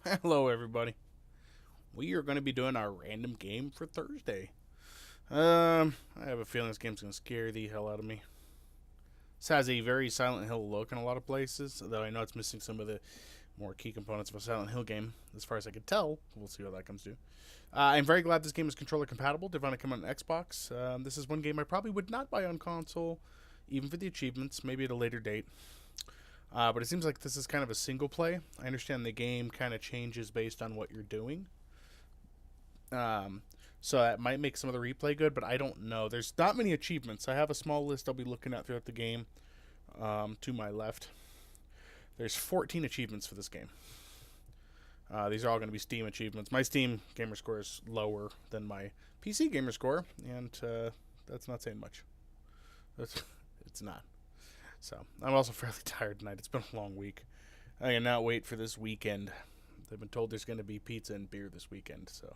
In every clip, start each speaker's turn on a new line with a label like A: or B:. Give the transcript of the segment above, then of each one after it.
A: Hello, everybody. We are going to be doing our random game for Thursday. I have a feeling this game's going to scare the hell out of me. This has a very Silent Hill look in a lot of places, though I know it's missing some of the more key components of a Silent Hill game, as far as I could tell. We'll see what that comes to. I'm very glad this game is controller compatible. Did want to come on Xbox. This is one game I probably would not buy on console, even for the achievements, maybe at a later date. But it seems like this is kind of a single play. I understand the game kind of changes based on what you're doing. So that might make some of the replay good, but I don't know. There's not many achievements. I have a small list I'll be looking at throughout the game. To my left, there's 14 achievements for this game. These are all going to be Steam achievements. My Steam gamer score is lower than my PC gamer score, and that's not saying much. It's not. So I'm also fairly tired tonight. It's been a long week. I cannot wait for this weekend. I've been told there's going to be pizza and beer this weekend, so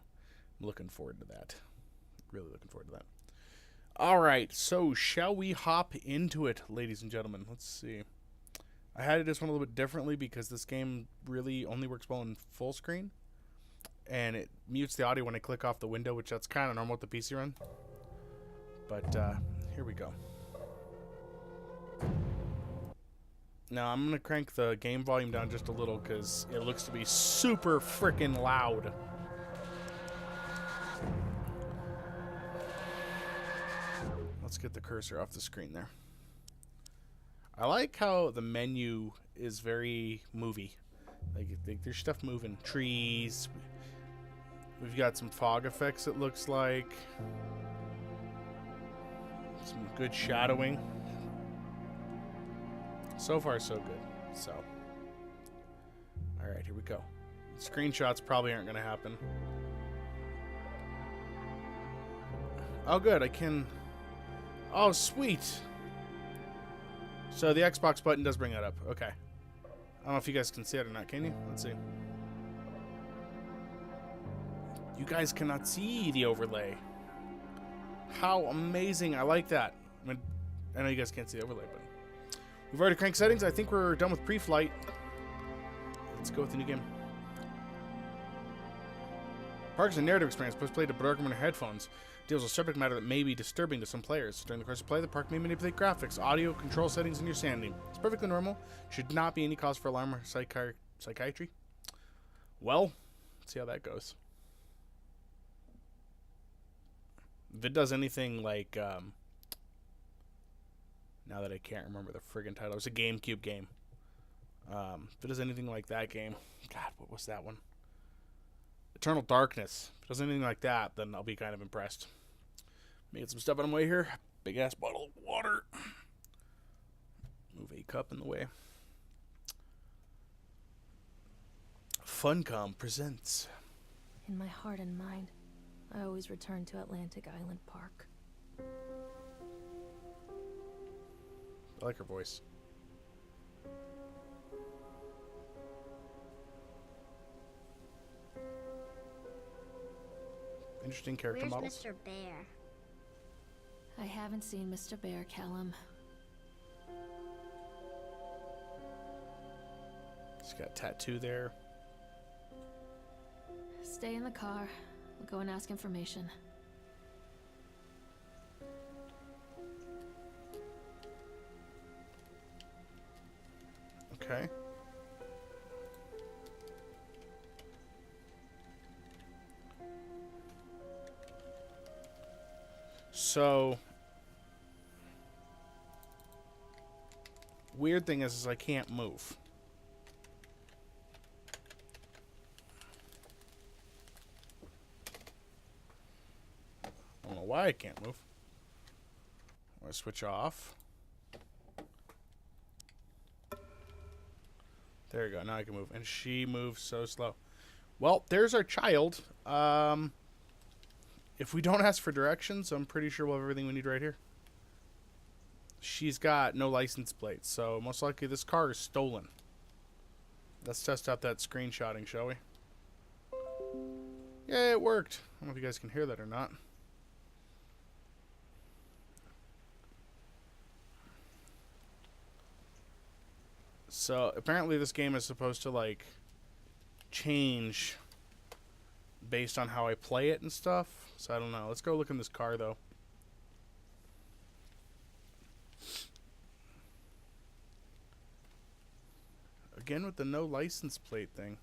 A: I'm looking forward to that. Really looking forward to that. All right, so shall we hop into it, ladies and gentlemen? Let's see. I had to do this one a little bit differently because this game really only works well in full screen, and it mutes the audio when I click off the window, which that's kind of normal with the PC run. But here we go. Now I'm going to crank the game volume down just a little because it looks to be super freaking loud. Let's get the cursor off the screen there. I like how the menu is very movie. Like there's stuff moving. Trees. We've got some fog effects, it looks like. Some good shadowing. So far, so good. So, alright, here we go. Screenshots probably aren't going to happen. Oh, good, I can... Oh, sweet! So the Xbox button does bring that up. Okay. I don't know if you guys can see it or not, can you? Let's see. You guys cannot see the overlay. How amazing. I like that. I know you guys can't see the overlay, but... We've already cranked settings. I think we're done with pre-flight. Let's go with the new game. Park is a narrative experience. Plus play to program in headphones. Deals with subject matter that may be disturbing to some players. During the course of play, the park may manipulate graphics, audio, control settings, and your sanity. It's perfectly normal. Should not be any cause for alarm or psychiatry. Well, let's see how that goes. If it does anything like... now that I can't remember the friggin' title. It was a GameCube game. If it does anything like that game... God, what was that one? Eternal Darkness. If it does anything like that, then I'll be kind of impressed. Made some stuff on the way here. Big-ass bottle of water. Move a cup in the way. Funcom presents.
B: In my heart and mind, I always return to Atlantic Island Park.
A: I like her voice. Interesting character models.
C: Where's Mr. Bear?
B: I haven't seen Mr. Bear, Callum.
A: She's got a tattoo there.
B: Stay in the car. We'll go and ask information.
A: Okay. So, weird thing is I can't move. I don't know why I can't move. I'm going to switch off. There you go. Now I can move. And she moves so slow. Well, there's our child. If we don't ask for directions, I'm pretty sure we'll have everything we need right here. She's got no license plates, so most likely this car is stolen. Let's test out that screenshotting, shall we? Yeah, it worked. I don't know if you guys can hear that or not. So apparently this game is supposed to like change based on how I play it and stuff. So I don't know. Let's go look in this car, though. Again with the no license plate thing.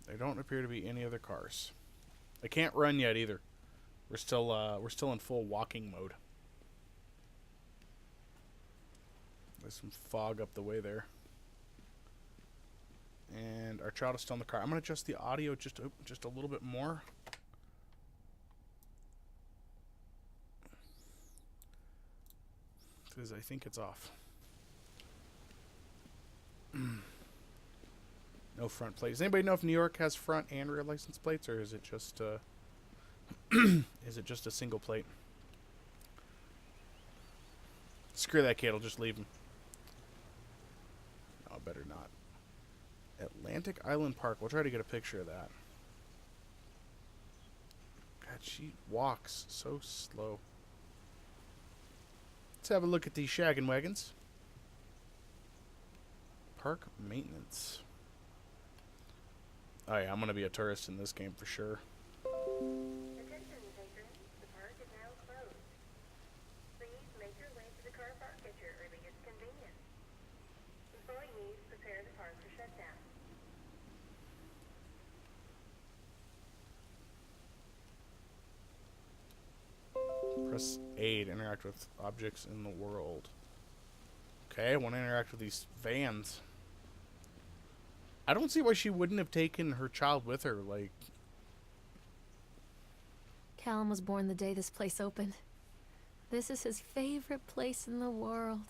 A: There don't appear to be any other cars. I can't run yet either. We're still in full walking mode. There's some fog up the way there. And our child is still in the car. I'm going to adjust the audio just a little bit more. Because I think it's off. No front plates. Does anybody know if New York has front and rear license plates, or is it just is it just a single plate? Screw that kid. I'll just leave him. No, better not. Atlantic Island Park. We'll try to get a picture of that. God, she walks so slow. Let's have a look at these shaggin' wagons. Park maintenance. Oh yeah, I'm gonna be a tourist in this game for sure.
C: Attention, patrons. The park is now closed. Please make your way to the car park at your earliest convenience. Employees prepare the park for shutdown.
A: Press A to interact with objects in the world. Okay, I want to interact with these vans. I don't see why she wouldn't have taken her child with her, like...
B: Callum was born the day this place opened. This is his favorite place in the world.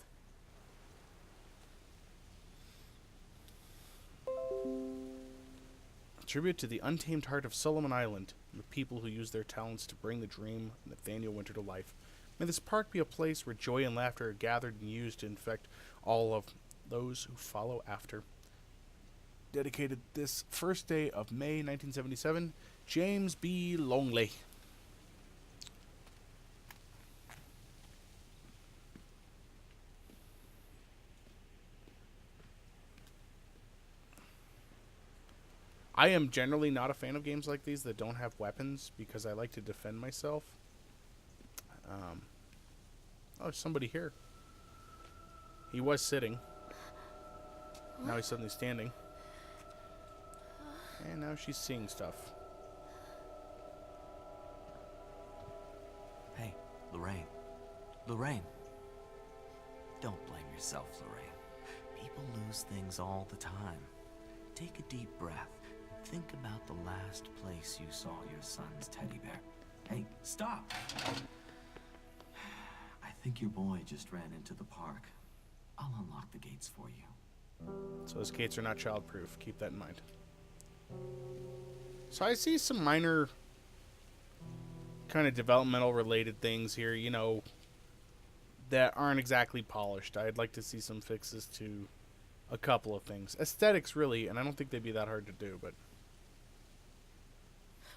A: A tribute to the untamed heart of Solomon Island and the people who use their talents to bring the dream of Nathaniel Winter to life. May this park be a place where joy and laughter are gathered and used to infect all of those who follow after. Dedicated this first day of May 1977, James B. Longley. I am generally not a fan of games like these that don't have weapons because I like to defend myself. Oh, there's somebody here. He was sitting. Now he's suddenly standing. And now she's seeing stuff.
D: Hey, Lorraine. Lorraine. Don't blame yourself, Lorraine. People lose things all the time. Take a deep breath and think about the last place you saw your son's teddy bear. Hey, stop! I think your boy just ran into the park. I'll unlock the gates for you.
A: So those gates are not childproof. Keep that in mind. So I see some minor kind of developmental related things here, you know, that aren't exactly polished. I'd like to see some fixes to a couple of things. Aesthetics, really, and I don't think they'd be that hard to do, but...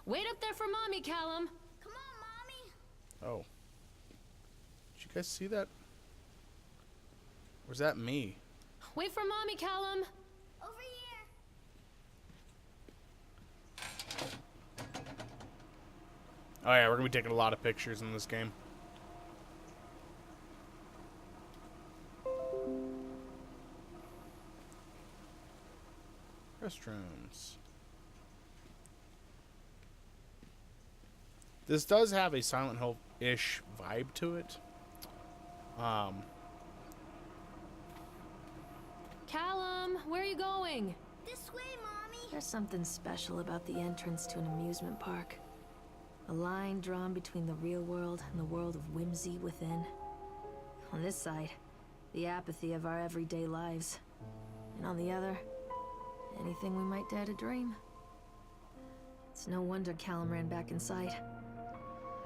B: Wait up there for Mommy, Callum!
C: Come on, Mommy!
A: Oh. Did you guys see that? Or is that me?
B: Wait for Mommy, Callum!
C: Over here!
A: Oh yeah, we're gonna be taking a lot of pictures in this game. Restrooms. This does have a Silent Hill-ish vibe to it.
B: Callum, where are you going?
C: This way, Mommy!
B: There's something special about the entrance to an amusement park. A line drawn between the real world and the world of whimsy within. On this side, the apathy of our everyday lives. And on the other, anything we might dare to dream. It's no wonder Callum ran back inside.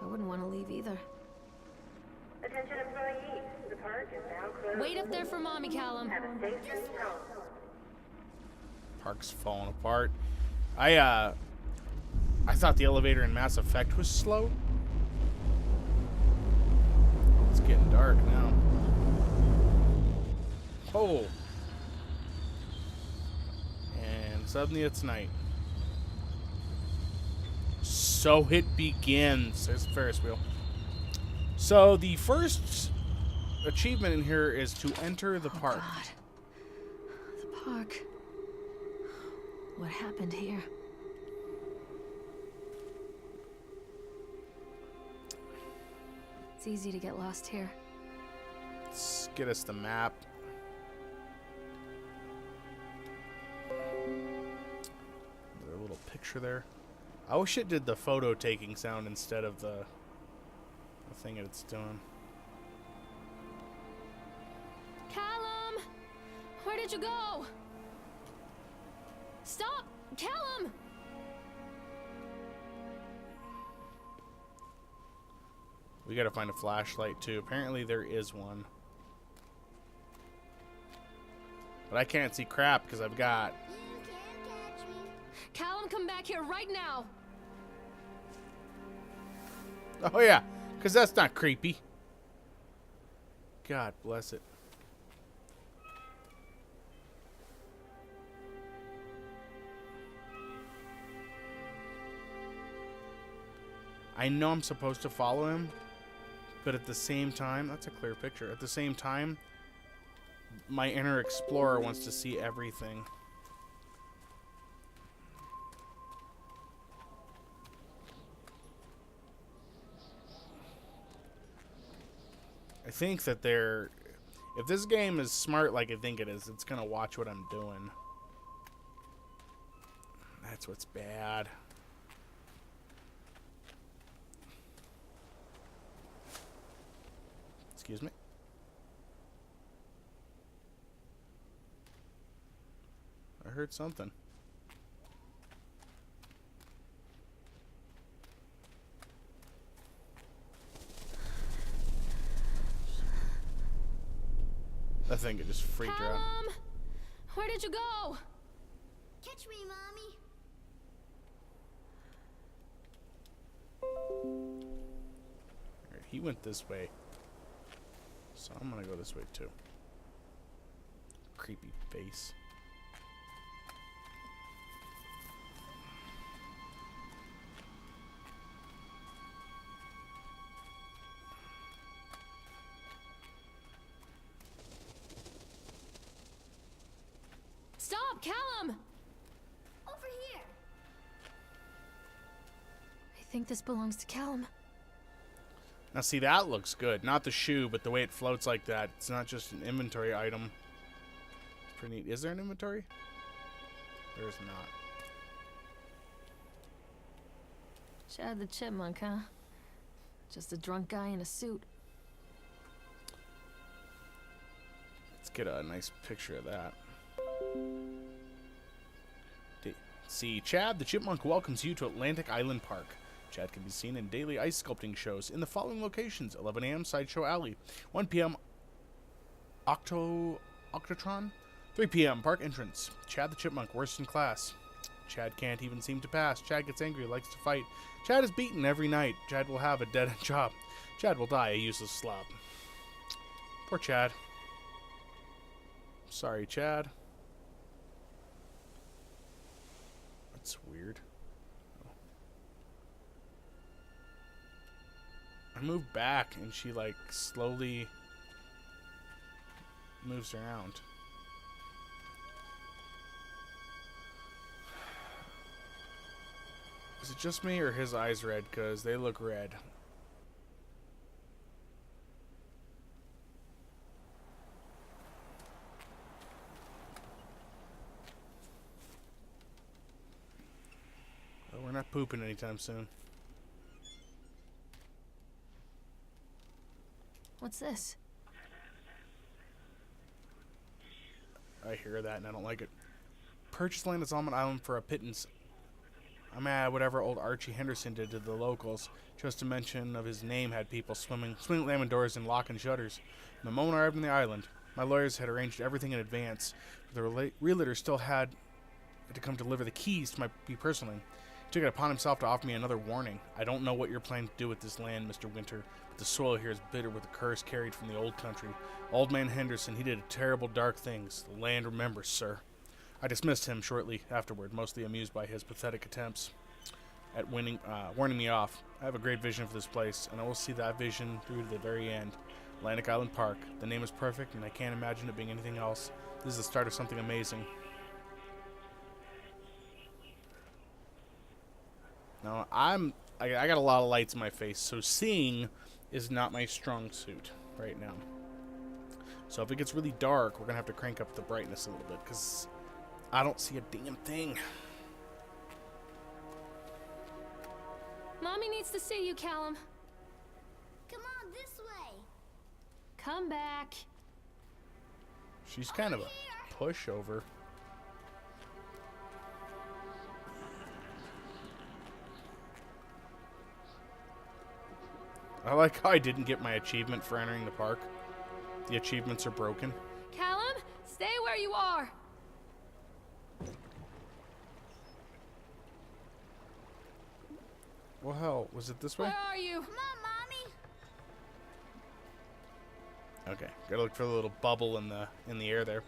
B: I wouldn't want to leave either.
C: Attention, employees. The park is now closed.
B: Wait up there for Mommy, Callum.
C: Have a safe journey home.
A: Park's falling apart. I thought the elevator in Mass Effect was slow. It's getting dark now. Oh. And suddenly it's night. So it begins. There's the Ferris wheel. So the first achievement in here is to enter the park.
B: God. The park. What happened here? It's easy to get lost here.
A: Let's get us the map. Another little picture there. I wish it did the photo taking sound instead of the thing that it's doing.
B: Callum! Where did you go? Stop! Callum!
A: We gotta find a flashlight too. Apparently there is one. But I can't see crap because I've got...
B: Callum, come back here right now!
A: Oh yeah, because that's not creepy. God bless it. I know I'm supposed to follow him, but at the same time, that's a clear picture. At the same time, my inner explorer wants to see everything. I think that they're... If this game is smart like I think it is, it's gonna watch what I'm doing. That's what's bad. Excuse me. I heard something. I think it just freaked her out.
B: Callum! Where did you go?
C: Catch me, Mommy.
A: Alright, he went this way. So I'm gonna go this way too. Creepy face.
B: Stop, Callum!
C: Over here.
B: I think this belongs to Callum.
A: Now see, that looks good. Not the shoe, but the way it floats like that. It's not just an inventory item. It's pretty neat. Is there an inventory? There is not.
B: Chad the Chipmunk, huh? Just a drunk guy in a suit.
A: Let's get a nice picture of that. See, Chad the Chipmunk welcomes you to Atlantic Island Park. Chad can be seen in daily ice sculpting shows in the following locations: 11 a.m. Sideshow Alley, 1 p.m. Octotron, 3 p.m. Park Entrance. Chad the Chipmunk, worst in class. Chad can't even seem to pass. Chad gets angry, likes to fight. Chad is beaten every night. Chad will have a dead-end job. Chad will die a useless slob. Poor Chad. Sorry, Chad. That's weird. I moved back and she like slowly moves around. Is it just me or his eyes red? Because they look red. Well, we're not pooping anytime soon.
B: What's this?
A: I hear that and I don't like it. Purchase land at Almond Island for a pittance. I'm mad whatever old Archie Henderson did to the locals. Just to mention of his name had people swinging lemon doors and locking shutters. The moment I arrived on the island, my lawyers had arranged everything in advance. But the realtor still had to come deliver the keys to me personally. took it upon himself to offer me another warning. I don't know what you're planning to do with this land, Mr. Winter, but the soil here is bitter with the curse carried from the old country. Old man Henderson, he did terrible dark things. The land remembers, sir. I dismissed him shortly afterward, mostly amused by his pathetic attempts at warning me off. I have a great vision for this place, and I will see that vision through to the very end. Atlantic Island Park. The name is perfect, and I can't imagine it being anything else. This is the start of something amazing. Now, I got a lot of lights in my face, so seeing is not my strong suit right now. So if it gets really dark, we're going to have to crank up the brightness a little bit, because I don't see a damn thing.
B: Mommy needs to see you, Callum.
E: Come on, this way.
B: Come back.
A: She's kind of a pushover. I like how I didn't get my achievement for entering the park. The achievements are broken.
B: Callum, stay where you are.
A: Well, hell, was it this way?
B: Where are you?
E: Come on, Mommy.
A: Okay, gotta look for the little bubble in the air there.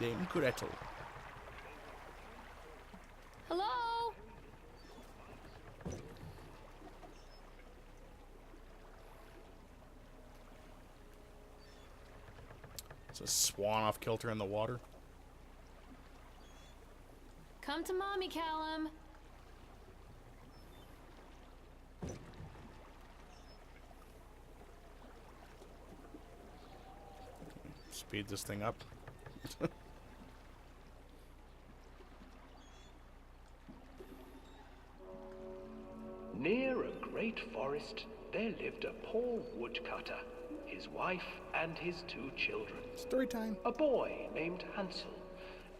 A: Dame Gretel.
B: Hello?
A: It's a swan off kilter in the water.
B: Come to Mommy, Callum.
A: Speed this thing up.
F: Near a great forest, there lived a poor woodcutter, his wife and his 2 children.
A: Story time.
F: A boy named Hansel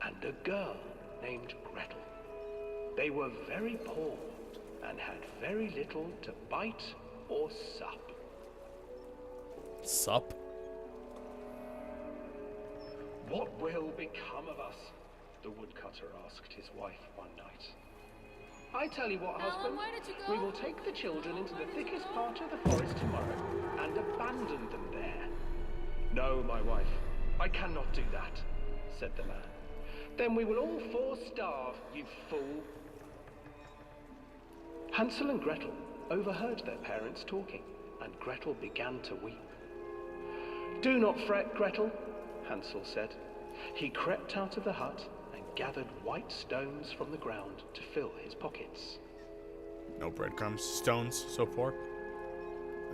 F: and a girl named Gretel. They were very poor and had very little to bite or sup.
A: Sup?
F: What will become of us? The woodcutter asked his wife one night. I tell you what,
B: Alan,
F: husband,
B: where did you go?
F: we will take the children into the thickest part of the forest tomorrow and abandon them there. No, my wife, I cannot do that, said the man. Then we will all 4 starve, you fool. Hansel and Gretel overheard their parents talking, and Gretel began to weep. Do not fret, Gretel, Hansel said. He crept out of the hut and gathered white stones from the ground to fill his pockets.
A: No breadcrumbs. Stones. So poor.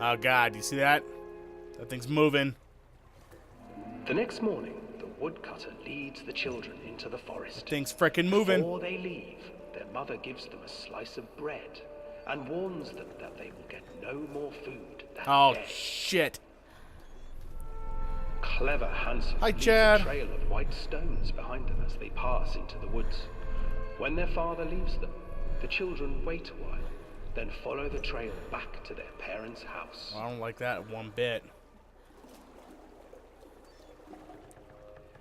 A: Oh, God. You see that? That thing's moving.
F: The next morning, the woodcutter leads the children into the forest.
A: Thing's frickin' moving.
F: Before they leave, their mother gives them a slice of bread and warns them that they will get no more food that
A: Oh,
F: day.
A: shit.
F: Clever Hansel
A: Hi,
F: leaves
A: Chad.
F: a trail of white stones behind them as they pass into the woods. When their father leaves them, the children wait a while, then follow the trail back to their parents' house.
A: Well, I don't like that one bit.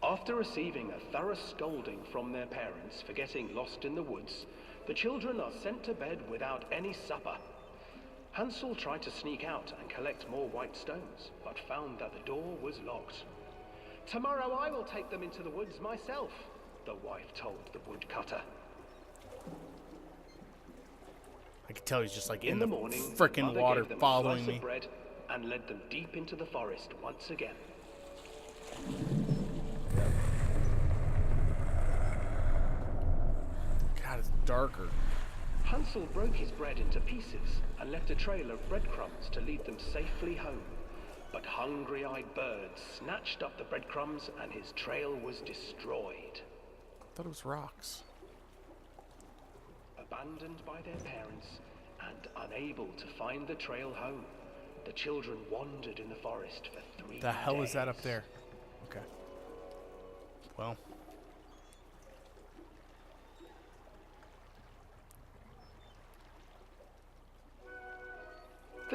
F: After receiving a thorough scolding from their parents for getting lost in the woods, the children are sent to bed without any supper. Hansel tried to sneak out and collect more white stones, but found that the door was locked. Tomorrow I will take them into the woods myself, the wife told the woodcutter.
A: I can tell he's just like
F: In the morning,
A: frickin'
F: mother
A: water
F: gave them
A: following
F: a slice
A: me.
F: of bread and led them deep into the forest once again.
A: God, it's darker.
F: Hansel broke his bread into pieces and left a trail of breadcrumbs to lead them safely home. But hungry-eyed birds snatched up the breadcrumbs and his trail was destroyed.
A: I thought it was rocks.
F: Abandoned by their parents and unable to find the trail home, the children wandered in the forest for 3 days.
A: The hell is that up there? Okay. Well.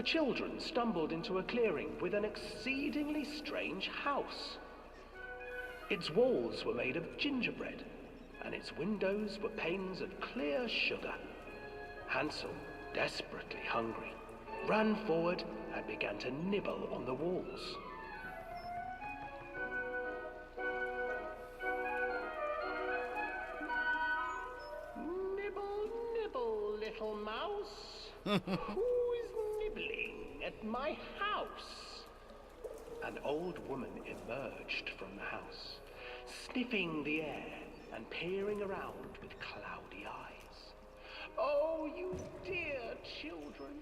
F: The children stumbled into a clearing with an exceedingly strange house. Its walls were made of gingerbread, and its windows were panes of clear sugar. Hansel, desperately hungry, ran forward and began to nibble on the walls. Nibble, nibble, little mouse. Who is nibbling at my house? An old woman emerged from the house, sniffing the air and peering around with cloudy eyes. Oh, you dear children,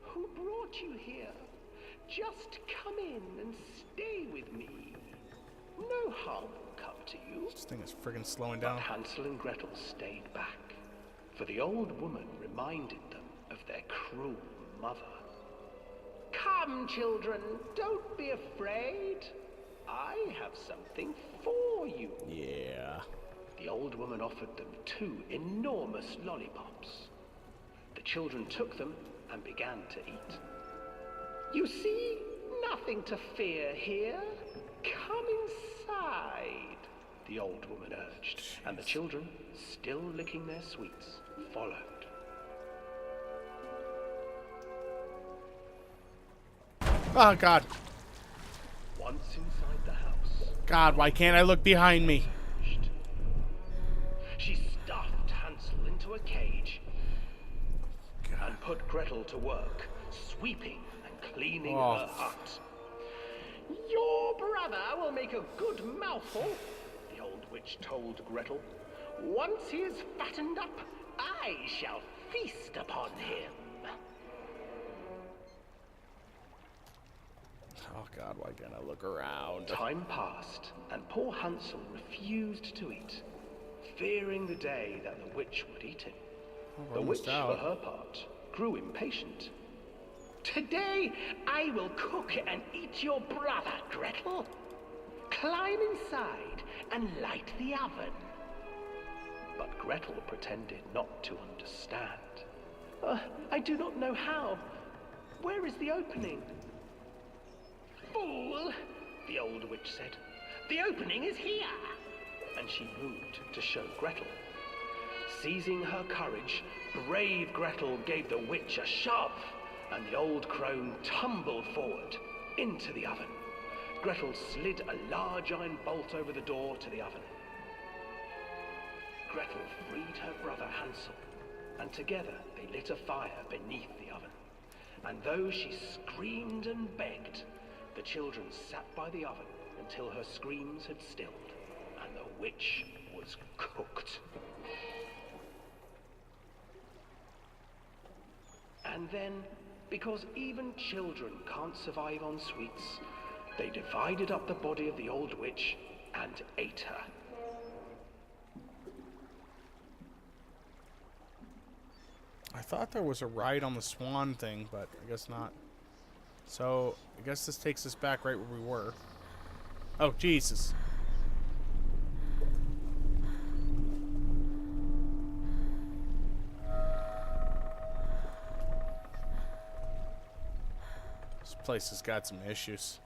F: who brought you here? Just come in and stay with me. No harm will come to you.
A: This thing is friggin' slowing
F: But
A: down.
F: Hansel and Gretel stayed back, for the old woman reminded them of their cruel mother. Come, children, don't be afraid. I have something for you.
A: Yeah.
F: The old woman offered them 2 enormous lollipops. The children took them and began to eat. You see, nothing to fear here. Come inside, the old woman urged, and the children, still licking their sweets, followed.
A: Oh, God.
F: Once inside the house,
A: God, why can't I look behind me?
F: she stuffed Hansel into a cage and put Gretel to work, sweeping and cleaning her hut. Your brother will make a good mouthful, the old witch told Gretel. Once he is fattened up, I shall feast upon him.
A: Oh, God, why can't I look around?
F: Time passed, and poor Hansel refused to eat, fearing the day that the witch would eat him. The witch, for her part, grew impatient. Today I will cook and eat your brother, Gretel. Climb inside and light the oven. But Gretel pretended not to understand. I do not know how. Where is the opening? Fool, the old witch said. The opening is here. And she moved to show Gretel. Seizing her courage, brave Gretel gave the witch a shove, and the old crone tumbled forward into the oven. Gretel slid a large iron bolt over the door to the oven. Gretel freed her brother Hansel, and together they lit a fire beneath the oven. And though she screamed and begged, the children sat by the oven until her screams had stilled, and the witch was cooked. And then, because even children can't survive on sweets, they divided up the body of the old witch and ate her.
A: I thought there was a ride on the swan thing, but I guess not. So, I guess this takes us back right where we were. Oh, Jesus. This place has got some issues.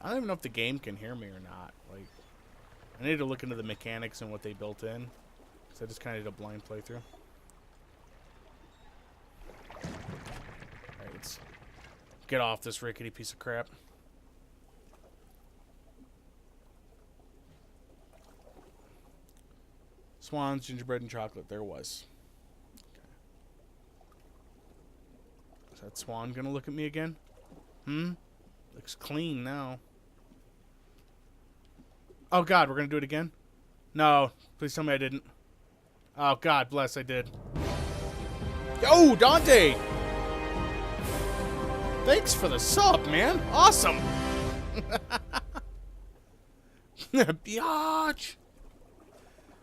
A: I don't even know if the game can hear me or not. Like, I need to look into the mechanics and what they built in. So I just kind of did a blind playthrough. Alright, let's get off this rickety piece of crap. Swans, gingerbread, and chocolate. There was. Okay. Is that swan gonna look at me again? Looks clean now. Oh God, we're gonna do it again? No, please tell me I didn't. Oh, God bless, I did. Yo, Dante! Thanks for the sub, man. Awesome. Biatch.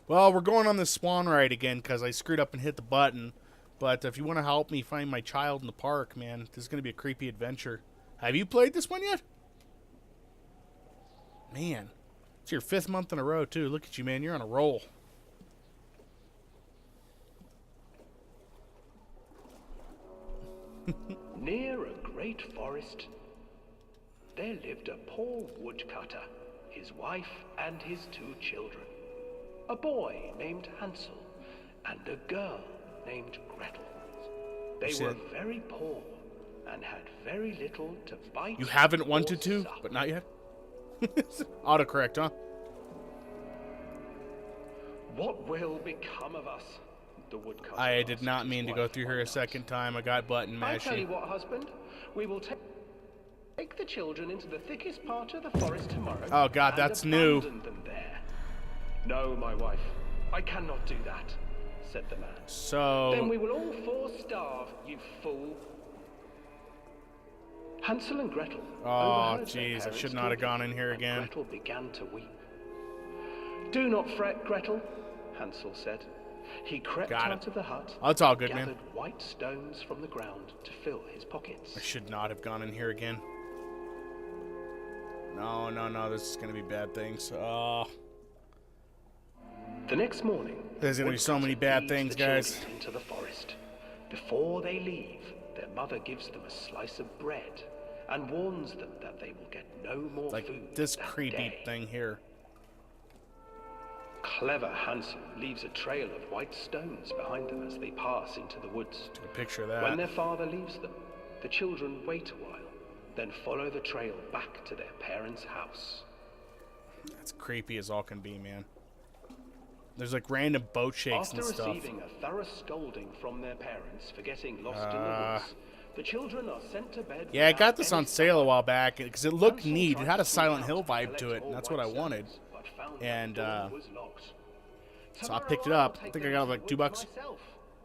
A: Well, we're going on this swan ride again because I screwed up and hit the button. But if you want to help me find my child in the park, man, this is going to be a creepy adventure. Have you played this one yet? Man, it's your 5th month in a row, too. Look at you, man. You're on a roll.
F: Near a great forest, there lived a poor woodcutter, his wife and his 2 children. A boy named Hansel and a girl named Gretel. They were very poor and had very little to bite.
A: You haven't
F: or
A: wanted to,
F: suck.
A: but not yet? Autocorrect, huh?
F: What will become of us? The woodcutter
A: I did
F: asked
A: not
F: his
A: mean to
F: wife
A: go through
F: one
A: here a
F: night.
A: second time. I got button
F: I tell you
A: mashy.
F: what, husband, we will take the children into the thickest part of the forest tomorrow.
A: Oh, God,
F: and
A: that's new.
F: abandon them there. No, my wife, I cannot do that, said the man. Then
A: So,
F: we will all 4 starve, you fool. Hansel and Gretel.
A: oh,
F: overheard their
A: jeez, I
F: parents
A: should not have
F: talking,
A: gone in here
F: and
A: again.
F: Gretel began to weep. Do not fret, Gretel, Hansel said. He crept
A: Got it.
F: out of the hut,
A: Oh, it's all good,
F: gathered
A: man.
F: white stones from the ground to fill his pockets.
A: I should not have gone in here again. No, no, no, this is going to be bad things. Oh,
F: The next morning,
A: There's gonna be so many
F: Woodcutter
A: bad
F: leads
A: things,
F: the
A: guys.
F: children into the forest. Before they leave, their mother gives them a slice of bread and warns them that they will get no more food
A: like this
F: that
A: creepy
F: day.
A: thing here.
F: Clever Hansel leaves a trail of white stones behind them as they pass into the woods.
A: Took a picture of that.
F: When their father leaves them, the children wait a while, then follow the trail back to their parents' house.
A: That's creepy as all can be, man. There's like random boat shakes
F: After
A: and stuff.
F: receiving a thorough scolding from their parents for getting lost in the woods, the children are sent to bed.
A: Yeah, I got
F: without
A: this
F: any
A: on sale a while back because it looked
F: Hansel
A: neat. It
F: tried
A: had
F: to
A: a
F: sneak
A: Silent
F: out
A: Hill
F: and
A: vibe
F: collect
A: to it,
F: all
A: and that's what I
F: white
A: wanted.
F: stones, but found that
A: And,
F: the door was locked.
A: so I
F: "Tomorrow
A: picked it
F: I'll
A: up. I
F: take
A: think I
F: them
A: got
F: to
A: like
F: the
A: $2.
F: woods myself,"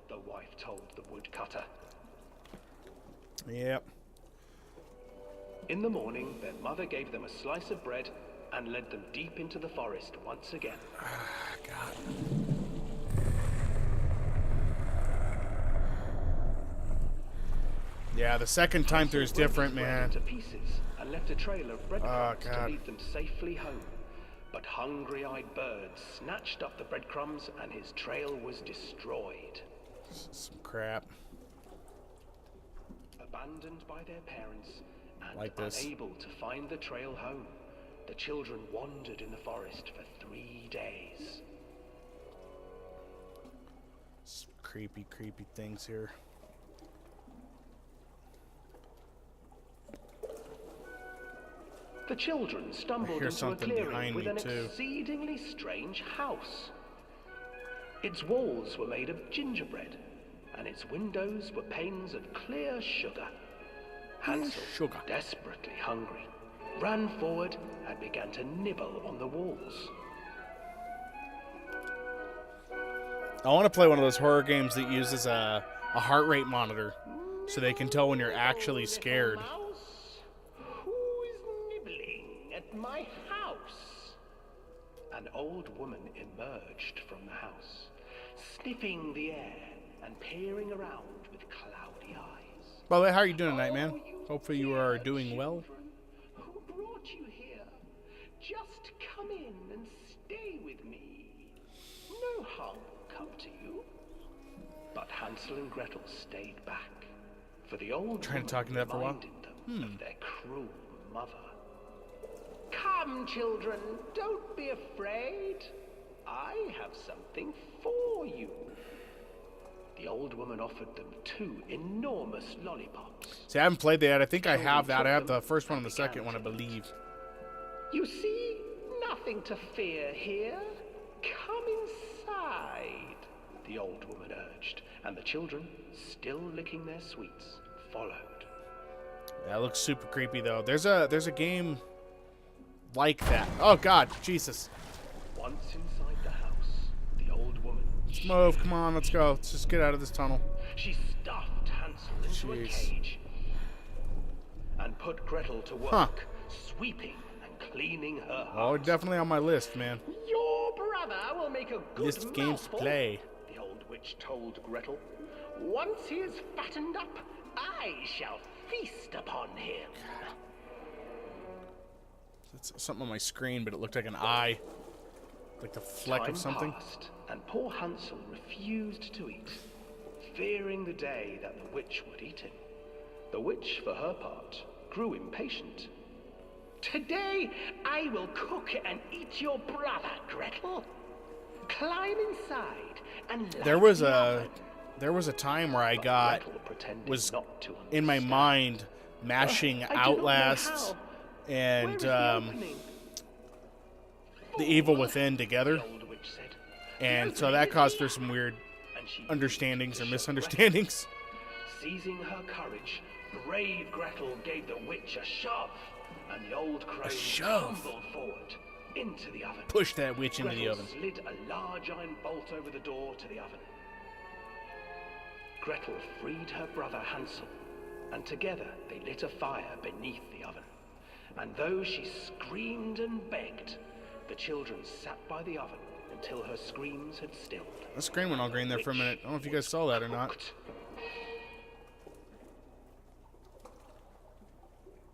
F: the wife told the woodcutter.
A: Yep.
F: In the morning, their mother gave them a slice of bread and led them deep into the forest once again.
A: God. Yeah, the second time through is
F: Hansel broke
A: different,
F: his bread
A: man.
F: into pieces and left a trail of breadcrumbs to
A: God.
F: lead them safely home. But hungry-eyed birds snatched up the breadcrumbs and his trail was destroyed.
A: Some crap.
F: Abandoned by their parents and
A: Like this.
F: unable to find the trail home, the children wandered in the forest for 3 days.
A: Some creepy, creepy things here.
F: The children stumbled
A: hear
F: into a
A: something
F: clearing
A: behind
F: with
A: me,
F: an
A: too.
F: exceedingly strange house. Its walls were made of gingerbread, and its windows were panes of clear sugar. Hansel,
A: sugar.
F: desperately hungry, ran forward and began to nibble on the walls.
A: I want to play one of those horror games that uses a heart rate monitor so they can tell when you're actually scared.
F: Little mouse, who is nibbling at my house? An old woman emerged from the house, sniffing the air and peering around with cloudy eyes.
A: By the way, how are you doing tonight, man?
F: "Oh, you
A: Hopefully you
F: dear
A: are doing well.
F: children, who brought you here? Just come in and stay with me. No harm will come to you." But Hansel and Gretel stayed back, for the old
A: Trying to
F: woman
A: talk into that for a while?
F: reminded them of their cruel mother. "Come, children, don't be afraid. I have something for you." The old woman offered them 2 enormous lollipops.
A: See, I haven't played that yet. I think I have that. I have the first one and the second one, I believe.
F: "You see, nothing to fear here. Come inside," the old woman urged, and the children, still licking their sweets, followed.
A: That looks super creepy, though. There's a game like that. Oh, God. Jesus.
F: Once inside the house, the old woman...
A: Let's move. Come on, let's go. Let's just get out of this tunnel.
F: She stuffed Hansel into a
A: Jeez.
F: cage and put Gretel to work,
A: Huh.
F: sweeping and cleaning her
A: Oh,
F: house.
A: definitely on my list, man.
F: "Your brother will make a good
A: List of games to
F: mouthful,"
A: play.
F: the old witch told Gretel. "Once he is fattened up, I shall feast upon him."
A: It's something on my screen, but it looked like an eye. Like the fleck
F: Time
A: of something.
F: passed, and poor Hansel refused to eat, fearing the day that the witch would eat him. The witch, for her part, grew impatient. Today I will cook and eat your brother, Gretel. Climb inside and light
A: There was
F: the
A: a
F: oven.
A: there was a time where I
F: But
A: got
F: Gretel pretended
A: was
F: not to
A: in my
F: understand.
A: mind mashing
F: I do not know
A: Outlast
F: how.
A: and
F: Where is the opening?
A: The Evil Within together,
F: The old witch said.
A: and
F: "The
A: so
F: opening
A: that
F: is
A: caused
F: here."
A: for some weird
F: And she
A: understandings or
F: began to show
A: misunderstandings.
F: Gretel. Seizing her courage, brave Gretel gave the witch a shove, and the old crone
A: shove?
F: tumbled forward into the oven.
A: Push that witch into the
F: Gretel
A: oven.
F: slid a large iron bolt over the door to the oven. Gretel freed her brother Hansel, and together they lit a fire beneath the oven. And though she screamed and begged, the children sat by the oven until her screams had stilled.
A: The screen went all green there for a minute. I don't know if you guys saw that or not.
F: Cooked.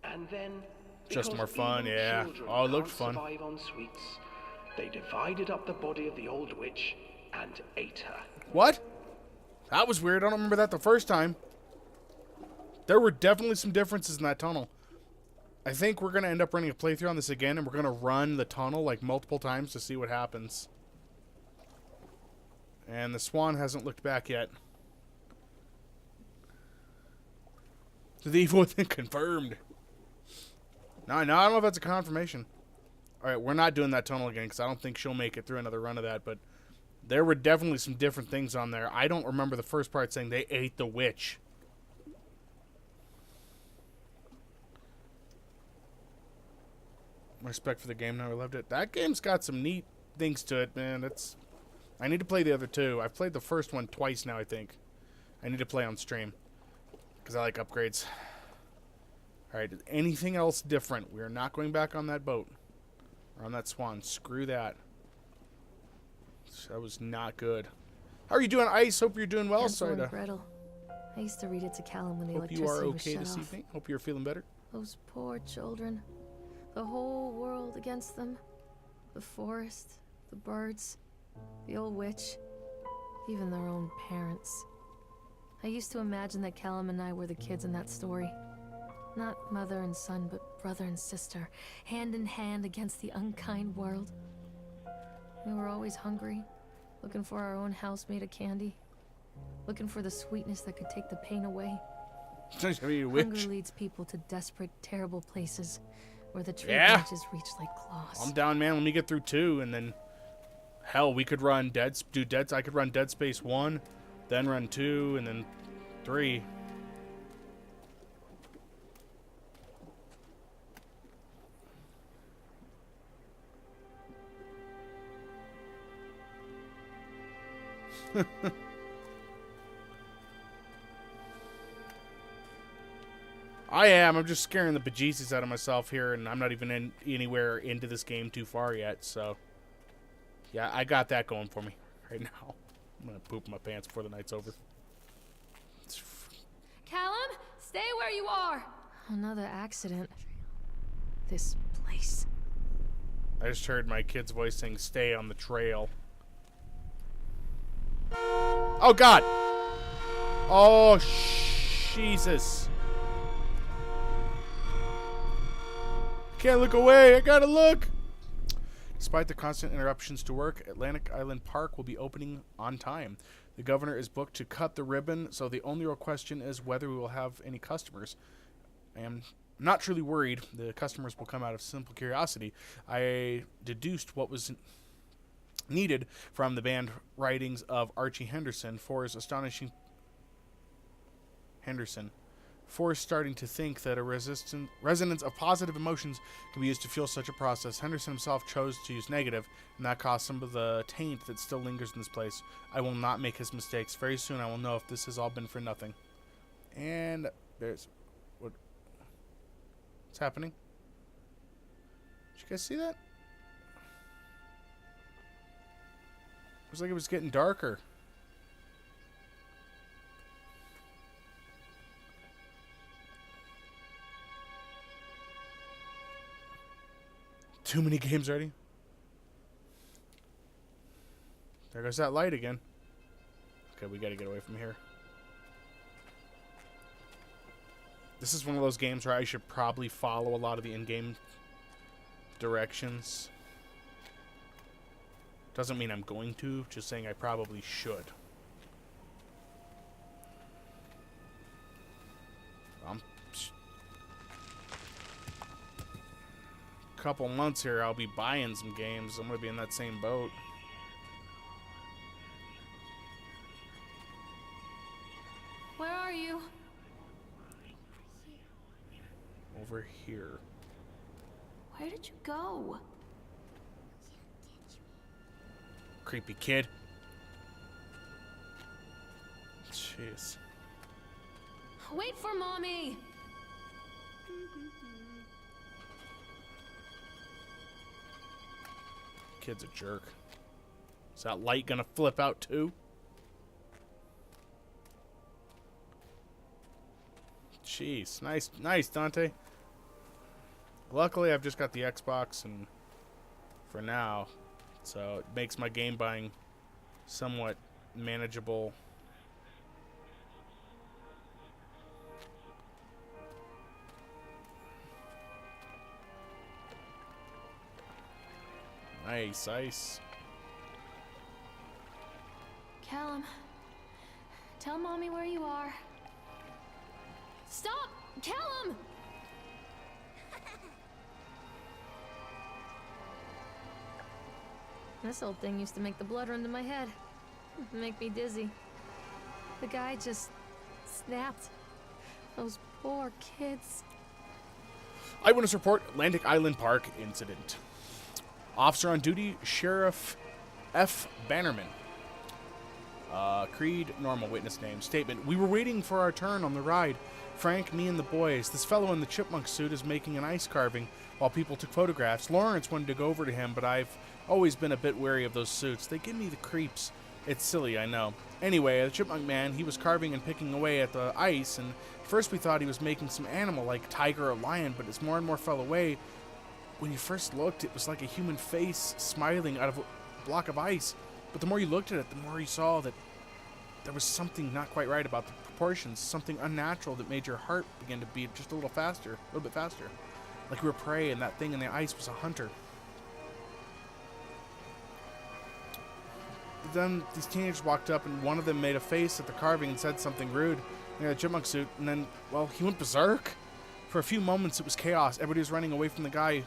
F: And then,
A: Just
F: because
A: more fun,
F: evil
A: yeah.
F: children
A: Oh, it looked
F: can't
A: fun.
F: survive on sweets, they divided up the body of the old witch and ate her.
A: What? That was weird. I don't remember that the first time. There were definitely some differences in that tunnel. I think we're going to end up running a playthrough on this again, and we're going to run the tunnel like multiple times to see what happens. And the swan hasn't looked back yet. The Evil Within confirmed. No, I don't know if that's a confirmation. Alright, we're not doing that tunnel again because I don't think she'll make it through another run of that, but there were definitely some different things on there. I don't remember the first part saying they ate the witch. Respect for the game, now I loved it. That game's got some neat things to it, man. I need to play the other two. I've played the first one twice now, I think. I need to play on stream because I like upgrades. Alright, anything else different? We are not going back on that boat. Or on that swan. Screw that. That was not good. How are you doing, Ice? Hope you're doing well.
B: Hansel
A: Sorry
B: and
A: to...
B: Gretel. I used to read it to Callum when the
A: Hope you
B: electricity
A: are
B: was
A: okay
B: shut
A: this
B: off.
A: evening. Hope you're feeling better.
B: Those poor children. The whole world against them. The forest, the birds, the old witch, even their own parents. I used to imagine that Callum and I were the kids in that story. Not mother and son, but brother and sister, hand in hand against the unkind world. We were always hungry, looking for our own house made of candy, looking for the sweetness that could take the pain away.
A: I mean,
B: Hunger
A: witch.
B: leads people to desperate, terrible places where the tree
A: Yeah.
B: branches reach like claws.
A: I'm down, man. Let me get through 2, and then... Hell, we could run I could run Dead Space 1, then run 2, and then 3. I am. I'm just scaring the bejesus out of myself here, and I'm not even anywhere into this game too far yet, so... Yeah, I got that going for me right now. I'm gonna poop my pants before the night's over.
B: Callum, stay where you are! Another accident. This place.
A: I just heard my kid's voice saying, "Stay on the trail." Oh, God! Oh, Jesus. Can't look away. I gotta look. Despite the constant interruptions to work, Atlantic Island Park will be opening on time. The governor is booked to cut the ribbon, so the only real question is whether we will have any customers. I am not truly worried. The customers will come out of simple curiosity. I deduced what was needed from the band writings of Archie Henderson for his astonishing... For starting to think that a resonance of positive emotions can be used to fuel such a process. Henderson himself chose to use negative, and that caused some of the taint that still lingers in this place. I will not make his mistakes. Very soon I will know if this has all been for nothing. And there's... What's happening? Did you guys see that? It was like it was getting darker. Too many games already. There goes that light again. Okay, we gotta get away from here. This is one of those games where I should probably follow a lot of the in-game directions. Doesn't mean I'm going to, just saying I probably should. Couple months here, I'll be buying some games. I'm gonna be in that same boat.
B: Where are you?
A: Over here.
B: Where did you go?
A: Creepy kid. Jeez.
B: Wait for Mommy!
A: Kid's a jerk. Is that light gonna flip out too? Jeez, nice, Dante. Luckily, I've just got the Xbox, and for now, so it makes my game buying somewhat manageable. Nice, ice.
B: Callum, tell Mommy where you are. Stop! Callum! This old thing used to make the blood run to my head. Make me dizzy. The guy just snapped. Those poor kids.
A: Eyewitness report, Atlantic Island Park incident. Officer on duty, Sheriff F. Bannerman. Creed, normal witness name. Statement, we were waiting for our turn on the ride. Frank, me, and the boys. This fellow in the chipmunk suit is making an ice carving while people took photographs. Lawrence wanted to go over to him, but I've always been a bit wary of those suits. They give me the creeps. It's silly, I know. Anyway, the chipmunk man, he was carving and picking away at the ice, and first we thought he was making some animal like tiger or lion, but as more and more fell away, when you first looked, it was like a human face smiling out of a block of ice. But the more you looked at it, the more you saw that there was something not quite right about the proportions, something unnatural that made your heart begin to beat just a little faster, a little bit faster. Like you were prey, and that thing in the ice was a hunter. But then these teenagers walked up, and one of them made a face at the carving and said something rude. He had a chipmunk suit, and then, well, he went berserk. For a few moments, it was chaos. Everybody was running away from the guy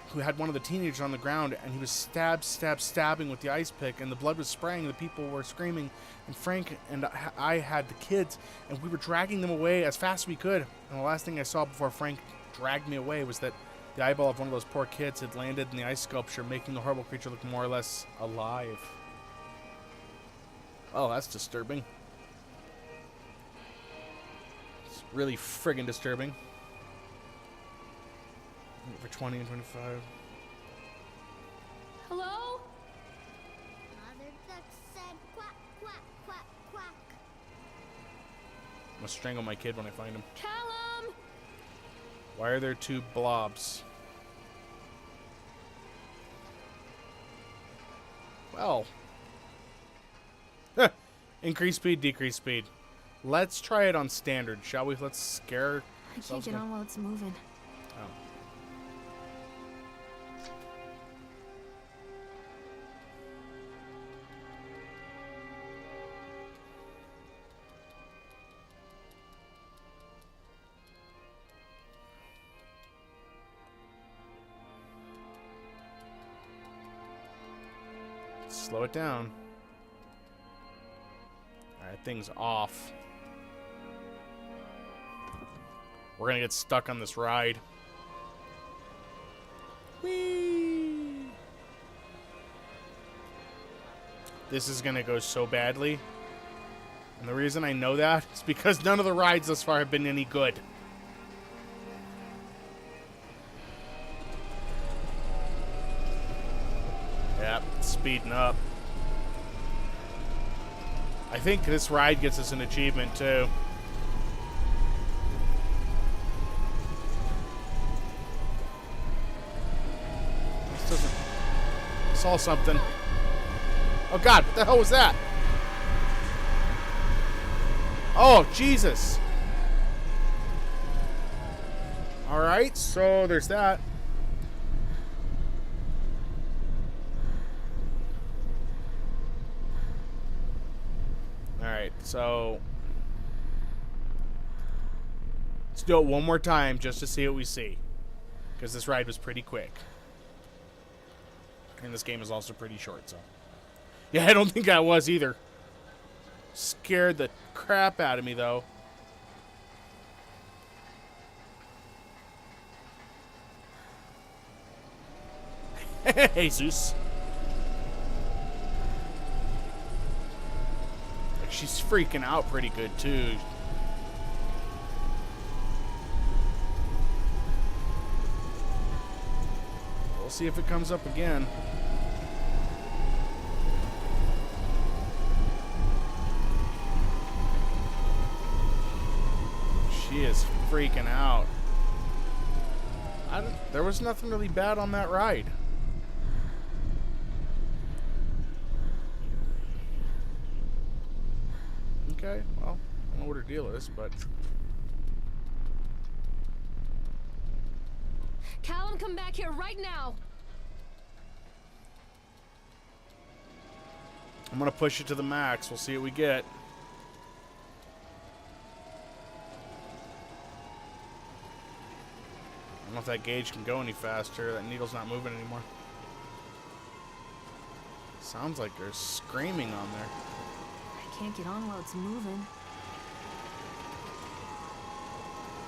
A: who had one of the teenagers on the ground, and he was stabbing with the ice pick, and the blood was spraying. The people were screaming, and Frank and I had the kids, and we were dragging them away as fast as we could. And the last thing I saw before Frank dragged me away was that the eyeball of one of those poor kids had landed in the ice sculpture, making the horrible creature look more or less alive. Oh, that's disturbing. It's really friggin' disturbing. For 20 and 25.
B: Hello?
E: Mother duck said quack, quack, quack, quack.
A: I'm gonna strangle my kid when I find him.
B: Callum!
A: Why are there two blobs? Well. Increase speed, decrease speed. Let's try it on standard, shall we? Let's scare
B: I can't
A: ourselves
B: get
A: again.
B: on while it's moving.
A: Oh. Slow it down. Alright, thing's off. We're gonna get stuck on this ride. Whee! This is gonna go so badly. And the reason I know that is because none of the rides thus far have been any good. Yep, speeding up. I think this ride gets us an achievement too. This doesn't. I saw something. Oh God, what the hell was that? Oh, Jesus. Alright, so there's that. Alright, so let's do it one more time just to see what we see. Because this ride was pretty quick. And this game is also pretty short, so. Yeah, I don't think I was either. Scared the crap out of me, though. Jesus. Like, she's freaking out pretty good, too. We'll see if it comes up again. She is freaking out. There was nothing really bad on that ride. Okay, well, I don't know what her deal is, but...
B: Callum, come back here right now!
A: I'm gonna push it to the max. We'll see what we get. I don't know if that gauge can go any faster. That needle's not moving anymore. Sounds like there's screaming on there.
B: I can't get on while it's moving.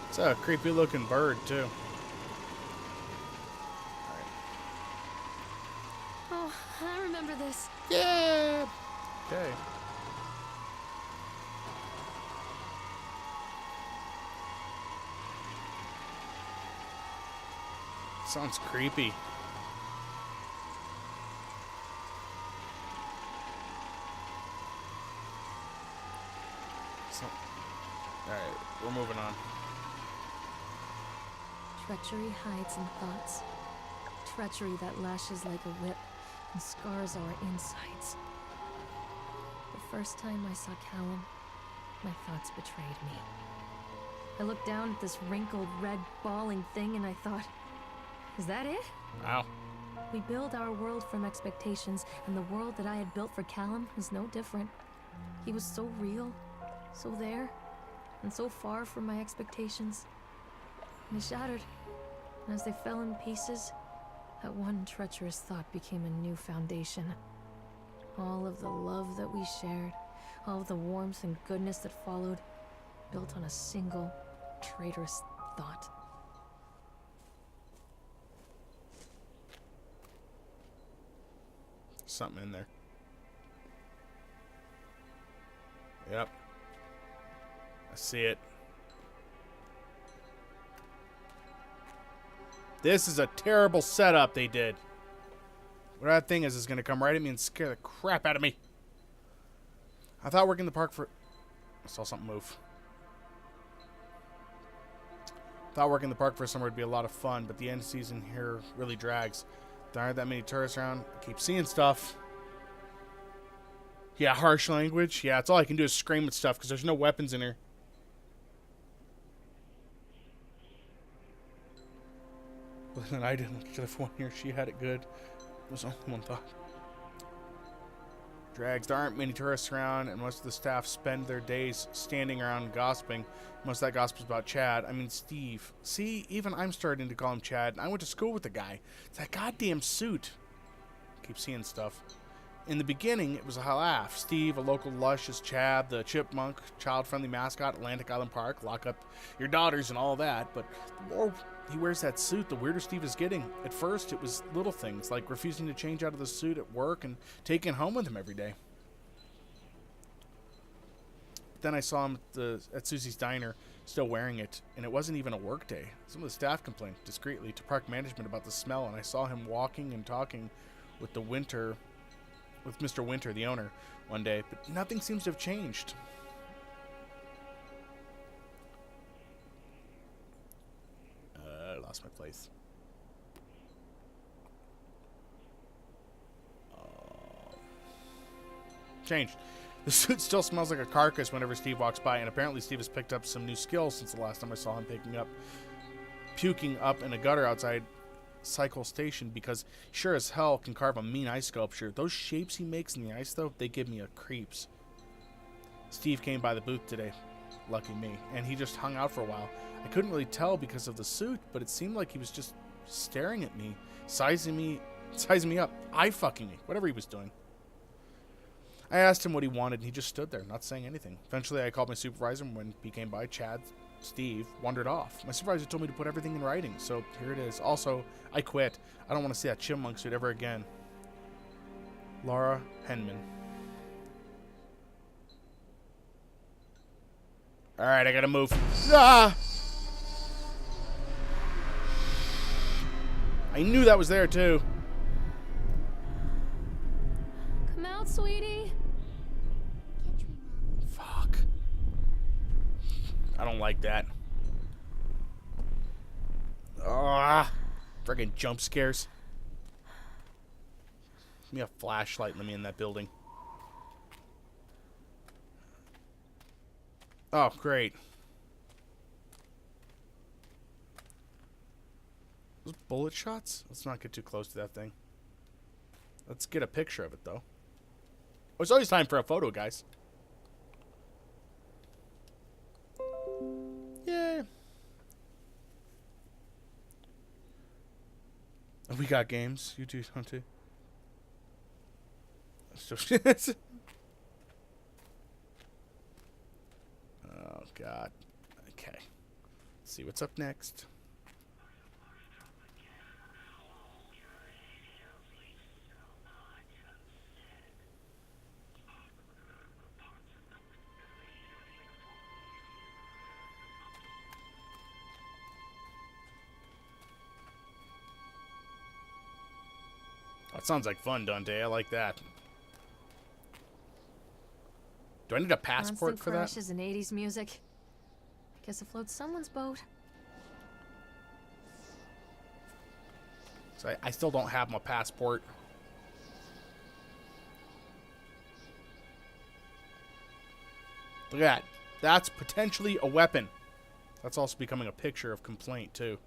A: It's a creepy looking bird, too.
B: Oh, I remember this.
A: Yeah! Okay. Sounds creepy. Alright, we're moving on.
B: Treachery hides in thoughts. Treachery that lashes like a whip and scars our insides. The first time I saw Callum, my thoughts betrayed me. I looked down at this wrinkled, red, bawling thing and I thought, is that it?
A: Wow.
B: We build our world from expectations, and the world that I had built for Callum was no different. He was so real, so there, and so far from my expectations. And they shattered, and as they fell in pieces, that one treacherous thought became a new foundation. All of the love that we shared, all of the warmth and goodness that followed, built on a single, traitorous thought.
A: Something in there. Yep. I see it. This is a terrible setup they did. What that thing is going to come right at me and scare the crap out of me. I thought working the park for... I saw something move. Thought working the park for summer would be a lot of fun, but the end season here really drags. There aren't that many tourists around. I keep seeing stuff. Yeah, harsh language. Yeah, it's all I can do is scream at stuff because there's no weapons in here. But then I didn't look at the one here. She had it good. It was only one thought. Drags. There aren't many tourists around, and most of the staff spend their days standing around gossiping. Most of that gossip is about Chad. I mean, Steve. See, even I'm starting to call him Chad, and I went to school with the guy. It's that goddamn suit. Keep seeing stuff. In the beginning, it was a laugh. Steve, a local lush, is Chad, the chipmunk, child-friendly mascot, Atlantic Island Park, lock up your daughters and all that. But the more he wears that suit, the weirder Steve is getting. At first, it was little things, like refusing to change out of the suit at work and taking it home with him every day. Then I saw him at Susie's Diner, still wearing it, and it wasn't even a work day. Some of the staff complained discreetly to park management about the smell, and I saw him walking and talking with Mr. Winter, the owner, one day, but nothing seems to have changed. I lost my place. Changed. The suit still smells like a carcass whenever Steve walks by, and apparently Steve has picked up some new skills since the last time I saw him picking up. puking up in a gutter outside Cycle Station because sure as hell can carve a mean ice sculpture. Those shapes he makes in the ice, though, they give me a creeps. Steve came by the booth today. Lucky me. And he just hung out for a while. I couldn't really tell because of the suit, but it seemed like he was just staring at me, sizing me up, eye-fucking me, whatever he was doing. I asked him what he wanted, and he just stood there, not saying anything. Eventually, I called my supervisor, and when he came by, Steve wandered off. My supervisor told me to put everything in writing, so here it is. Also, I quit. I don't want to see that chipmunk suit ever again. Laura Henman. Alright, I gotta move. Ah! I knew that was there, too.
B: Come out, sweetie.
A: Fuck. I don't like that. Ah, friggin' jump scares. Give me a flashlight and let me in that building. Oh, great. Those bullet shots? Let's not get too close to that thing. Let's get a picture of it, though. Oh, it's always time for a photo, guys. Yeah. We got games. You two don't too. Oh, God. Okay. Let's see what's up next. That sounds like fun, Dante. I like that. Do I need a passport
B: Constant
A: for that?
B: crashes and 80s music. Guess it floats someone's boat.
A: So I still don't have my passport. Look at that. That's potentially a weapon. That's also becoming a picture of complaint, too.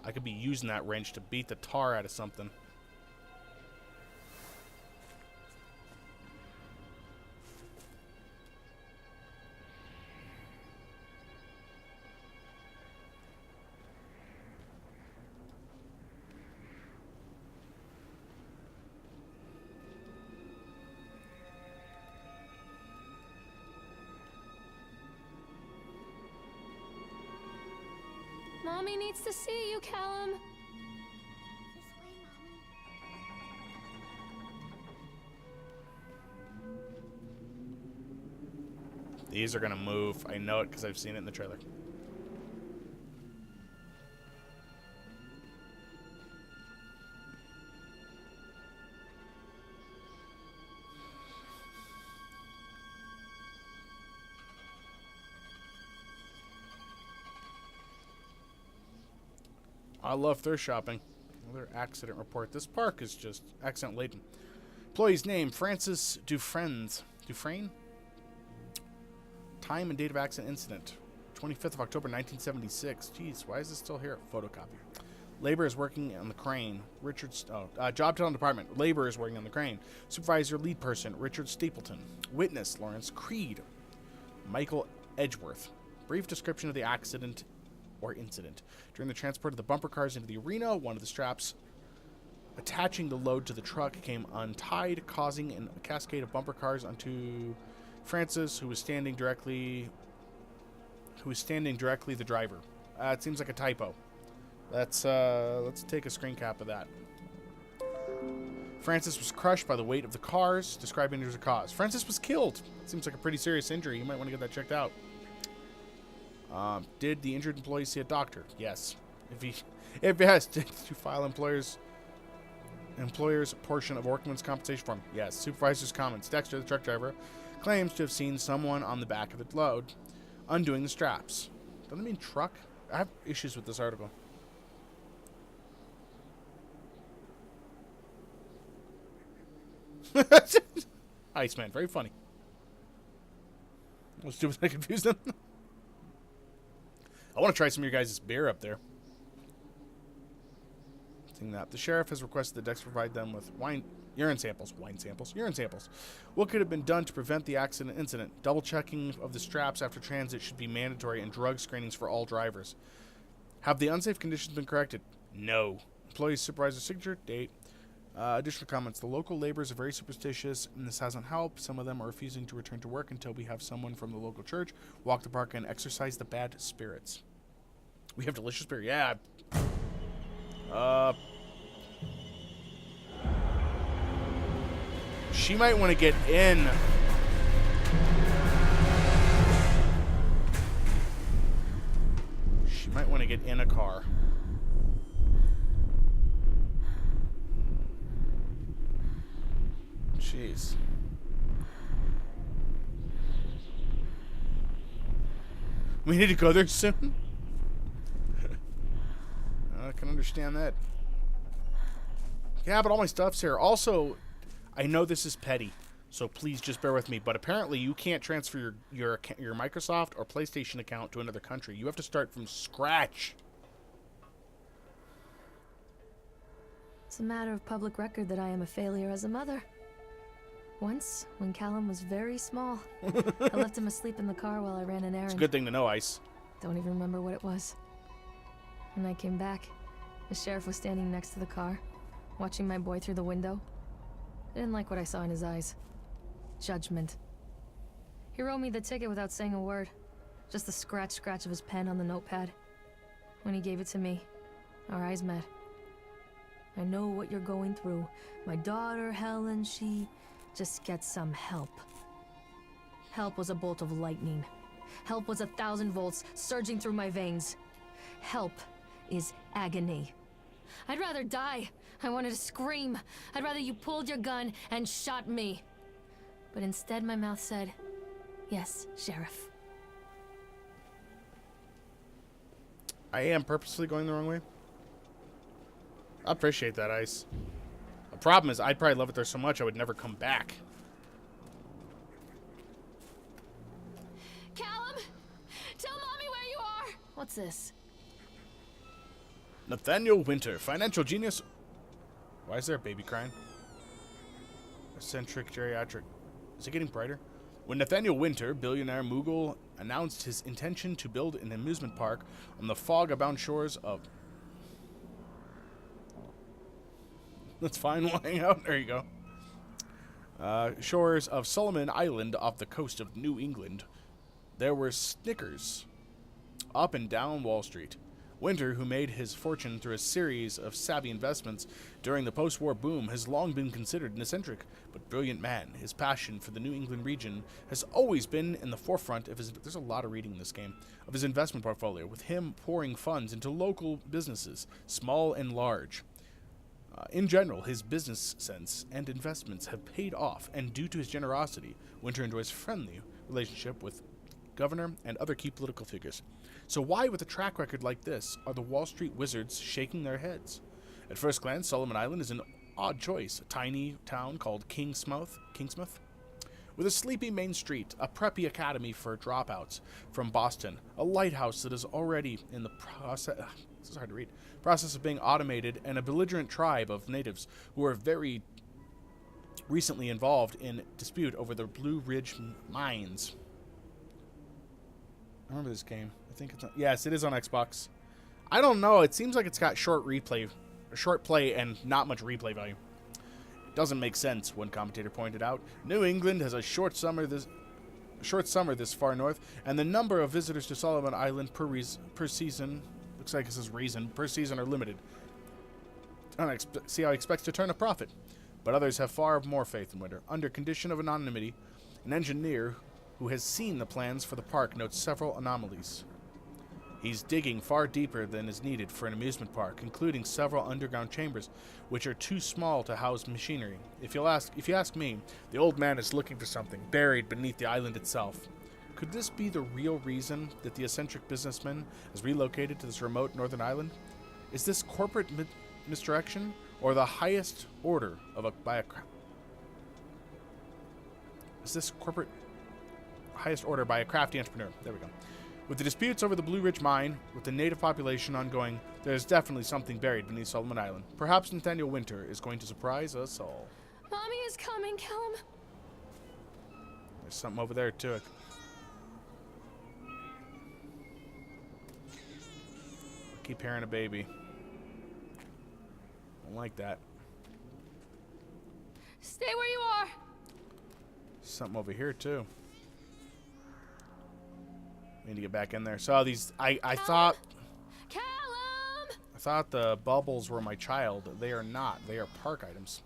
A: I could be using that wrench to beat the tar out of something.
B: Mommy needs to see you, Callum.
E: This way, Mommy.
A: These are going to move. I know it because I've seen it in the trailer. I love thrift shopping. Another accident report. This park is just accident laden. Employee's name, Francis Dufresne? Time and date of accident incident, 25th of October, 1976. Jeez, why is this still here? Photocopy. Labor is working on the crane. Job title department. Labor is working on the crane. Supervisor, lead person, Richard Stapleton. Witness, Lawrence Creed. Michael Edgeworth. Brief description of the accident or incident. During the transport of the bumper cars into the arena, one of the straps attaching the load to the truck came untied, causing a cascade of bumper cars onto Francis, who was standing directly the driver. It seems like a typo. Let's take a screen cap of that. Francis was crushed by the weight of the cars, describing it as a cause. Francis was killed. Seems like a pretty serious injury. You might want to get that checked out. Did the injured employee see a doctor? Yes. If yes, did you file employer's portion of workman's compensation form? Yes. Supervisor's comments. Dexter, the truck driver, claims to have seen someone on the back of the load undoing the straps. Doesn't it mean truck? I have issues with this article. Iceman, very funny. What stupid I confused them. I want to try some of your guys' beer up there. Seeing that. The sheriff has requested that Dex provide them with urine samples. What could have been done to prevent the accident incident? Double checking of the straps after transit should be mandatory, and drug screenings for all drivers. Have the unsafe conditions been corrected? No. Employees supervisor signature, date. Additional comments. The local laborers are very superstitious, and this hasn't helped. Some of them are refusing to return to work until we have someone from the local church walk the park and exorcise the bad spirits. We have delicious beer. Yeah. She might want to get in. She might want to get in a car. Jeez. We need to go there soon? I can understand that. Yeah, but all my stuff's here. Also, I know this is petty, so please just bear with me, but apparently you can't transfer your Microsoft or PlayStation account to another country. You have to start from scratch.
B: It's a matter of public record that I am a failure as a mother. Once, when Callum was very small, I left him asleep in the car while I ran an errand.
A: It's a good thing to know, Ice.
B: Don't even remember what it was. When I came back, the sheriff was standing next to the car, watching my boy through the window. I didn't like what I saw in his eyes. Judgment. He wrote me the ticket without saying a word. Just the scratch of his pen on the notepad. When he gave it to me, our eyes met. I know what you're going through. My daughter, Helen, she just gets some help. Help was a bolt of lightning. Help was 1,000 volts surging through my veins. Help is agony. I'd rather die. I wanted to scream. I'd rather you pulled your gun and shot me. But instead my mouth said, yes, Sheriff.
A: I am purposely going the wrong way. I appreciate that, Ice. The problem is I'd probably love it there so much I would never come back.
B: Callum! Tell Mommy where you are! What's this?
A: Nathaniel Winter, financial genius. Why is there a baby crying? Eccentric geriatric. Is it getting brighter? When Nathaniel Winter, billionaire Mughal, announced his intention to build an amusement park on the fog-bound shores of... That's fine, lying out. There you go. Shores of Solomon Island off the coast of New England, there were snickers up and down Wall Street. Winter, who made his fortune through a series of savvy investments during the post-war boom, has long been considered an eccentric but brilliant man. His passion for the New England region has always been in the forefront of his... There's a lot of reading in this game. Of his investment portfolio, with him pouring funds into local businesses, small and large. In general, his business sense and investments have paid off, and due to his generosity, Winter enjoys friendly relationship with governor and other key political figures. So why, with a track record like this, are the Wall Street wizards shaking their heads? At first glance, Solomon Island is an odd choice. A tiny town called Kingsmouth, with a sleepy main street, a preppy academy for dropouts from Boston, a lighthouse that is already in the process... This is hard to read. Process of being automated, and a belligerent tribe of natives who are very recently involved in dispute over the Blue Ridge mines. I remember this game. I think it's on, yes, it is on Xbox. I don't know. It seems like it's got short play and not much replay value. It doesn't make sense, one commentator pointed out. New England has a short summer this far north, and the number of visitors to Solomon Island per season, looks like it says per season are limited. I don't see how he expects to turn a profit. But others have far more faith in Winter. Under condition of anonymity, an engineer who has seen the plans for the park notes several anomalies. He's digging far deeper than is needed for an amusement park, including several underground chambers, which are too small to house machinery. If you ask me, the old man is looking for something buried beneath the island itself. Could this be the real reason that the eccentric businessman has relocated to this remote northern island? Is this corporate misdirection, or the highest order of highest order by a crafty entrepreneur? There we go. With the disputes over the Blue Ridge mine, with the native population ongoing, there is definitely something buried beneath Solomon Island. Perhaps Nathaniel Winter is going to surprise us all.
B: Mommy is coming, Callum.
A: There's something over there, too. I keep hearing a baby. Don't like that.
B: Stay where you are.
A: Something over here, too. Need to get back in there. So these, I thought...
B: Callum!
A: I thought the bubbles were my child. They are not. They are park items.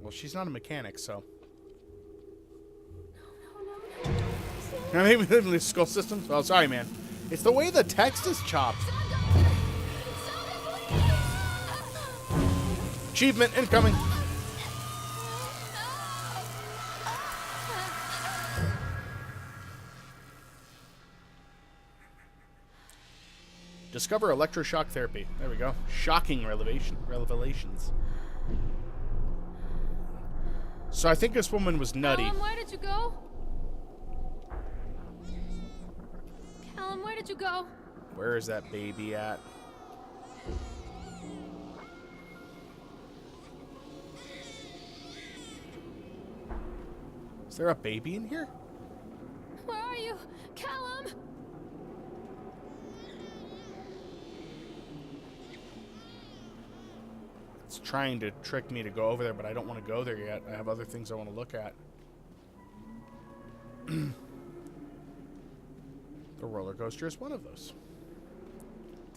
A: Well, she's not a mechanic, so... Now, maybe the skull systems? Oh, sorry, man. It's the way the text is chopped. Achievement incoming. Discover electroshock therapy. There we go. Shocking revelations. So I think this woman was nutty.
B: Callum, where did you go? Callum, where did you go?
A: Where is that baby at? Is there a baby in here?
B: Where are you? Callum!
A: It's trying to trick me to go over there, but I don't want to go there yet. I have other things I want to look at. The roller coaster is one of those.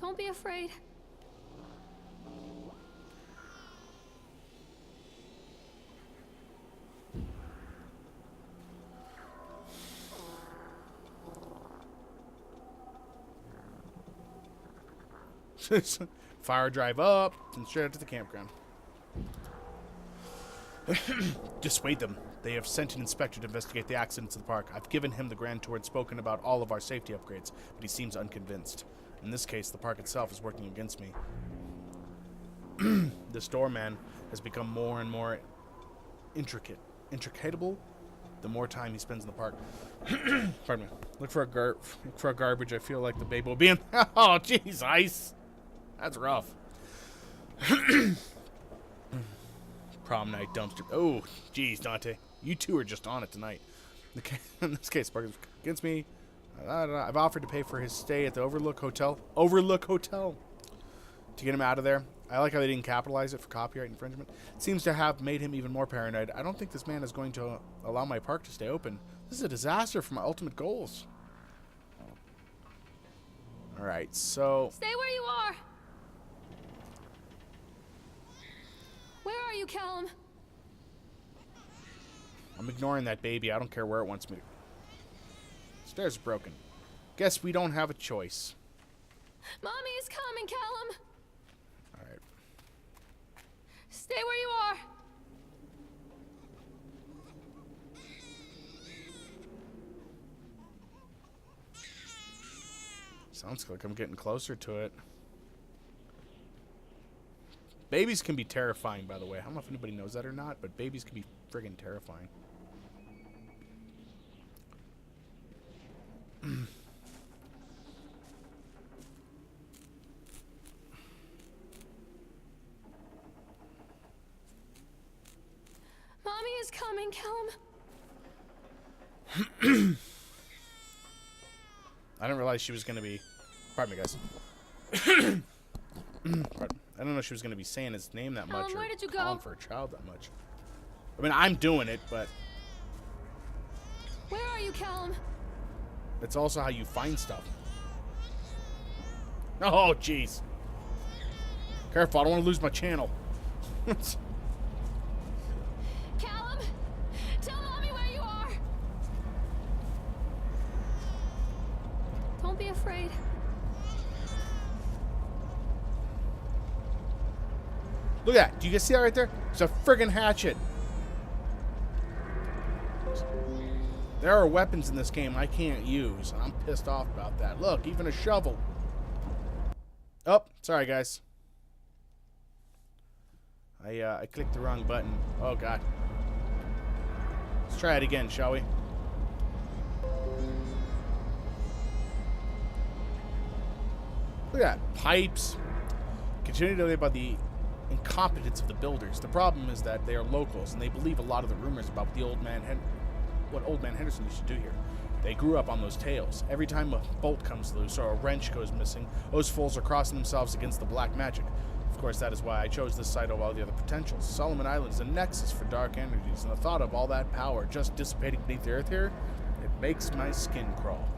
B: Don't be afraid.
A: Fire drive up and straight out to the campground. Dissuade them. They have sent an inspector to investigate the accidents of the park. I've given him the grand tour and spoken about all of our safety upgrades, but he seems unconvinced. In this case, the park itself is working against me. This doorman has become more and more intricatable the more time he spends in the park. Pardon me. Look for a garbage. I feel like the baby will be in. Oh, jeez, ice. That's rough. Prom night dumpster. Oh, jeez, Dante. You two are just on it tonight. In this case, park is against me. I've offered to pay for his stay at the Overlook Hotel. Overlook Hotel. To get him out of there. I like how they didn't capitalize it for copyright infringement. It seems to have made him even more paranoid. I don't think this man is going to allow my park to stay open. This is a disaster for my ultimate goals. Alright, so...
B: Stay where you are! Where are you, Callum?
A: I'm ignoring that baby. I don't care where it wants me to... Stairs are broken. Guess we don't have a choice.
B: Mommy is coming, Callum!
A: Alright.
B: Stay where you are!
A: Sounds like I'm getting closer to it. Babies can be terrifying, by the way. I don't know if anybody knows that or not, but babies can be friggin' terrifying.
B: Mommy is coming, Callum.
A: I didn't realize she was going to be... Pardon me, guys. Pardon. I don't know if she was going to be saying his name that much,
B: where
A: or
B: did you
A: calling
B: go?
A: for a child that much. I mean, I'm doing it, but
B: Where are you, Callum?
A: it's also how you find stuff. Oh, jeez. Careful, I don't want to lose my channel.
B: Callum, tell Mommy where you are. Don't be afraid.
A: Look at that. Do you guys see that right there? It's a friggin' hatchet. There are weapons in this game I can't use. I'm pissed off about that. Look, even a shovel. Oh, sorry, guys. I clicked the wrong button. Oh, God. Let's try it again, shall we? Look at that. Pipes. Continue to live by the incompetence of the builders. The problem is that they are locals, and they believe a lot of the rumors about what Old Man Henderson used to do here. They grew up on those tales. Every time a bolt comes loose or a wrench goes missing, those fools are crossing themselves against the black magic. Of course, that is why I chose this site over all the other potentials. Solomon Island is a nexus for dark energies, and the thought of all that power just dissipating beneath the earth here, it makes my skin crawl.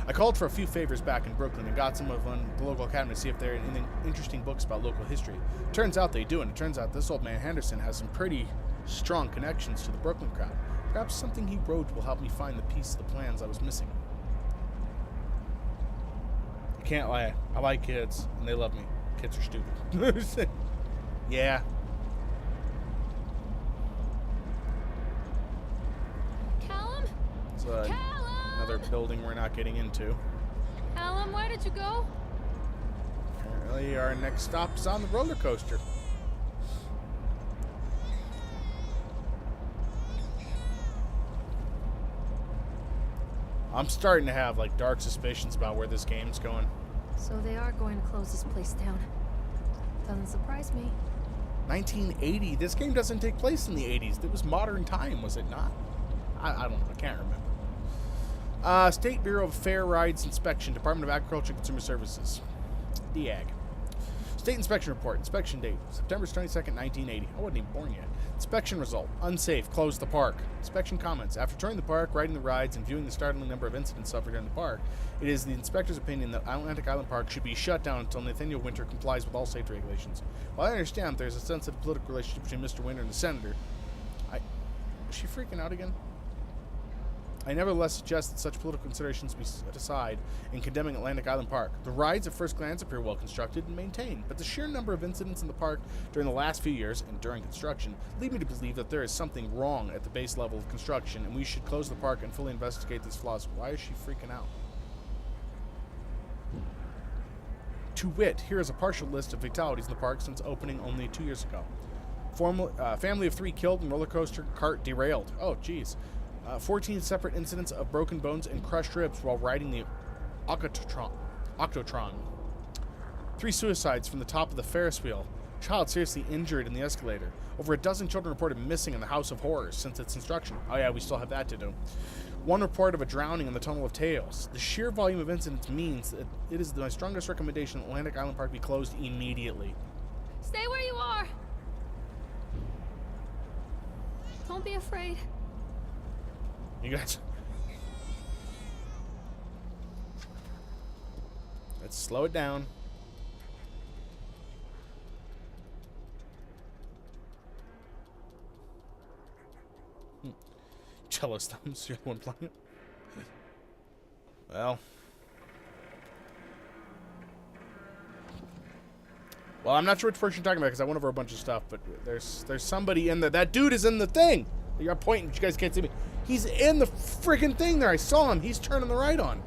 A: I called for a few favors back in Brooklyn and got some of the local academy to see if there are any interesting books about local history. Turns out they do, and it turns out this Old Man Henderson has some pretty strong connections to the Brooklyn crowd. Perhaps something he wrote will help me find the piece of the plans I was missing. I can't lie. I like kids, and they love me. Kids are stupid. Yeah.
B: Callum?
A: It's
B: Callum!
A: another building we're not getting into.
B: Callum, where did you go?
A: Apparently, our next stop is on the roller coaster. I'm starting to have like dark suspicions about where this game's going.
B: So they are going to close this place down. Doesn't surprise me.
A: 1980. This game doesn't take place in the 80s. It was modern time, was it not? I don't know. I can't remember. State Bureau of Fair Rides Inspection, Department of Agriculture and Consumer Services. DAG. State Inspection Report. Inspection date, September 22nd, 1980. I wasn't even born yet. Inspection result. Unsafe. Close the park. Inspection comments. After touring the park, riding the rides, and viewing the startling number of incidents suffered in the park, it is the inspector's opinion that Atlantic Island Park should be shut down until Nathaniel Winter complies with all safety regulations. While I understand there's a sensitive political relationship between Mr. Winter and the senator, is she freaking out again? I nevertheless suggest that such political considerations be set aside in condemning Atlantic Island Park. The rides at first glance appear well constructed and maintained, but the sheer number of incidents in the park during the last few years and during construction lead me to believe that there is something wrong at the base level of construction, and we should close the park and fully investigate these flaws. Why is she freaking out? To wit, here is a partial list of fatalities in the park since opening only 2 years ago. Family of 3 killed and roller coaster cart derailed. Oh, geez. 14 separate incidents of broken bones and crushed ribs while riding the Octotron. 3 suicides from the top of the Ferris wheel. Child seriously injured in the escalator. Over a dozen children reported missing in the House of Horrors since its construction. Oh yeah, we still have that to do. 1 report of a drowning in the Tunnel of Tales. The sheer volume of incidents means that it is my strongest recommendation that Atlantic Island Park be closed immediately.
B: Stay where you are. Don't be afraid.
A: You guys... Let's slow it down. Jealous thumbs, you're the one playing it. Well, I'm not sure which version you're talking about because I went over a bunch of stuff, but there's somebody in there. That dude is in the thing. You're pointing, but you guys can't see me. He's in the freaking thing there. I saw him. He's turning the right on.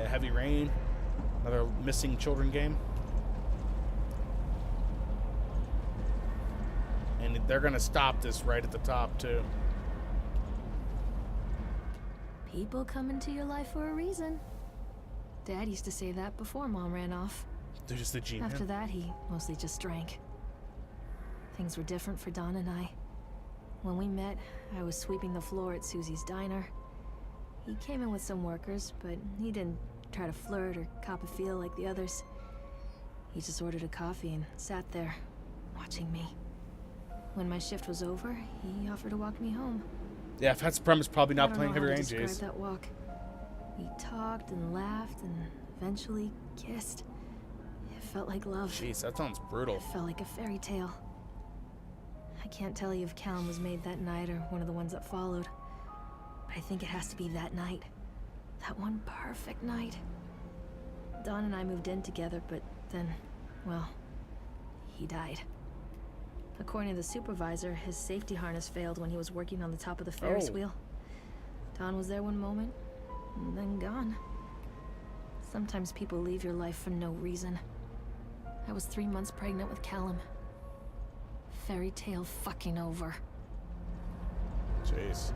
A: Heavy Rain. Another missing children game. And they're going to stop this right at the top, too.
B: People come into your life for a reason. Dad used to say that before Mom ran off.
A: They're just the G-Man.
B: After that, he mostly just drank. Things were different for Don and I. When we met, I was sweeping the floor at Susie's diner. He came in with some workers, but he didn't try to flirt or cop a feel like the others. He just ordered a coffee and sat there, watching me. When my shift was over, he offered to walk me home.
A: Yeah, if that's the premise, probably not playing Heavy Rain,
B: describe
A: Jace.
B: that walk. We talked and laughed and eventually kissed. It felt like love.
A: Jeez, that sounds brutal.
B: It felt like a fairy tale. I can't tell you if Callum was made that night or one of the ones that followed. But I think it has to be that night. That one perfect night. Don and I moved in together, but then, well, he died. According to the supervisor, his safety harness failed when he was working on the top of the Ferris
A: Oh.
B: wheel. Don was there one moment, and then gone. Sometimes people leave your life for no reason. I was 3 months pregnant with Callum. Fairy tale fucking over.
A: Jeez.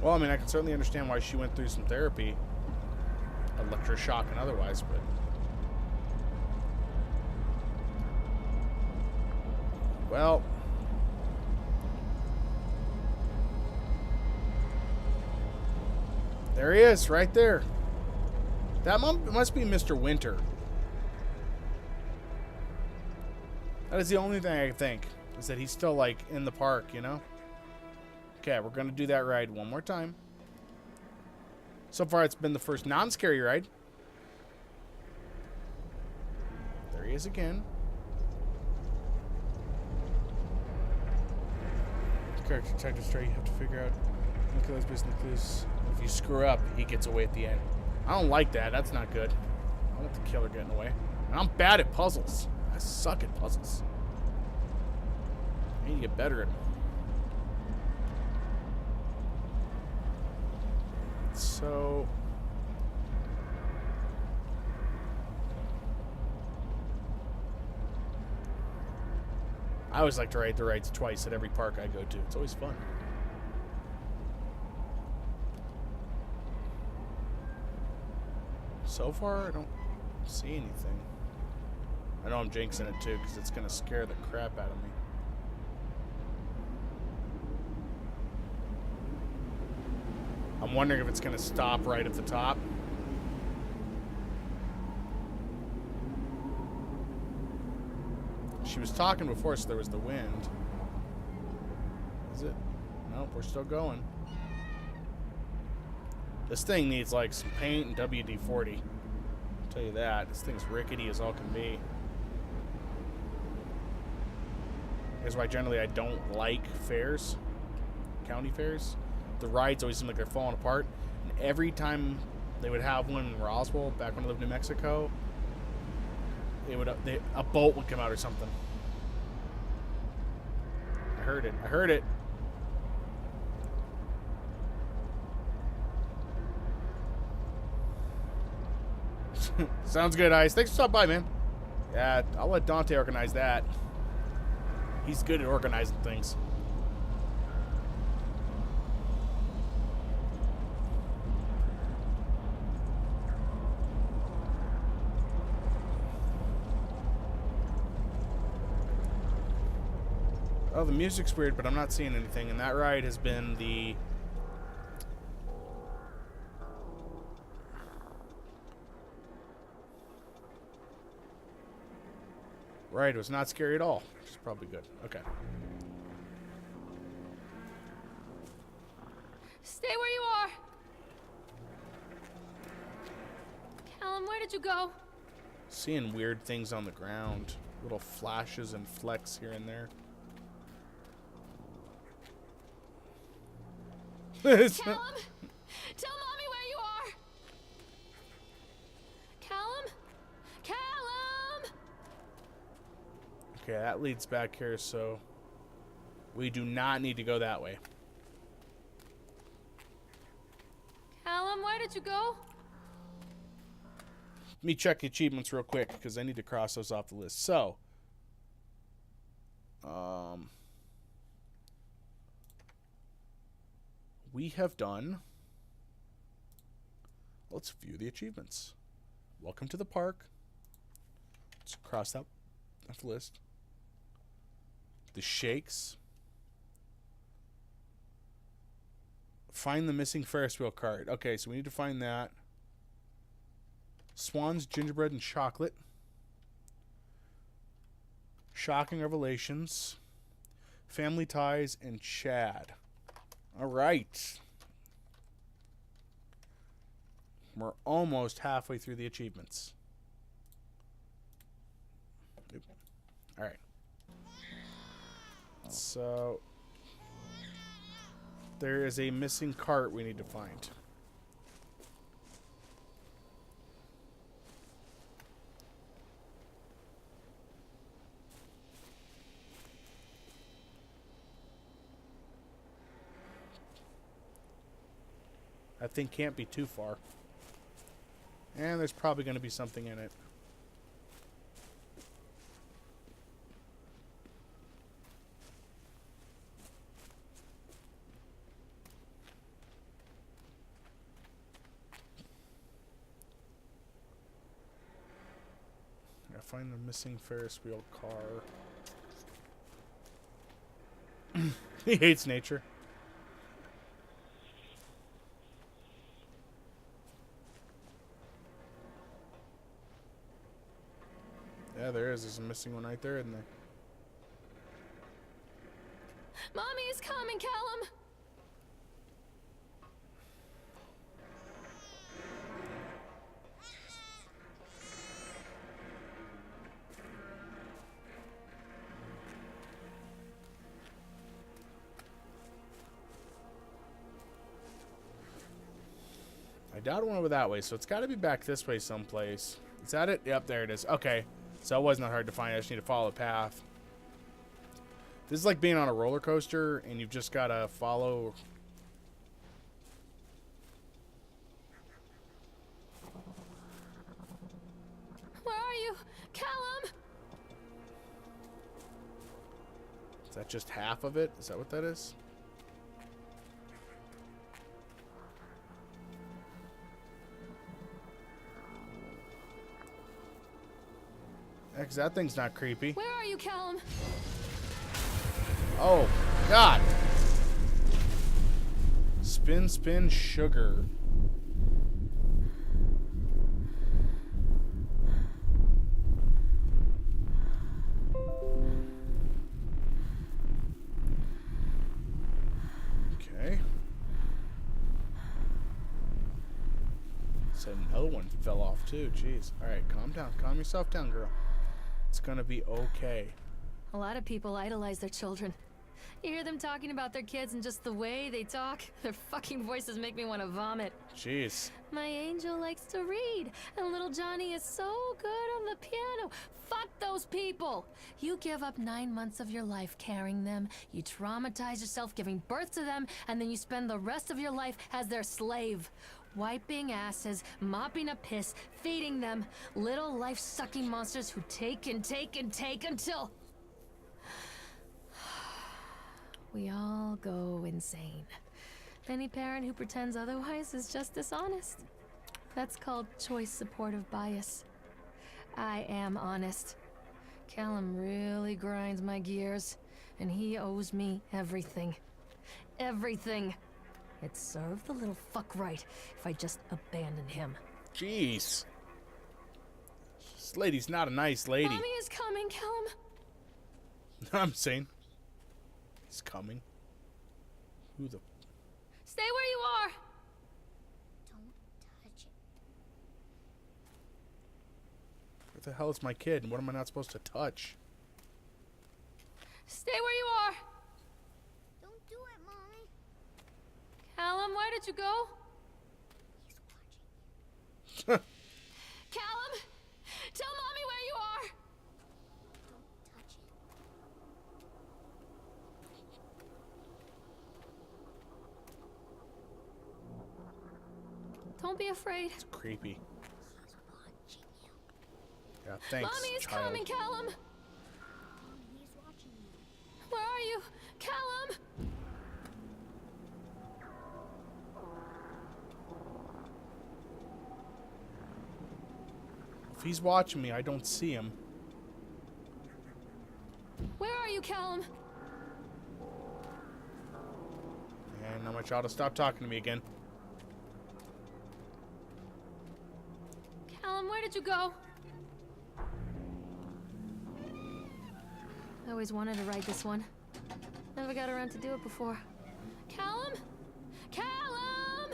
A: Well, I mean, I can certainly understand why she went through some therapy. Electroshock and otherwise, but... Well... There he is, right there. That must be Mr. Winter. That is the only thing I can think, is that he's still, like, in the park, you know? Okay, we're going to do that ride one more time. So far, it's been the first non-scary ride. There he is again. Character detective stray, you have to figure out the killer's based on the clues. If you screw up, he gets away at the end. I don't like that. That's not good. I want the killer getting away. And I'm bad at puzzles. I suck at puzzles. I need to get better at them. So... I always like to ride the rides twice at every park I go to. It's always fun. So far, I don't see anything. I know I'm jinxing it too, because it's going to scare the crap out of me. I'm wondering if it's going to stop right at the top. She was talking before, so there was the wind. Is it? Nope, we're still going. This thing needs like some paint and WD-40. I'll tell you that. This thing's rickety as all can be. That's why generally I don't like fairs. County fairs. The rides always seem like they're falling apart. And every time they would have one in Roswell, back when I lived in New Mexico, a bolt would come out or something. I heard it. I heard it. Sounds good, Ice. Thanks for stopping by, man. Yeah, I'll let Dante organize that. He's good at organizing things. Oh, the music's weird, but I'm not seeing anything. And that ride has been the... Ride was not scary at all, which is probably good. Okay.
B: Stay where you are! Callum, where did you go?
A: Seeing weird things on the ground. Little flashes and flecks here and there.
B: Callum! Tell Mommy where you are! Callum? Callum!
A: Okay, that leads back here, so we do not need to go that way.
B: Callum, where did you go?
A: Let me check achievements real quick, because I need to cross those off the list. So, we have done... Let's view the achievements. Welcome to the park. Let's cross that off the list. The shakes. Find the missing Ferris wheel card. Okay, so we need to find that. Swans, gingerbread, and chocolate. Shocking revelations. Family ties, and Chad. All right. We're almost halfway through the achievements. Oop. All right. So there is a missing cart we need to find. That thing can't be too far. And there's probably going to be something in it. I find the missing Ferris wheel car. He hates nature. Yeah, there is. There's a missing one right there, isn't there?
B: Mommy is coming, Callum!
A: I doubt it went over that way, so it's got to be back this way someplace. Is that it? Yep, there it is. Okay. So it was not hard to find. I just need to follow the path. This is like being on a roller coaster, and you've just got to follow.
B: Where are you? Callum!
A: Is that just half of it? Is that what that is? Yeah, 'cause that thing's not creepy.
B: Where are you, Callum?
A: Oh, God. Spin, spin, sugar. Okay. So another one fell off too. Jeez. All right, calm down. Calm yourself down, girl. It's gonna be okay.
B: A lot of people idolize their children. You hear them talking about their kids and just the way they talk, their fucking voices make me want to vomit.
A: Jeez.
B: My angel likes to read, and little Johnny is so good on the piano. Fuck those people! You give up 9 months of your life carrying them, you traumatize yourself giving birth to them, and then you spend the rest of your life as their slave. Wiping asses, mopping up piss, feeding them. Little life-sucking monsters who take and take and take until... we all go insane. Any parent who pretends otherwise is just dishonest. That's called choice supportive bias. I am honest. Callum really grinds my gears, and he owes me everything. Everything. It'd serve the little fuck right if I just abandoned him.
A: Jeez. This lady's not a nice lady.
B: Mommy is coming, Callum.
A: I'm saying. He's coming. Who the...
B: Stay where you are.
E: Don't touch it.
A: What the hell is my kid? And what am I not supposed to touch?
B: Stay where you are.
E: Don't do it, Mommy.
B: Callum, where did you go?
E: He's watching.
B: Callum, tell Mommy where you are.
E: Don't touch it.
B: Don't be afraid.
A: It's creepy.
E: He's watching you.
A: Yeah, thanks,
B: Mommy is
A: child.
B: coming, Callum.
E: He's watching you.
B: Where are you? Callum!
A: If he's watching me, I don't see him.
B: Where are you, Callum?
A: And now my child will stop talking to me again.
B: Callum, where did you go? I always wanted to ride this one. Never got around to do it before. Callum? Callum!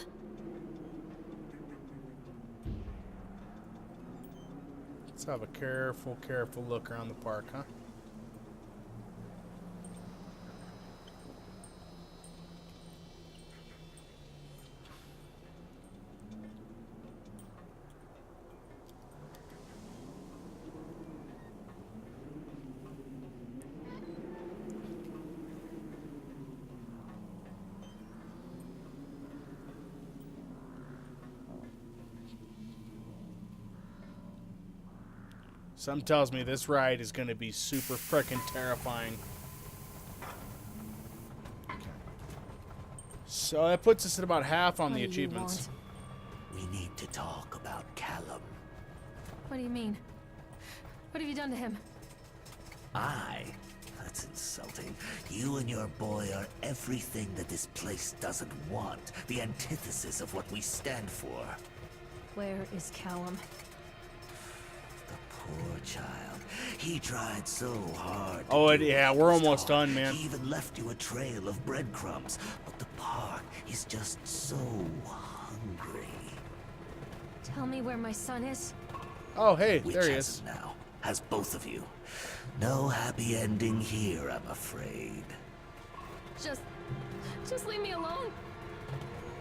A: Let's have a careful, careful look around the park, huh? Something tells me this ride is going to be super freaking terrifying. So that puts us at about half on
B: What
A: the
B: do you
A: achievements.
B: want?
D: We need to talk about Callum.
B: What do you mean? What have you done to him?
D: That's insulting. You and your boy are everything that this place doesn't want. The antithesis of what we stand for.
B: Where is Callum?
D: The poor child. He tried so hard.
A: Oh,
D: to do
A: yeah,
D: what
A: we're
D: was
A: almost
D: taught.
A: done, man.
D: He even left you a trail of breadcrumbs. But the park is just so hungry.
B: Tell me where my son is.
A: Oh, hey,
D: Which
A: there he
D: has
A: is.
D: him now. Has both of you. No happy ending here, I'm afraid.
B: Just leave me alone.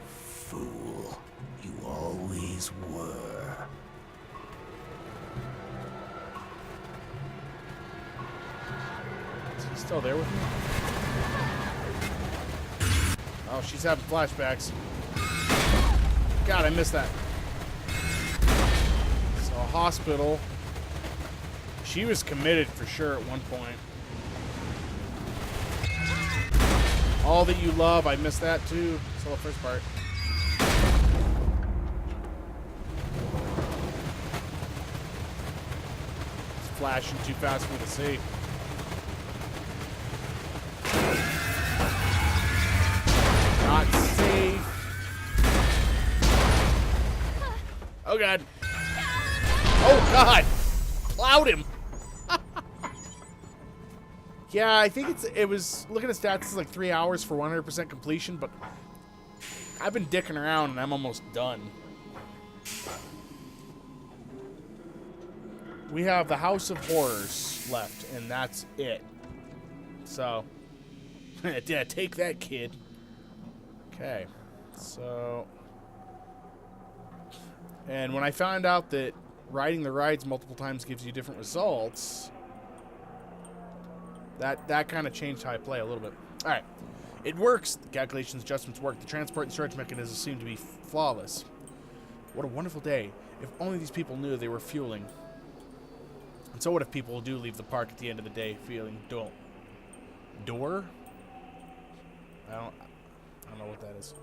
D: Fool. You always were.
A: Is he still there with me? Oh, she's having flashbacks. God, I missed that. So, hospital. She was committed for sure at one point. All that you love, I missed that too. Saw the first part. It's flashing too fast for me to see. Not safe. Oh god. Oh god. Cloud him. Yeah, I think it was looking at stats, it's like 3 hours for 100% completion, but I've been dicking around and I'm almost done. We have the House of Horrors left, and that's it. So, yeah, take that, kid. Okay, so, and when I found out that riding the rides multiple times gives you different results, that kind of changed how I play a little bit. All right, it works. The calculations, adjustments work. The transport and storage mechanisms seem to be flawless. What a wonderful day. If only these people knew they were fueling. And so what if people do leave the park at the end of the day feeling door? I don't know what that is.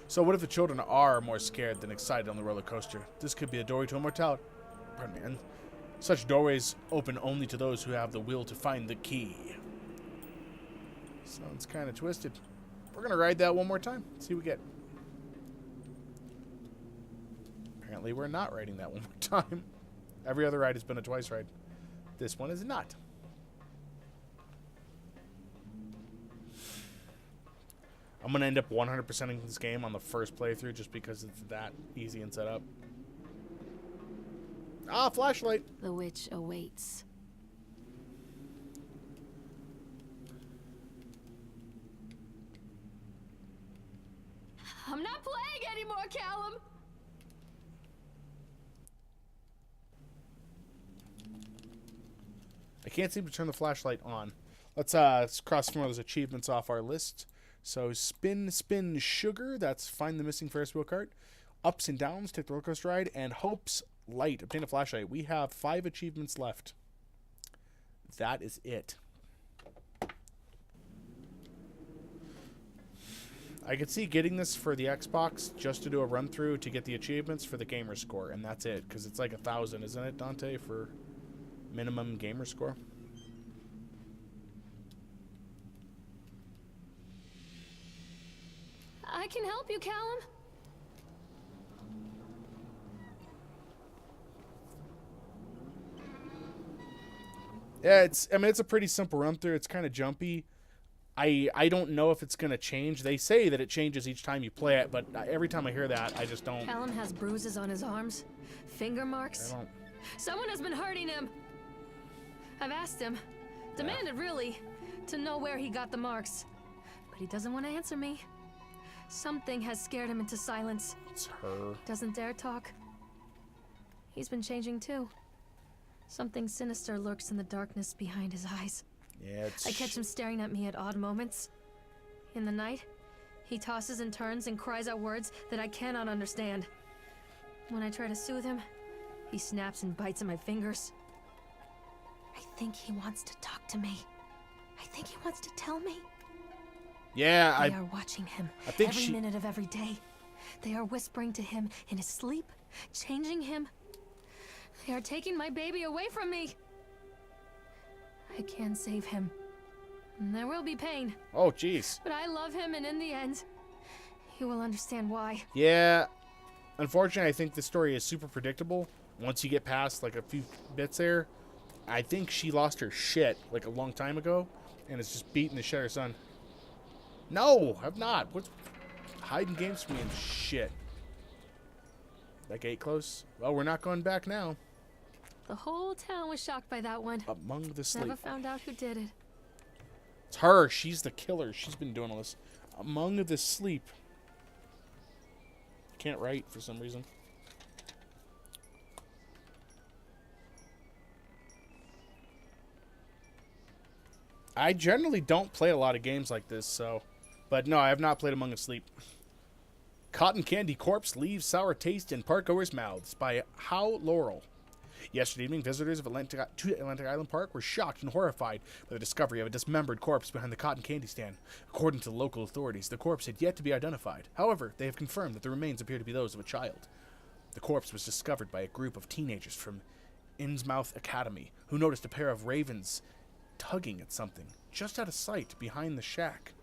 A: So what if the children are more scared than excited on the roller coaster? This could be a doorway to immortality. Pardon me. And such doorways open only to those who have the will to find the key. Sounds kind of twisted. We're going to ride that one more time. See what we get. Apparently we're not riding that one more time. Every other ride has been a twice ride. This one is not. I'm going to end up 100%ing this game on the first playthrough just because it's that easy and set up. Ah, flashlight.
B: The witch awaits. I'm not playing anymore, Callum!
A: I can't seem to turn the flashlight on. Let's cross some of those achievements off our list. So, spin, sugar. That's find the missing Ferris wheel cart. Ups and downs, take the roller coaster ride. And hopes, light, obtain a flashlight. We have 5 achievements left. That is it. I could see getting this for the Xbox just to do a run through to get the achievements for the gamer score, and that's it, because it's like 1,000, isn't it, Dante, for minimum gamer score?
B: I can help you, Callum.
A: Yeah, it's a pretty simple run through. It's kind of jumpy. I don't know if it's going to change. They say that it changes each time you play it, but every time I hear that, I just don't.
B: Callum has bruises on his arms, finger marks. Someone has been hurting him. I've asked him, demanded really, to know where he got the marks. But he doesn't want to answer me. Something has scared him into silence.
A: It's her.
B: Doesn't dare talk. He's been changing too. Something sinister lurks in the darkness behind his eyes.
A: Yeah, it's...
B: I catch him staring at me at odd moments. In the night, he tosses and turns and cries out words that I cannot understand. When I try to soothe him, he snaps and bites at my fingers. think he wants to talk to me. I think he wants to tell me.
A: Yeah,
B: They are watching him
A: I think
B: every
A: she-
B: minute of every day. They are whispering to him in his sleep, changing him. They are taking my baby away from me. I can save him. And there will be pain,
A: Oh, jeez.
B: but I love him, and in the end, he will understand why.
A: Yeah. Unfortunately, I think the story is super predictable. Once you get past, like, a few bits there, I think she lost her shit, like, a long time ago, and is just beating the shit out of her son. No, I've not. What's hiding games from me and shit? That gate close? Well, we're not going back now.
B: The whole town was shocked by that one.
A: Among the sleep.
B: Never found out who did it.
A: It's her. She's the killer. She's been doing all this. Among the sleep. Can't write for some reason. I generally don't play a lot of games like this, so... But no, I have not played Among the Sleep. Cotton Candy Corpse Leaves Sour Taste in Parkgoers' Mouths by How Laurel. Yesterday evening, visitors of Atlantic Island Park were shocked and horrified by the discovery of a dismembered corpse behind the cotton candy stand. According to local authorities, the corpse had yet to be identified. However, they have confirmed that the remains appear to be those of a child. The corpse was discovered by a group of teenagers from Innsmouth Academy, who noticed a pair of ravens tugging at something just out of sight behind the shack.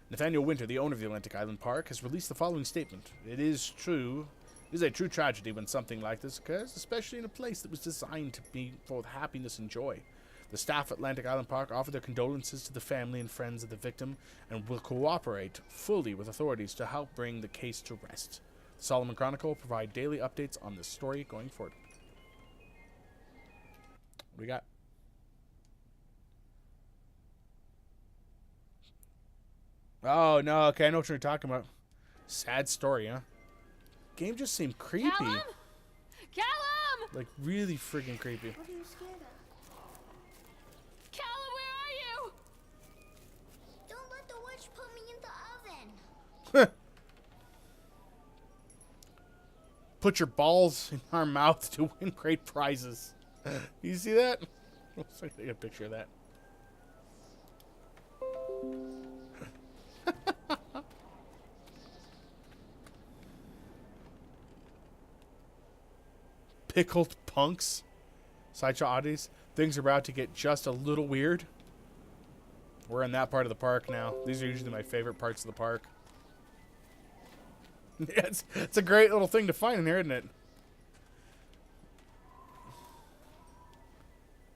A: Nathaniel Winter, the owner of the Atlantic Island Park, has released the following statement. It is a true tragedy when something like this occurs, especially in a place that was designed to be full of happiness and joy. The staff at Atlantic Island Park offer their condolences to the family and friends of the victim and will cooperate fully with authorities to help bring the case to rest. The Solomon Chronicle will provide daily updates on this story going forward. What do we got? Oh, no, okay, I know what you're talking about. Sad story, huh? Game just seemed creepy.
B: Callum! Callum!
A: Like, really friggin' creepy.
E: What are you scared of?
B: Callum, where are you?
E: Don't let the witch put me in the oven.
A: Put your balls in our mouth to win great prizes. You see that? Let's take a picture of that. Pickled punks. Sideshow oddities. Things are about to get just a little weird. We're in that part of the park now. These are usually my favorite parts of the park. Yeah, it's a great little thing to find in here, isn't it?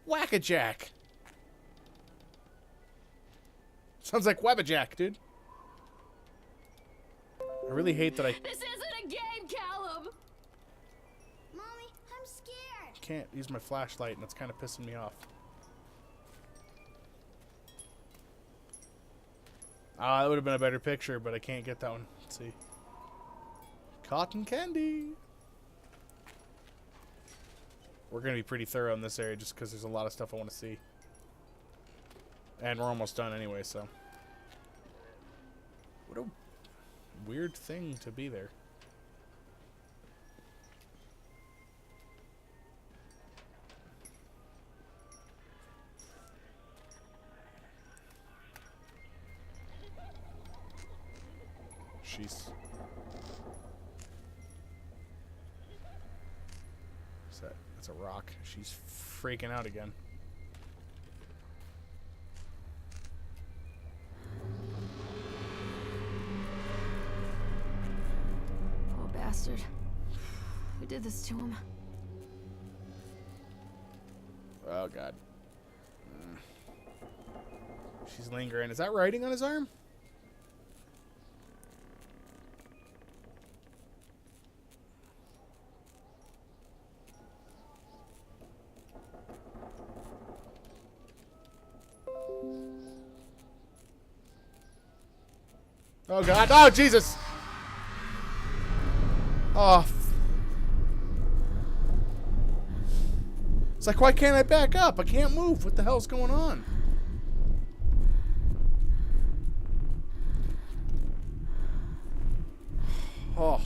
A: Whack-a-jack. Sounds like Wabbajack, dude. I really hate that I
B: This isn't a game, Callum!
E: Mommy, I'm scared.
A: can't use my flashlight, and it's kind of pissing me off. Ah, that would have been a better picture, but I can't get that one. Let's see. Cotton candy. We're going to be pretty thorough in this area just because there's a lot of stuff I want to see. And we're almost done anyway, so. What a weird thing to be there. She's... What's that? That's a rock. She's freaking out again.
B: Poor bastard. Who did this to him?
A: Oh, God. She's lingering. Is that writing on his arm? Oh, God. Oh, Jesus. Oh. It's like, why can't I back up? I can't move. What the hell's going on? Oh.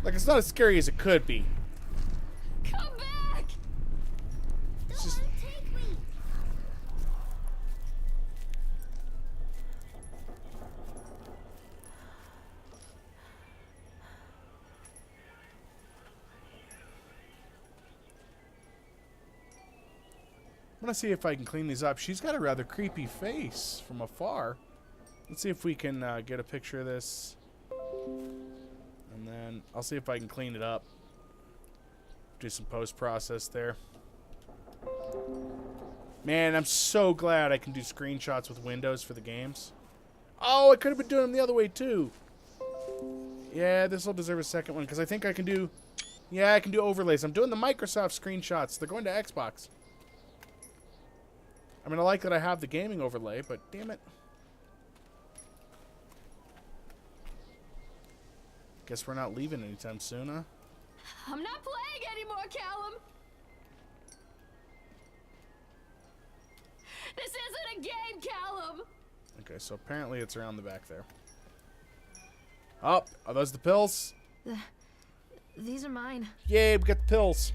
A: Like, it's not as scary as it could be.
B: Come back!
A: gonna see if I can clean these up. She's got a rather creepy face from afar. Let's see if we can get a picture of this. And then I'll see if I can clean it up. Do some post-process there. Man, I'm so glad I can do screenshots with Windows for the games. Oh, I could have been doing them the other way too. Yeah, this will deserve a second one because I think I can do... Yeah, I can do overlays. I'm doing the Microsoft screenshots. They're going to Xbox. I mean, I like that I have the gaming overlay, but damn it. Guess we're not leaving anytime soon, huh?
B: I'm not playing anymore, Callum. This isn't a game, Callum.
A: Okay, so apparently it's around the back there. Oh, are those the pills?
B: These are mine.
A: Yay, we got the pills.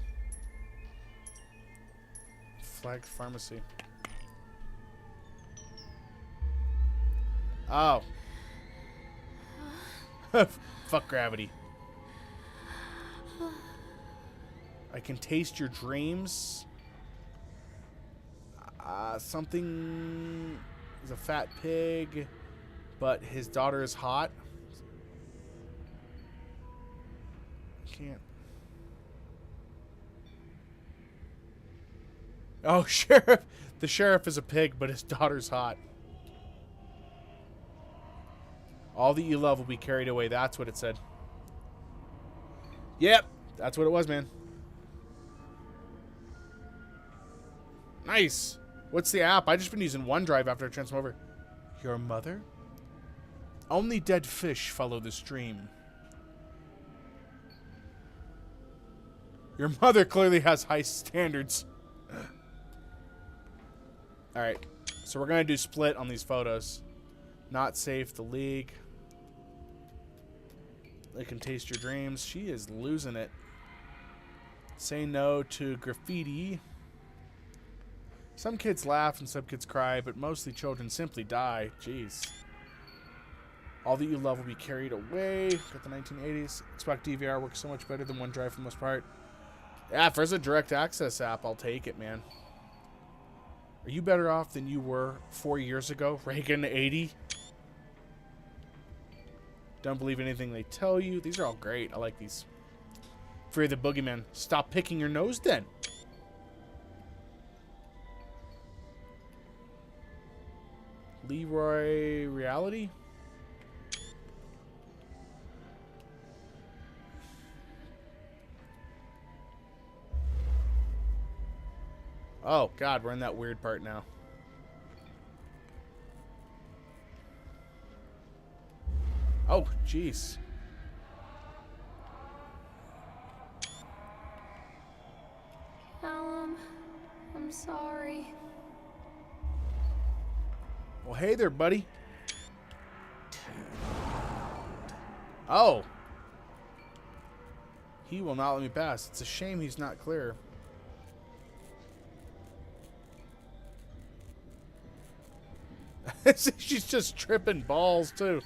A: Flagged pharmacy. Oh. Fuck gravity. I can taste your dreams. Something is a fat pig, but his daughter is hot. Can't. Oh, sheriff. The sheriff is a pig, but his daughter's hot. All that you love will be carried away. That's what it said. Yep. That's what it was, man. Nice. What's the app? I just been using OneDrive after I transform over. Your mother? Only dead fish follow the stream. Your mother clearly has high standards. Alright. So we're going to do split on these photos. Not safe, the league. They can taste your dreams. She is losing it. Say no to graffiti. Some kids laugh and some kids cry, but mostly children simply die. Jeez. All that you love will be carried away. Got the 1980s. Xbox DVR works so much better than OneDrive for the most part. Yeah, if there's a direct access app, I'll take it, man. Are you better off than you were 4 years ago? Reagan 80? Don't believe anything they tell you. These are all great. I like these. Fear the boogeyman. Stop picking your nose then. Leroy Reality? Oh, God, we're in that weird part now. Oh, jeez.
B: Callum, I'm sorry.
A: Well, hey there, buddy. Oh. He will not let me pass. It's a shame he's not clear. She's just tripping balls, too.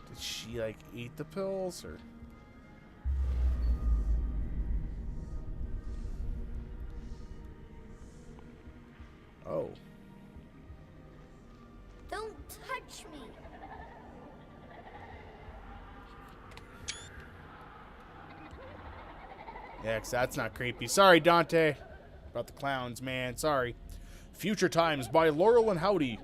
A: Did she, like, eat the pills, or... Oh.
E: Don't touch me.
A: Yeah, 'cause that's not creepy. Sorry, Dante. About the clowns, man. Sorry. Future Times by Laurel and Howdy.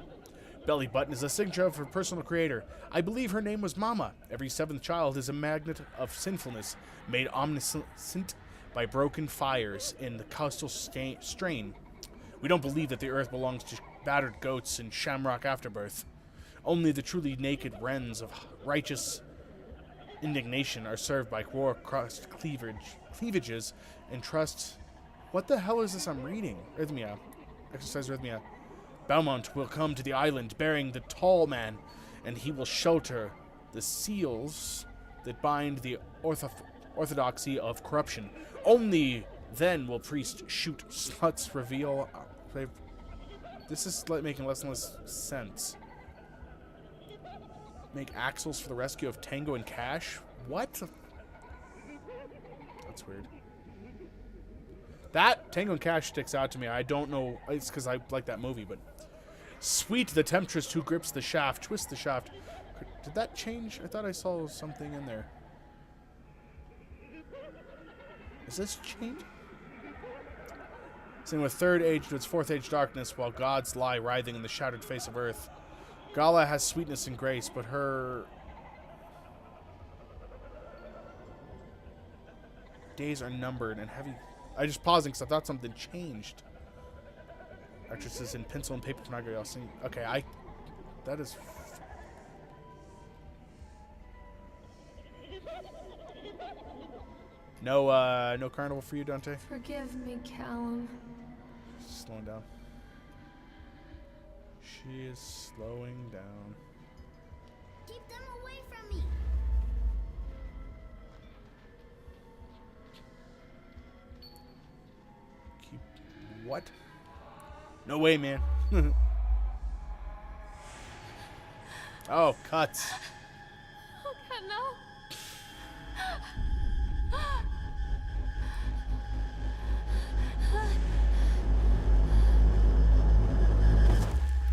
A: Belly button is a signature of her personal creator. I believe her name was Mama. Every seventh child is a magnet of sinfulness, made omniscient by broken fires in the coastal strain. We don't believe that the earth belongs to battered goats and shamrock afterbirth. Only the truly naked wrens of righteous indignation are served by war-crossed cleavages and trust. What the hell is this I'm reading? Rhythmia. Exercise Rhythmia. Beaumont will come to the island bearing the tall man, and he will shelter the seals that bind the orthodoxy of corruption. Only then will priest shoot sluts reveal. This is like making less and less sense. Make axles for the rescue of Tango and Cash? What? That's weird. That Tango and Cash sticks out to me. I don't know. It's because I like that movie, but sweet the temptress who grips the shaft, twists the shaft. Did that change? I thought I saw something in there. Is this change? Sing with third age to its fourth age darkness, while gods lie writhing in the shattered face of earth. Gala has sweetness and grace, but her days are numbered and heavy. I just pausing because I thought something changed. Actresses in pencil and paper pornography. I'll sing. Okay, that is. No carnival for you, Dante.
B: Forgive me, Callum.
A: Slowing down. She is slowing down.
E: Keep them away from me.
A: Keep what? No way, man. Oh, cuts.
B: Oh God, no.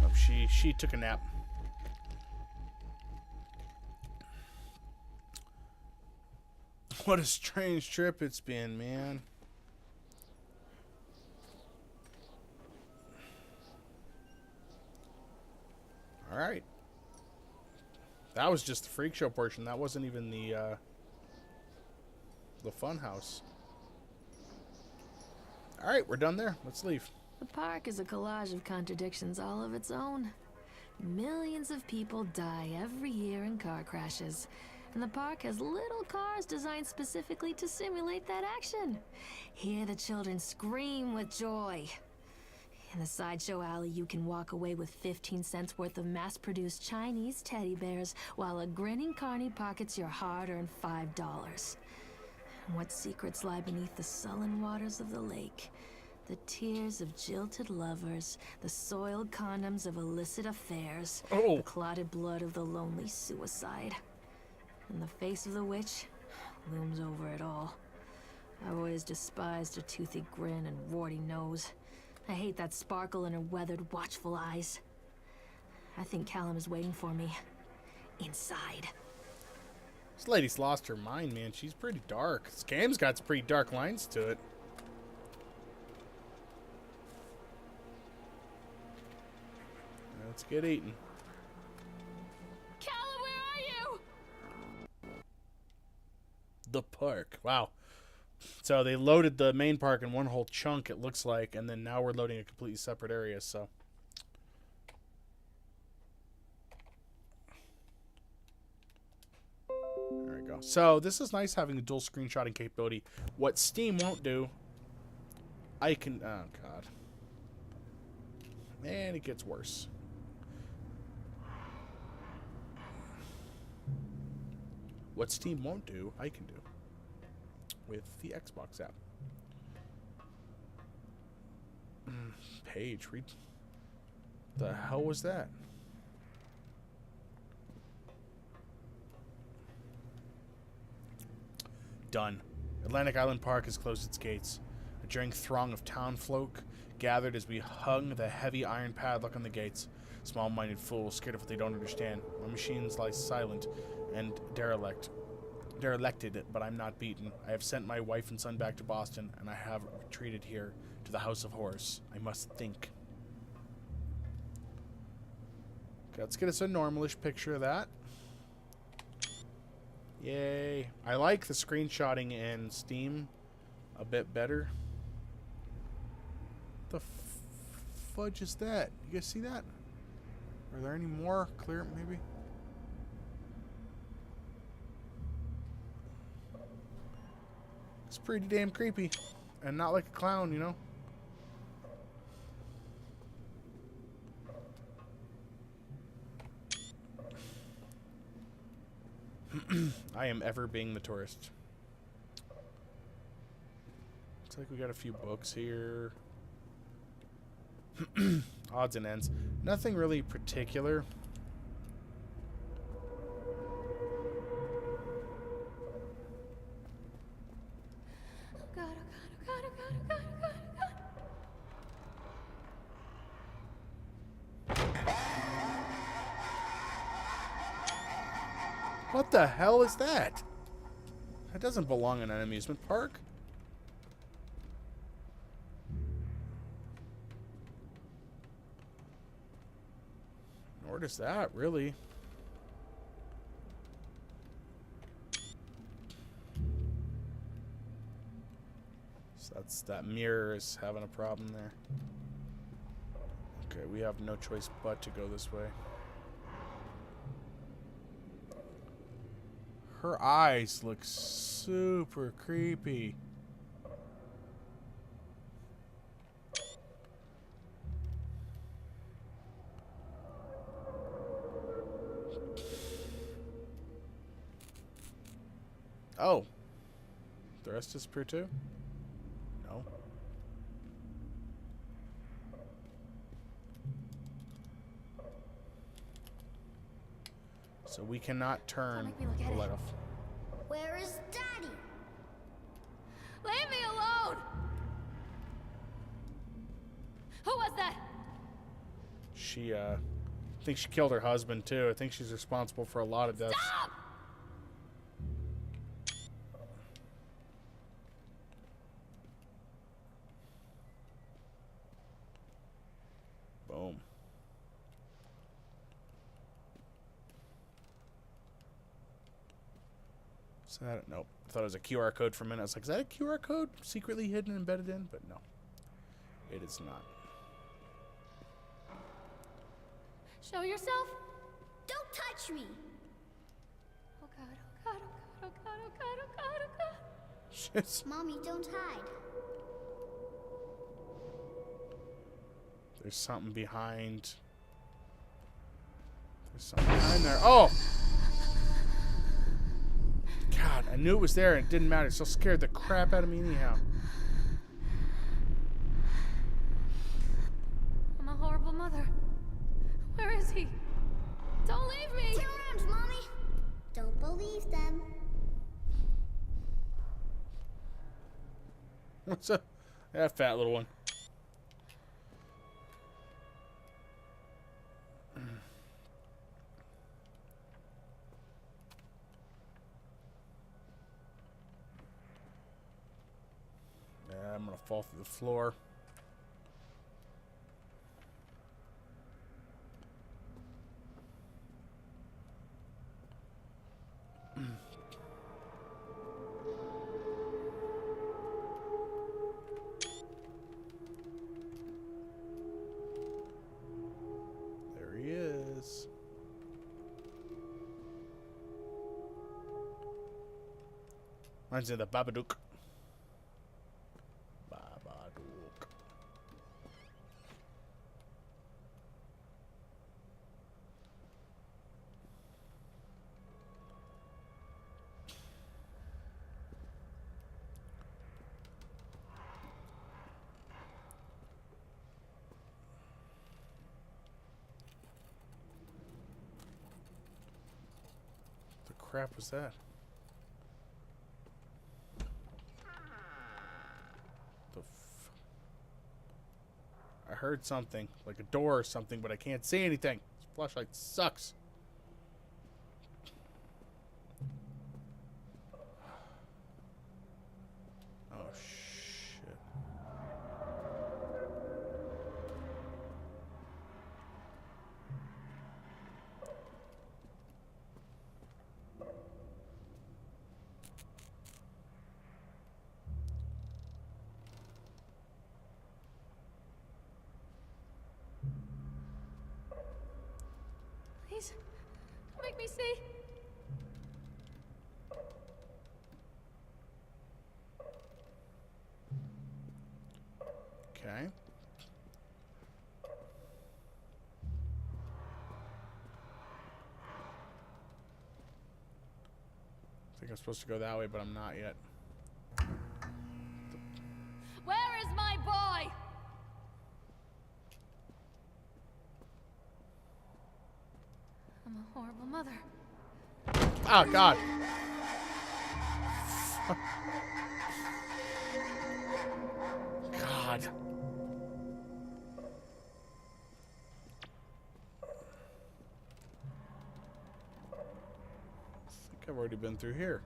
A: Oh, she took a nap. What a strange trip it's been, man. All right. That was just the freak show portion. That wasn't even the fun house. All right, we're done there. Let's leave.
B: The park is a collage of contradictions all of its own. Millions of people die every year in car crashes, and the park has little cars designed specifically to simulate that action. Hear the children scream with joy. In the sideshow alley, you can walk away with 15 cents worth of mass-produced Chinese teddy bears, while a grinning carny pockets your hard-earned $5. And what secrets lie beneath the sullen waters of the lake? The tears of jilted lovers, the soiled condoms of illicit affairs, the clotted blood of the lonely suicide. And the face of the witch looms over it all. I've always despised her toothy grin and warty nose. I hate that sparkle in her weathered, watchful eyes. I think Callum is waiting for me. Inside.
A: This lady's lost her mind, man. She's pretty dark. This game's got some pretty dark lines to it. Let's get eating.
B: Callum, where are you?
A: The park. Wow. So they loaded the main park in one whole chunk, it looks like, and then now we're loading a completely separate area, so. There we go. So this is nice having a dual screenshotting capability. What Steam won't do, I can, oh god. And it gets worse. What Steam won't do, I can do with the Xbox app. Page, read. The hell was that? Done. Atlantic Island Park has closed its gates. A jeering throng of town folk gathered as we hung the heavy iron padlock on the gates. Small-minded fools, scared of what they don't understand. My machines lie silent and derelicted, but I'm not beaten. I have sent my wife and son back to Boston, and I have retreated here to the House of Horrors. I must think. Okay, let's get us a normalish picture of that. Yay. I like the screenshotting in Steam a bit better. The fudge is that? You guys see that? Are there any more clear, maybe? It's pretty damn creepy. And not like a clown, you know? I am ever being the tourist. Looks like we got a few books here. Odds and ends. Nothing really particular.
B: Oh God, oh God, oh God, oh God, oh God, oh God, oh God.
A: What the hell is that? That doesn't belong in an amusement park. Nor does that, really. So that mirror is having a problem there. Okay, we have no choice but to go this way. Her eyes look super creepy. Oh. The rest disappear too? No. So we cannot turn
B: make me look at
A: the
B: it.
A: light off.
E: Where is Daddy?
B: Leave me alone! Who was that?
A: She, I think she killed her husband too. I think she's responsible for a lot of deaths.
B: Stop!
A: Boom. Is that? Nope. I thought it was a QR code for a minute. I was like, is that a QR code secretly hidden and embedded in? But no. It is not.
B: Show yourself.
E: Don't touch me!
B: Oh God, oh God, oh God, oh God, oh God, oh God, oh God.
A: Shit.
E: Mommy, don't hide.
A: There's something behind. There's something behind there. Oh! God, I knew it was there and it didn't matter. It still scared the crap out of me anyhow.
B: I'm a horrible mother. Where is he? Don't leave me!
E: Turn around, Mommy! Don't believe them.
A: What's up? That fat little one. Yeah, I'm gonna fall through the floor. There he is. Reminds me of the Babadook. Babadook. The crap was that? I heard something, like a door or something, but I can't see anything. This flashlight sucks. Oh, shit.
B: Please, don't make me see.
A: Okay. I think I'm supposed to go that way, but I'm not yet.
G: horrible mother.
A: Oh, God. God. I think I've already been through here.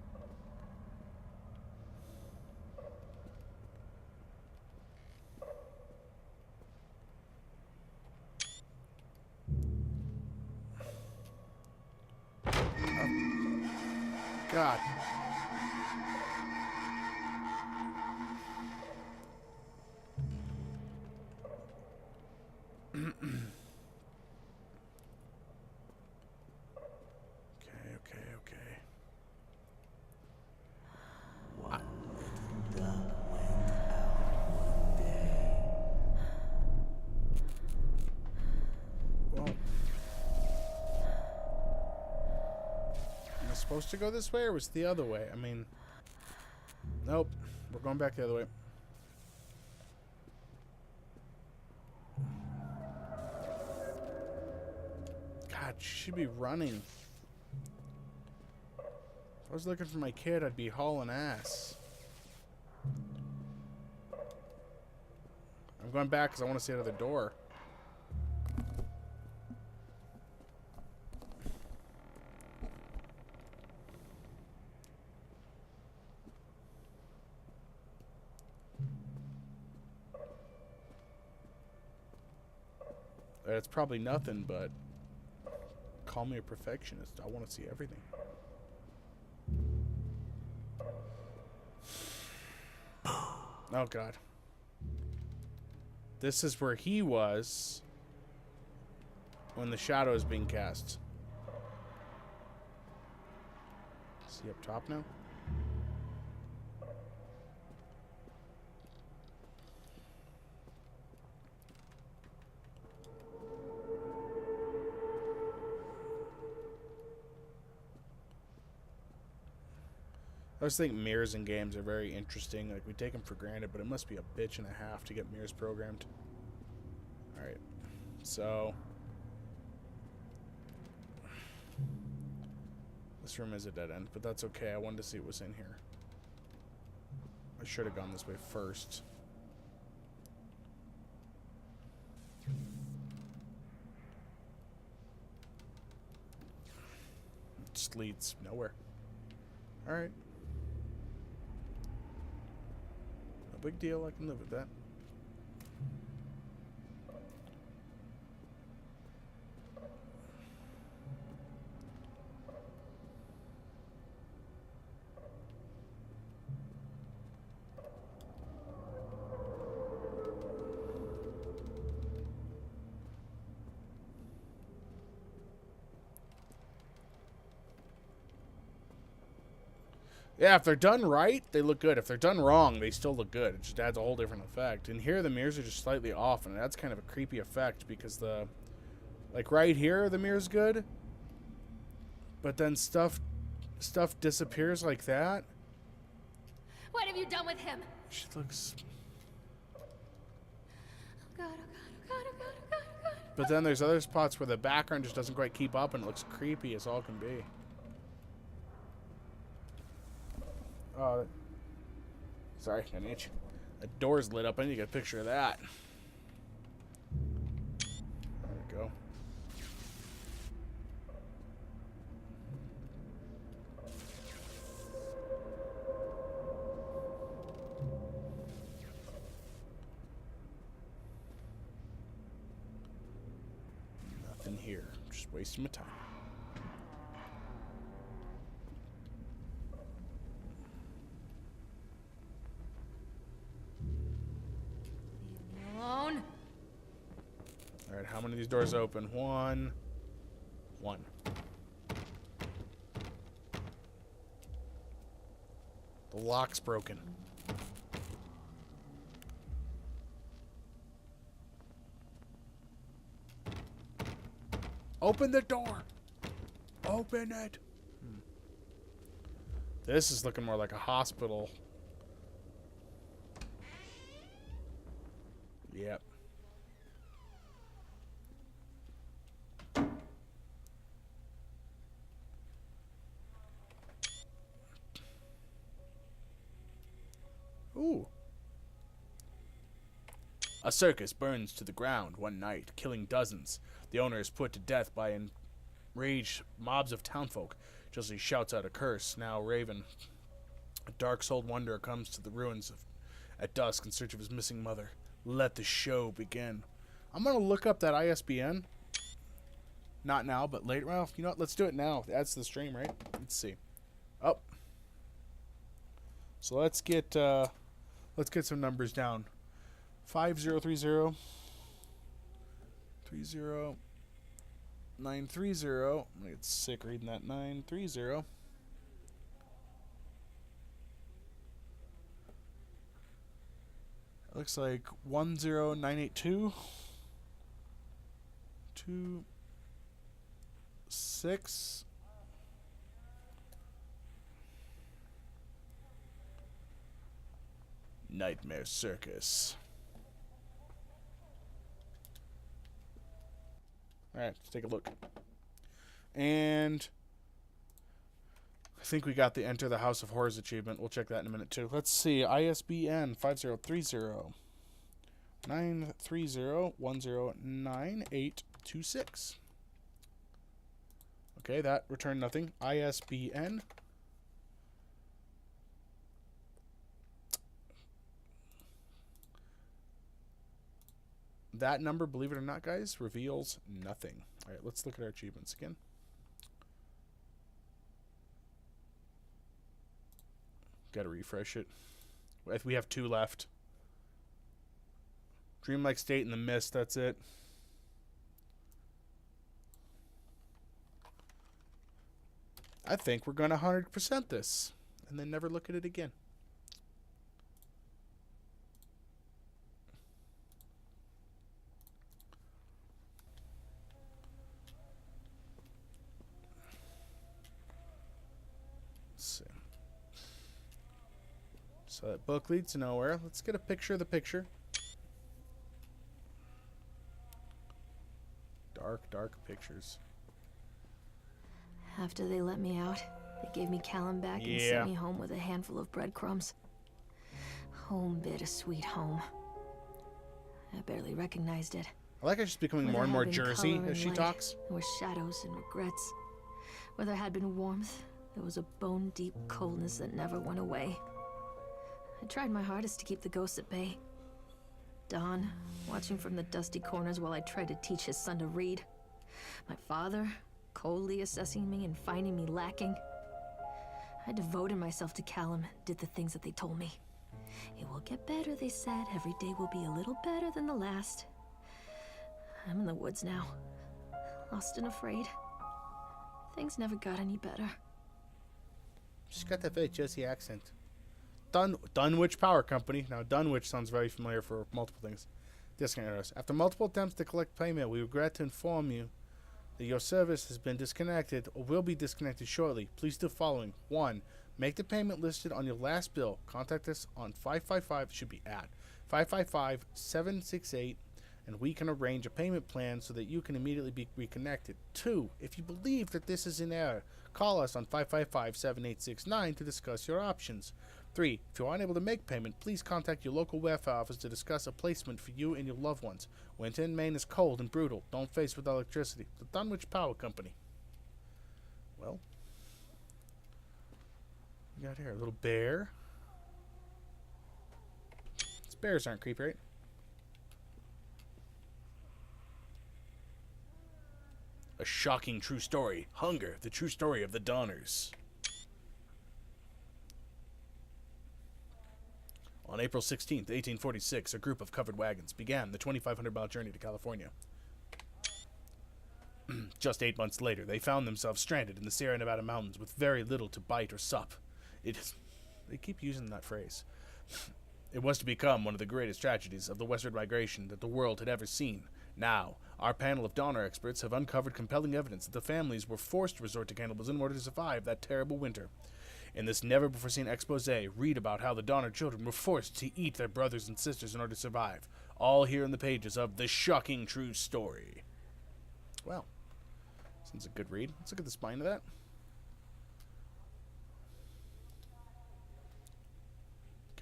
A: God. Okay.
D: One little duck went out one day.
A: Well. Am I supposed to go this way or was it the other way? I mean... Nope. We're going back the other way. God, she should be running. If I was looking for my kid, I'd be hauling ass. I'm going back because I want to see another door. It's probably nothing, but call me a perfectionist. I want to see everything. Oh, God. This is where he was when the shadow is being cast. Is he up top now? I always think mirrors in games are very interesting. Like, we take them for granted, but it must be a bitch and a half to get mirrors programmed. Alright. So... this room is a dead end, but that's okay. I wanted to see what was in here. I should have gone this way first. It just leads nowhere. Alright. No big deal. I can live with that. Yeah, if they're done right, they look good. If they're done wrong, they still look good. It just adds a whole different effect. And here, the mirrors are just slightly off, and that's kind of a creepy effect because the... like, right here, the mirror's good. But then stuff disappears like that.
G: What have you done with him?
A: She looks...
G: Oh God, oh God, oh God, oh God, oh God, oh God.
A: But then there's other spots where the background just doesn't quite keep up, and it looks creepy as all can be. Sorry, an itch. A door's lit up. I need to get a picture of that. There we go. Nothing here. Just wasting my time. Alright, how many of these doors open? One. The lock's broken. Open the door! Open it! This is looking more like a hospital. Yep. Ooh. A circus burns to the ground one night, killing dozens. The owner is put to death by enraged mobs of townfolk. Just as he shouts out a curse, now Raven, a dark-souled wanderer, comes to the ruins at dusk in search of his missing mother. Let the show begin. I'm going to look up that ISBN. Not now, but later. Well, you know what? Let's do it now. It adds to the stream, right? Let's see. Oh. So let's get some numbers down. 5030 30 930. I'm gonna get sick reading that. 930. It looks like 10982 26 Nightmare Circus. Alright, let's take a look. And I think we got the Enter the House of Horrors achievement. We'll check that in a minute too. Let's see. ISBN 5030 930 109826. Okay, that returned nothing. ISBN. That number, believe it or not, guys, reveals nothing. All right, let's look at our achievements again. Gotta refresh it. We have 2 left. Dreamlike State in the Mist, that's it. I think we're going to 100% this and then never look at it again. Let's see. So that book leads nowhere. Let's get a picture of the picture. Dark, dark pictures.
B: After they let me out, they gave me Callum back and sent me home with a handful of breadcrumbs. Home, bittersweet home. I barely recognized it.
A: I like how she's becoming more and more Jersey as she talks.
B: There were shadows and regrets. Where there had been warmth, there was a bone-deep coldness that never went away. I tried my hardest to keep the ghosts at bay. Don, watching from the dusty corners while I tried to teach his son to read. My father, coldly assessing me and finding me lacking. I devoted myself to Callum and did the things that they told me. It will get better, they said. Every day will be a little better than the last. I'm in the woods now, lost and afraid. Things never got any better.
A: She's got that very Jersey accent. Dunwich Power Company. Now, Dunwich sounds very familiar for multiple things. Disconnect us. After multiple attempts to collect payment, we regret to inform you that your service has been disconnected or will be disconnected shortly. Please do the following. 1. Make the payment listed on your last bill. Contact us on 555, should be at 555-768, and we can arrange a payment plan so that you can immediately be reconnected. 2. If you believe that this is in error, call us on 555-7869 to discuss your options. 3. If you are unable to make payment, please contact your local welfare office to discuss a placement for you and your loved ones. Winter in Maine is cold and brutal. Don't face with electricity. The Dunwich Power Company. Well, we got here a little bear. These bears aren't creepy, right? A shocking true story. Hunger, the true story of the Donners. On April 16th, 1846, a group of covered wagons began the 2,500-mile journey to California. Just 8 months later, they found themselves stranded in the Sierra Nevada mountains with very little to bite or sup. They keep using that phrase. It was to become one of the greatest tragedies of the westward migration that the world had ever seen. Now, our panel of Donner experts have uncovered compelling evidence that the families were forced to resort to cannibalism in order to survive that terrible winter. In this never-before-seen expose, read about how the Donner children were forced to eat their brothers and sisters in order to survive. All here in the pages of The Shocking True Story. Well, sounds a good read. Let's look at the spine of that.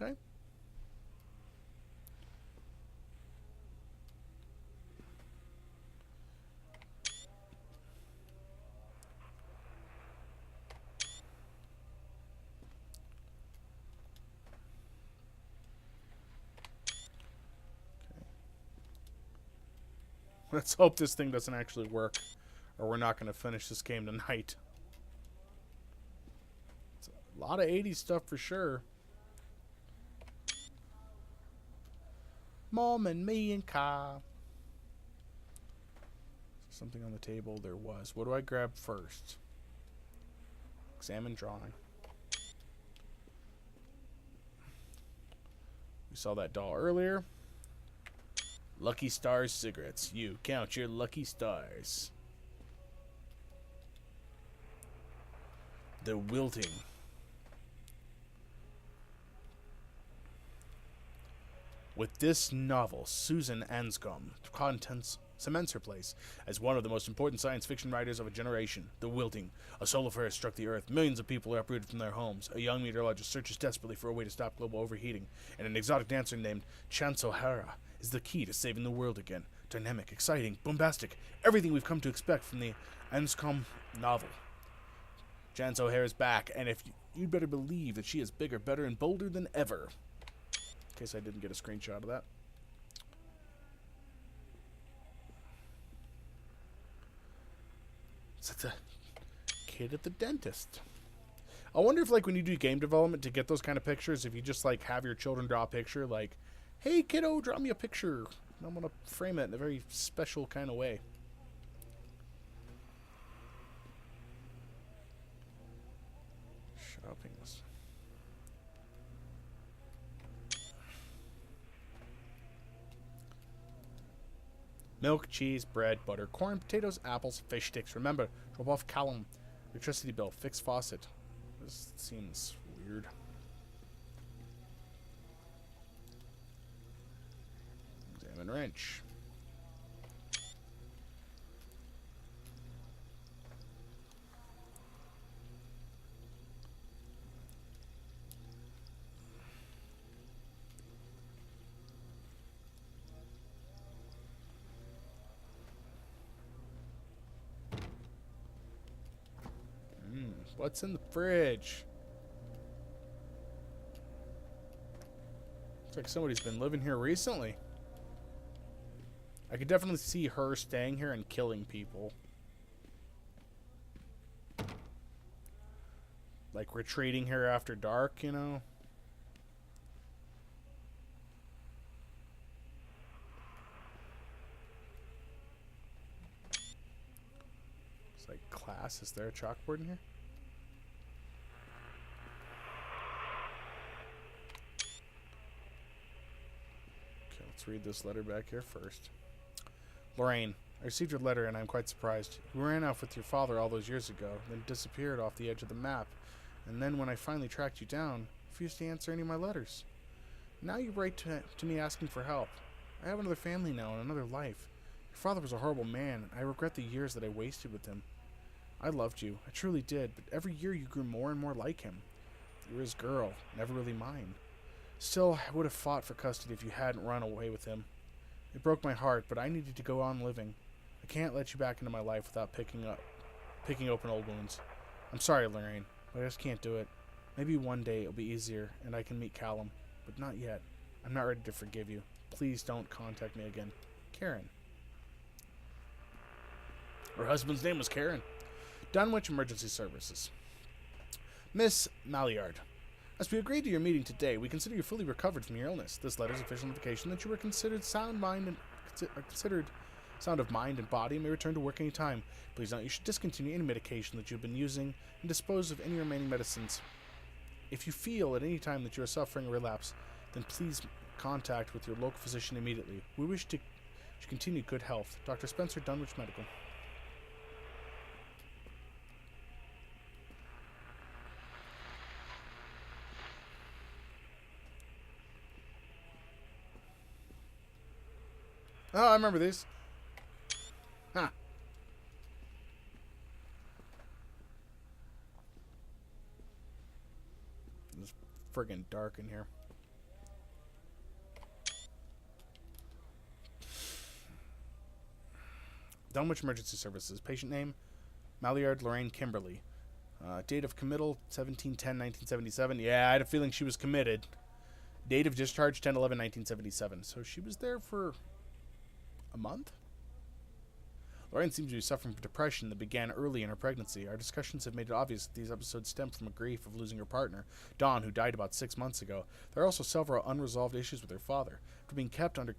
A: Okay. Let's hope this thing doesn't actually work, or we're not going to finish this game tonight. It's a lot of 80s stuff for sure. Mom and me and Ka. Something on the table there was. What do I grab first? Examine drawing. We saw that doll earlier. Lucky Stars cigarettes. You count your lucky stars. The wilting. With this novel, Susan Anscombe contents cements her place as one of the most important science fiction writers of a generation. The wilting. A solar flare has struck the Earth. Millions of people are uprooted from their homes. A young meteorologist searches desperately for a way to stop global overheating, and an exotic dancer named Chance O'Hara is the key to saving the world again. Dynamic, exciting, bombastic, everything we've come to expect from the Anscombe novel. Chance O'Hara's back, and if you'd better believe that she is bigger, better, and bolder than ever. In case I didn't get a screenshot of that. It's the kid at the dentist. I wonder if, like, when you do game development to get those kind of pictures, if you just, like, have your children draw a picture, like, hey, kiddo, draw me a picture. And I'm going to frame it in a very special kind of way. Shoppings. Milk, cheese, bread, butter, corn, potatoes, apples, fish sticks. Remember, drop off Callum. Electricity bill. Fix faucet. This seems weird. Examine wrench. What's in the fridge? Looks like somebody's been living here recently. I could definitely see her staying here and killing people. Like retreating here after dark, you know? It's like class. Is there a chalkboard in here? Let's read this letter back here first. Lorraine, I received your letter and I'm quite surprised. You ran off with your father all those years ago, then disappeared off the edge of the map. And then when I finally tracked you down, refused to answer any of my letters. Now you write to me asking for help. I have another family now and another life. Your father was a horrible man. I regret the years that I wasted with him. I loved you. I truly did, but every year you grew more and more like him. You were his girl, never really mine. Still, I would have fought for custody if you hadn't run away with him. It broke my heart, but I needed to go on living. I can't let you back into my life without picking open old wounds. I'm sorry, Lorraine, but I just can't do it. Maybe one day it'll be easier, and I can meet Callum, but not yet. I'm not ready to forgive you. Please don't contact me again. Karen. Her husband's name was Karen. Dunwich Emergency Services. Miss Maillard. As we agreed to your meeting today, we consider you fully recovered from your illness. This letter is official notification that you were considered sound of mind and body and may return to work any time. Please note you should discontinue any medication that you've been using and dispose of any remaining medicines. If you feel at any time that you are suffering a relapse, then please contact with your local physician immediately. We wish to continue good health. Dr. Spencer, Dunwich Medical. Oh, I remember these. Huh. It's friggin' dark in here. Dunwich Emergency Services. Patient name, Maillard Lorraine Kimberly. Date of committal, 17/10/1977. Yeah, I had a feeling she was committed. Date of discharge, 10/11/1977. So she was there for a month? Lorraine seems to be suffering from depression that began early in her pregnancy. Our discussions have made it obvious that these episodes stem from a grief of losing her partner, Dawn, who died about 6 months ago. There are also several unresolved issues with her father. After being kept under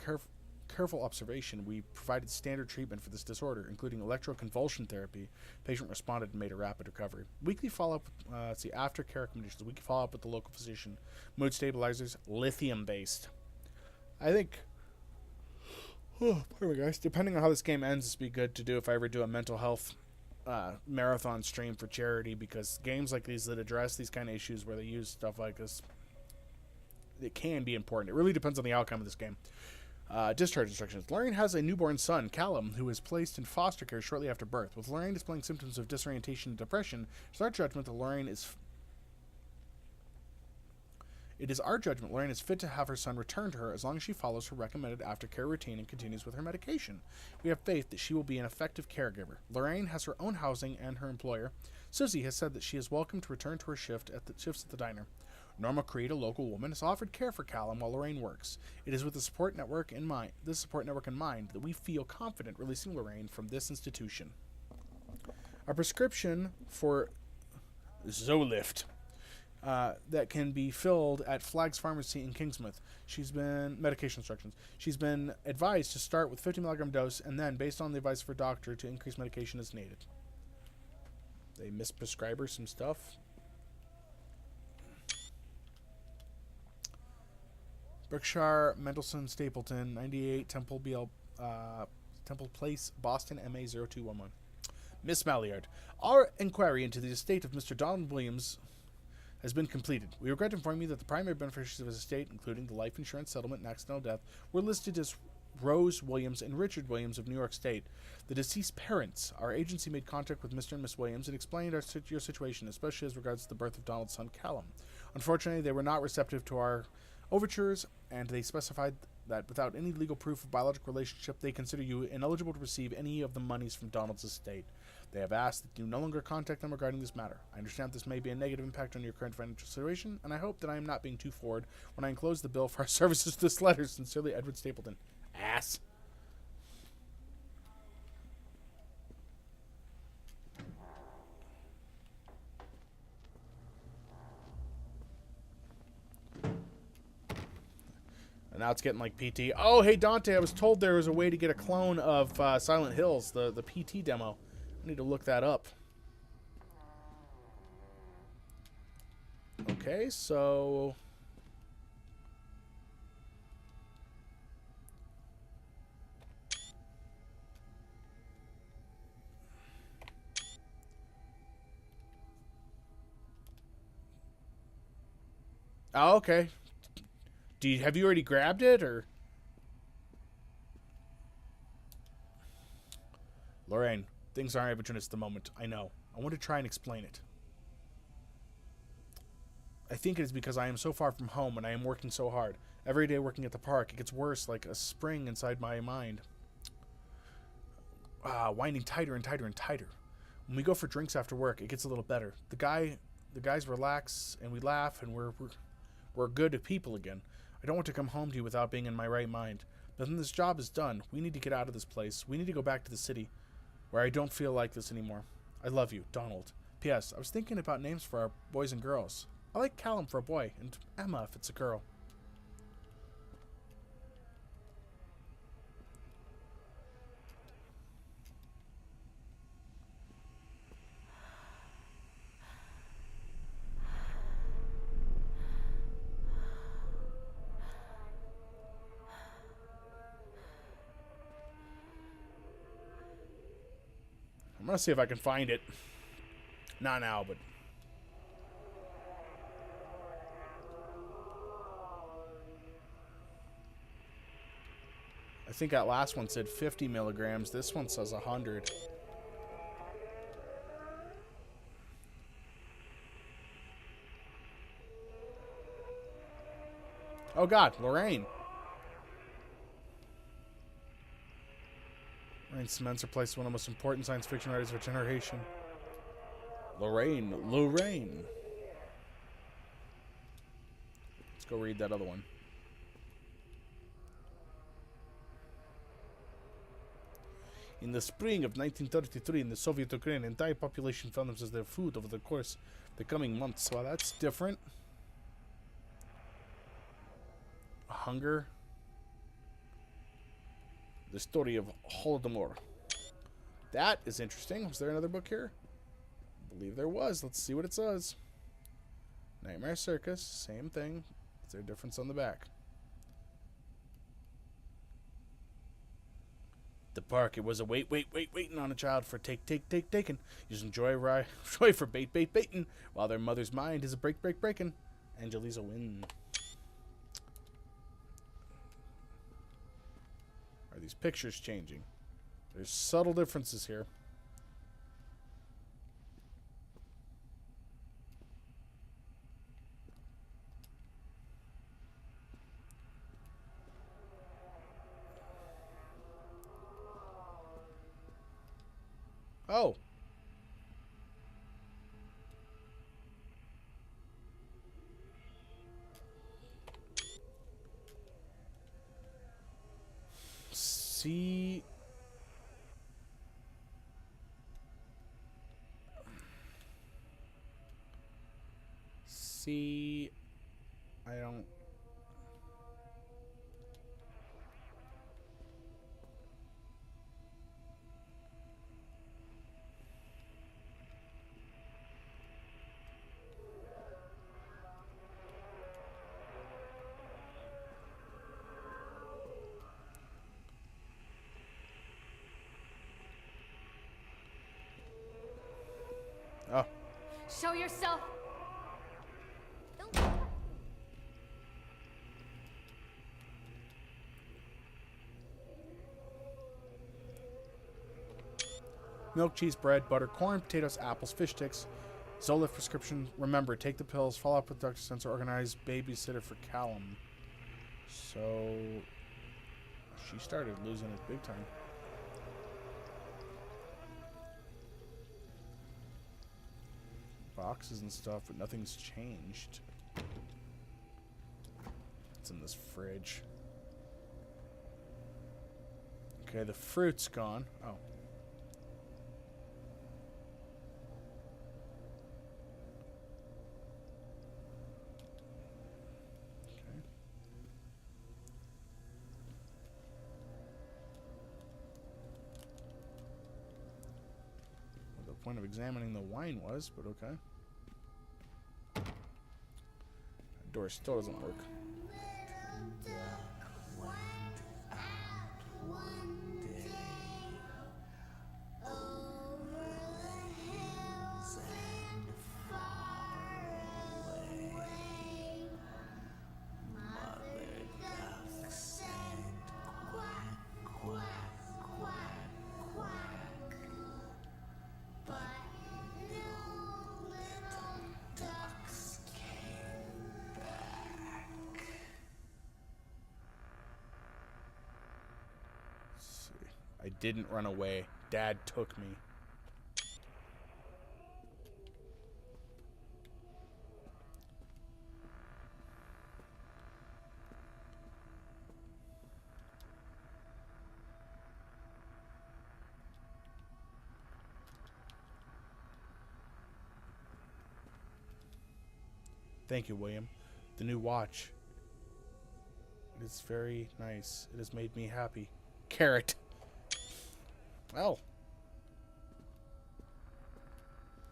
A: careful observation, we provided standard treatment for this disorder, including electroconvulsion therapy. The patient responded and made a rapid recovery. Weekly follow-up, aftercare recommendations. Weekly follow-up with the local physician. Mood stabilizers, lithium-based. I think, pardon me guys, depending on how this game ends, this would be good to do if I ever do a mental health marathon stream for charity, because games like these that address these kind of issues where they use stuff like this, it can be important. It really depends on the outcome of this game. Discharge instructions. Lorraine has a newborn son, Callum, who was placed in foster care shortly after birth. With Lorraine displaying symptoms of disorientation and depression, it's our judgment that Lorraine is fit to have her son returned to her as long as she follows her recommended aftercare routine and continues with her medication. We have faith that she will be an effective caregiver. Lorraine has her own housing, and her employer, Susie, has said that she is welcome to return to her shifts at the diner. Norma Creed, a local woman, has offered care for Callum while Lorraine works. It is with this support network in mind that we feel confident releasing Lorraine from this institution. A prescription for Zolift that can be filled at Flagg's Pharmacy in Kingsmouth. Medication instructions. She's been advised to start with 50 milligram dose and then, based on the advice of her doctor, to increase medication as needed. They misprescribe her some stuff. Berkshire, Mendelssohn, Stapleton, 98, Temple Place, Boston, MA 0211. Miss Malliard, our inquiry into the estate of Mr. Donald Williams has been completed. We regret to inform you that the primary beneficiaries of his estate, including the life insurance settlement and accidental death, were listed as Rose Williams and Richard Williams of New York State. The deceased parents, our agency made contact with Mr. and Miss Williams and explained your situation, especially as regards to the birth of Donald's son, Callum. Unfortunately, they were not receptive to our overtures, and they specified that without any legal proof of biological relationship, they consider you ineligible to receive any of the monies from Donald's estate. They have asked that you no longer contact them regarding this matter. I understand this may be a negative impact on your current financial situation, and I hope that I am not being too forward when I enclose the bill for our services to this letter. Sincerely, Edward Stapleton. Ass. And now it's getting like PT. Oh, hey, Dante, I was told there was a way to get a clone of Silent Hills, the PT demo. I need to look that up. Okay, so... Oh, okay. Have you already grabbed it, or? Lorraine, things aren't opportunist at the moment. I know. I want to try and explain it. I think it is because I am so far from home and I am working so hard. Every day working at the park, it gets worse, like a spring inside my mind. Winding tighter and tighter and tighter. When we go for drinks after work, it gets a little better. The guys relax and we laugh and we're good people again. I don't want to come home to you without being in my right mind. But when this job is done, we need to get out of this place. We need to go back to the city, where I don't feel like this anymore. I love you, Donald. P.S. I was thinking about names for our boys and girls. I like Callum for a boy, and Emma if it's a girl. I'm gonna see if I can find it. Not now, but... I think that last one said 50 milligrams. This one says 100. Oh God, Lorraine. Lorraine cements her place as one of the most important science fiction writers of her generation. Lorraine. Let's go read that other one. In the spring of 1933, in the Soviet Ukraine, the entire population found themselves their food over the course of the coming months. Well, that's different. Hunger. The story of Holodomor. That is interesting. Was there another book here? I believe there was. Let's see what it says. Nightmare Circus. Same thing. Is there a difference on the back? The park. It was a waiting on a child for taken. Using joy for baiting, while their mother's mind is a breaking. Angelisa win. Are these pictures changing? There's subtle differences here. Oh. See. I don't. Oh.
G: Show yourself.
A: Milk, cheese, bread, butter, corn, potatoes, apples, fish sticks. Zolif prescription. Remember, take the pills, follow up with Dr. Sensor, organize babysitter for Callum. So, she started losing it big time. Boxes and stuff, but nothing's changed. What's in this fridge? Okay, the fruit's gone. Oh. Point of examining the wine was, but okay. That door still doesn't work. I didn't run away. Dad took me. Thank you, William. The new watch. It is very nice. It has made me happy. Carrot. Well,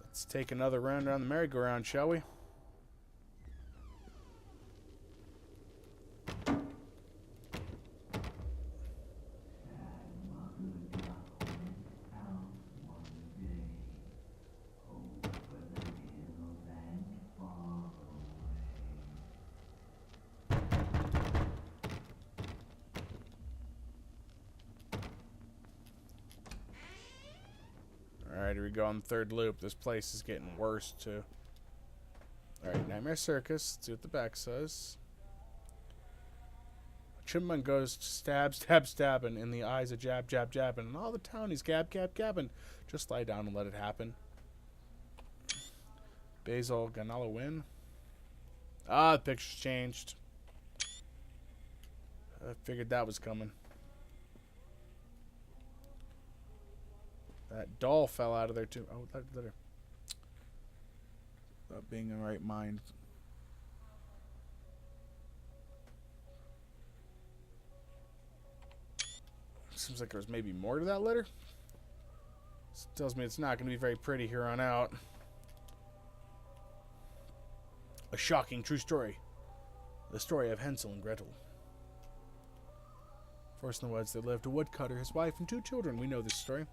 A: let's take another round around the merry-go-round, shall we? Alright, here we go on the third loop. This place is getting worse, too. Alright, Nightmare Circus. Let's see what the back says. Chipmunk goes stabbing in the eyes of jabbing. And all the town he's gabbing. Just lie down and let it happen. Basil Ganala win. Ah, the picture's changed. I figured that was coming. That doll fell out of there too. Oh, that letter. About being in the right mind. Seems like there's maybe more to that letter. This tells me it's not going to be very pretty here on out. A shocking true story. The story of Hansel and Gretel. First in the woods, there lived a woodcutter, his wife, and 2 children. We know this story.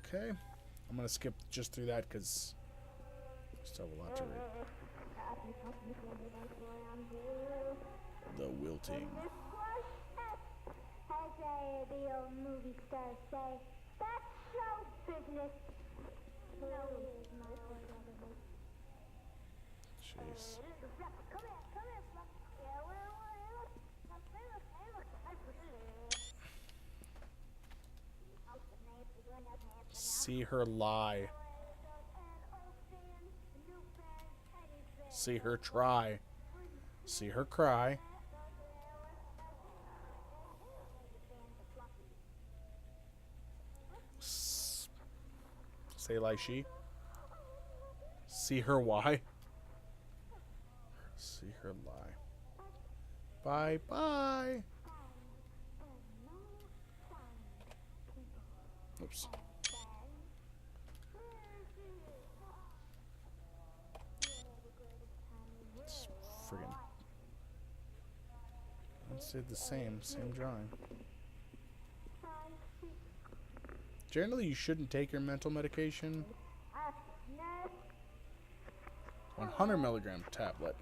A: Okay. I'm going to skip just through that because I still have a lot to read. The wilting.
E: As the old movie stars say, that's show business.
A: Jeez. See her lie. See her try. See her cry. Say like she. See her why. See her lie. Bye bye. Oops. It's friggin'. Let's do the same drawing. Generally, you shouldn't take your mental medication. 100 milligram tablet.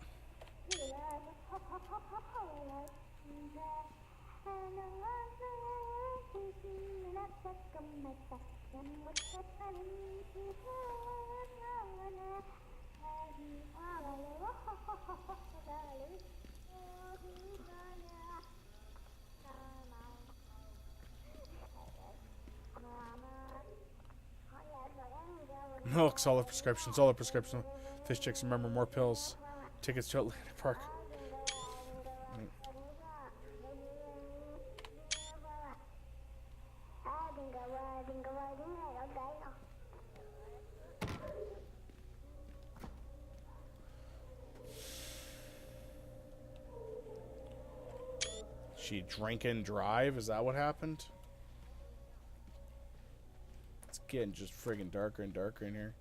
A: Milks, all the prescriptions, all the prescription. Fish chicks, remember, more pills. Tickets to Atlantic Park. She drank and drive? Is that what happened? It's getting just friggin' darker and darker in here.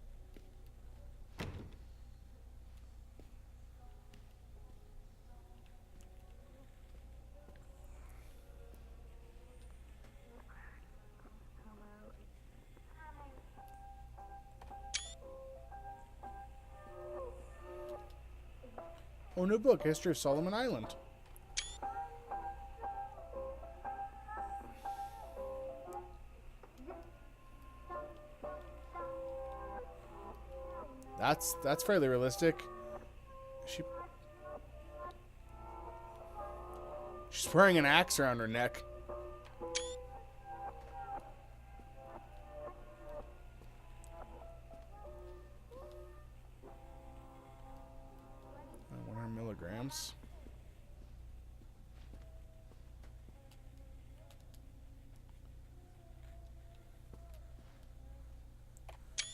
A: Oh, new book, History of Solomon Island. That's fairly realistic. She's wearing an axe around her neck. Oh, 100 milligrams.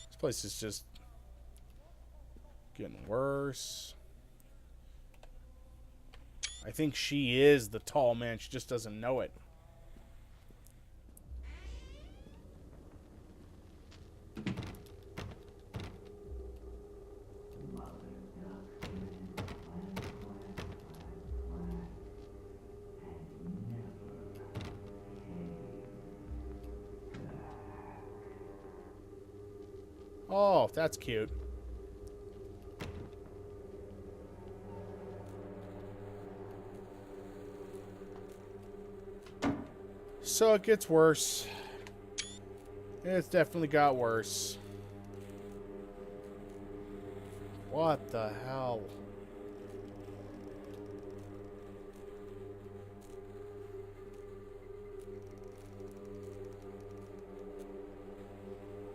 A: This place is just getting worse. I think she is the tall man. She just doesn't know it. Oh, that's cute. So it gets worse. It's definitely got worse. What the hell?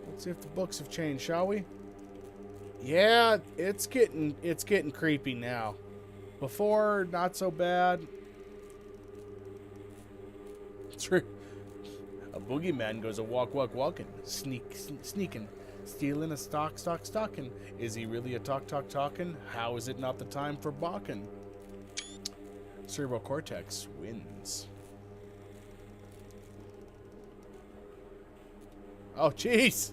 A: Let's see if the books have changed, shall we? Yeah, it's getting creepy now. Before, not so bad. It's boogeyman goes a walking, sneaking, stealing a stalking. Is he really a talking? How is it not the time for balking? Cerebral cortex wins. Oh, jeez!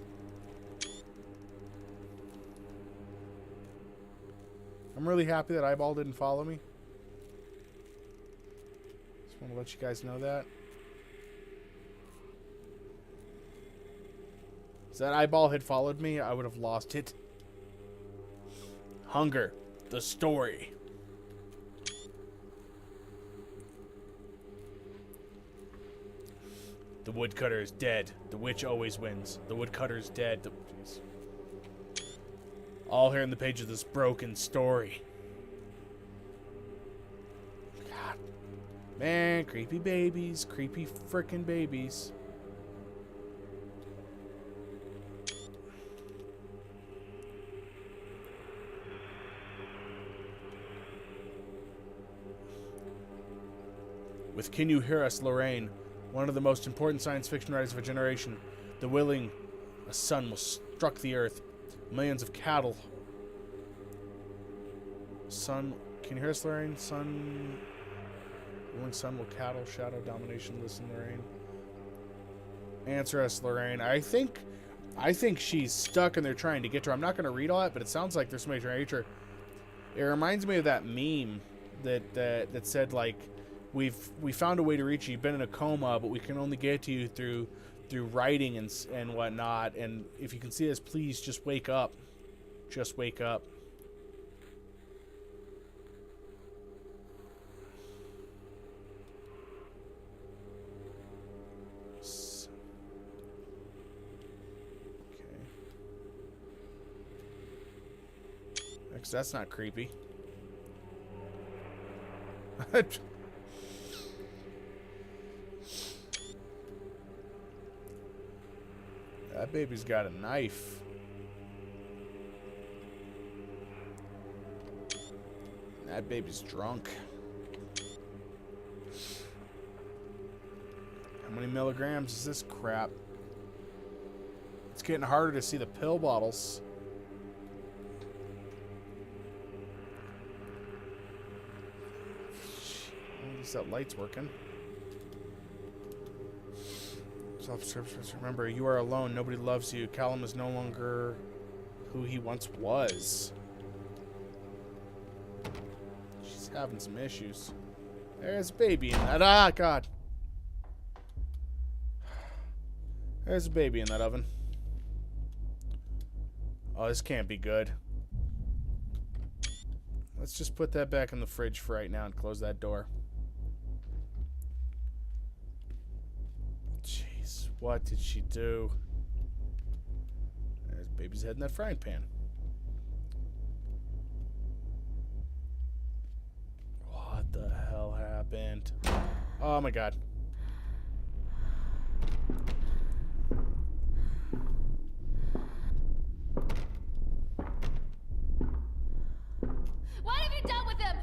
A: I'm really happy that Eyeball didn't follow me. Just want to let you guys know that. If that Eyeball had followed me, I would have lost it. Hunger, the story. The woodcutter is dead. The witch always wins. The woodcutter is dead. Jeez. All here in the page of this broken story. God. Man, creepy babies. Creepy frickin' babies. With Can You Hear Us, Lorraine, one of the most important science fiction writers of a generation, the willing sun will struck the earth. Millions of cattle. Sun, can you hear us, Lorraine? Willing sun will cattle, shadow, domination, listen, Lorraine. Answer us, Lorraine. I think she's stuck and they're trying to get to her. I'm not going to read all that, but it sounds like there's somebody trying to reach her. It reminds me of that meme that said, like, we found a way to reach you. You've been in a coma, but we can only get to you through writing and whatnot. And if you can see us, please just wake up. Just wake up. Okay. Because that's not creepy. That baby's got a knife. That baby's drunk. How many milligrams is this crap? It's getting harder to see the pill bottles. At least that light's working. Remember, you are alone. Nobody loves you. Callum is no longer who he once was. She's having some issues. There's a baby in that. Ah, God. There's a baby in that oven. Oh, this can't be good. Let's just put that back in the fridge for right now and close that door. What did she do? There's baby's head in that frying pan. What the hell happened? Oh my God.
G: What have you done with him?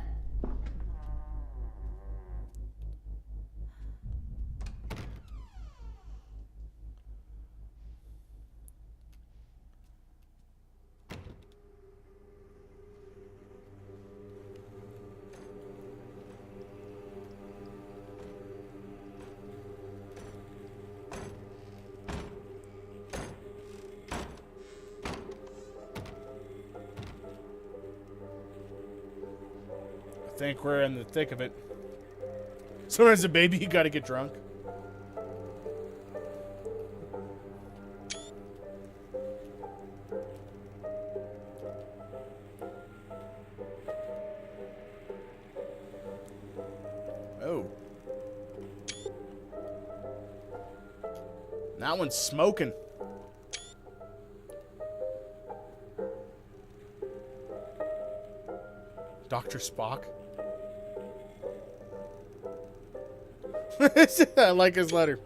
A: I think we're in the thick of it. Sometimes a baby, you gotta get drunk. Oh. That one's smoking. Dr. Spock. I like his letter.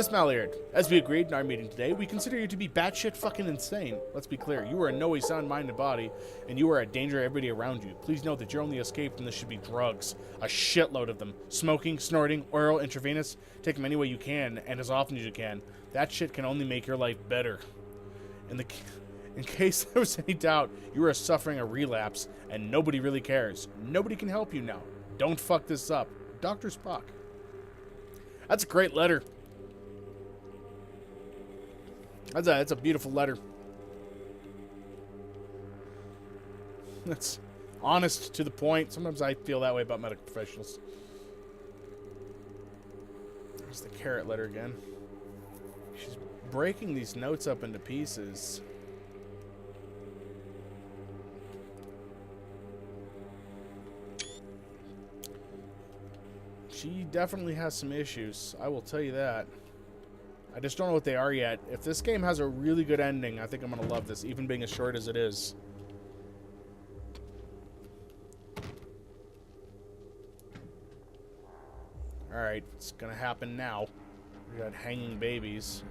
A: Miss Malliard, as we agreed in our meeting today, we consider you to be batshit fucking insane. Let's be clear, you are in no way sound mind and body, and you are a danger to everybody around you. Please note that your only escape from this should be drugs. A shitload of them. Smoking, snorting, oral, intravenous. Take them any way you can, and as often as you can. That shit can only make your life better. In case there was any doubt, you are suffering a relapse, and nobody really cares. Nobody can help you now. Don't fuck this up. Dr. Spock. That's a great letter. That's a beautiful letter. That's honest, to the point. Sometimes I feel that way about medical professionals. There's the carrot letter again. She's breaking these notes up into pieces. She definitely has some issues, I will tell you that. I just don't know what they are yet. If this game has a really good ending, I think I'm going to love this, even being as short as it is. Alright, it's going to happen now. We got hanging babies.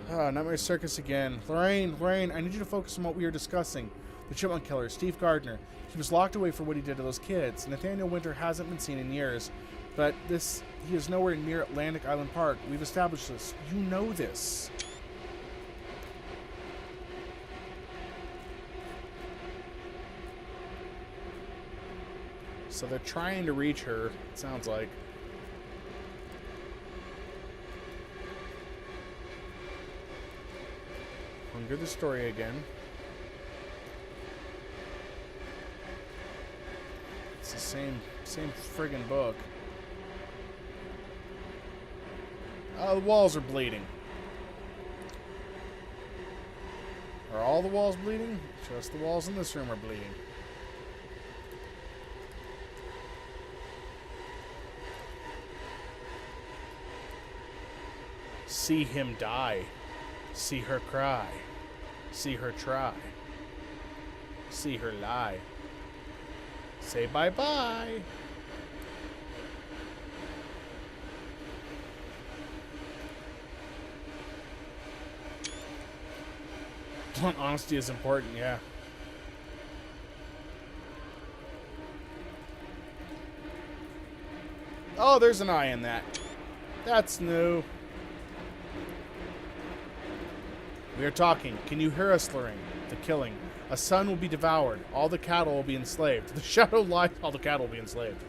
A: Nightmare Circus again. Lorraine, I need you to focus on what we are discussing. The Chipmunk Killer, Steve Gardner. He was locked away for what he did to those kids. Nathaniel Winter hasn't been seen in years. But he is nowhere near Atlantic Island Park. We've established this. You know this. So they're trying to reach her, it sounds like. Hunger the story again. It's the same friggin' book. The walls are bleeding. Are all the walls bleeding? Just the walls in this room are bleeding. See him die. See her cry. See her try. See her lie. Say bye-bye. Blunt honesty is important, yeah. Oh, there's an eye in that. That's new. We are talking. Can you hear us, Lorraine? The killing. A son will be devoured. All the cattle will be enslaved. The shadow lies. All the cattle will be enslaved.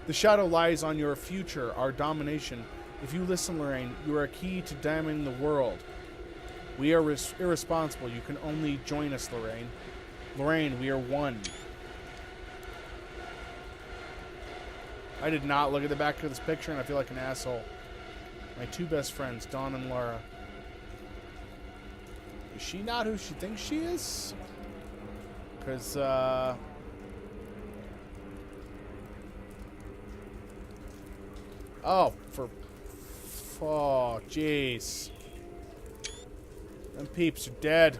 A: The shadow lies on your future, our domination. If you listen, Lorraine, you are a key to damning the world. We are irresponsible. You can only join us, Lorraine. Lorraine, we are one. I did not look at the back of this picture, and I feel like an asshole. My two best friends, Dawn and Laura. Is she not who she thinks she is? Because, oh, oh, jeez. Them peeps are dead.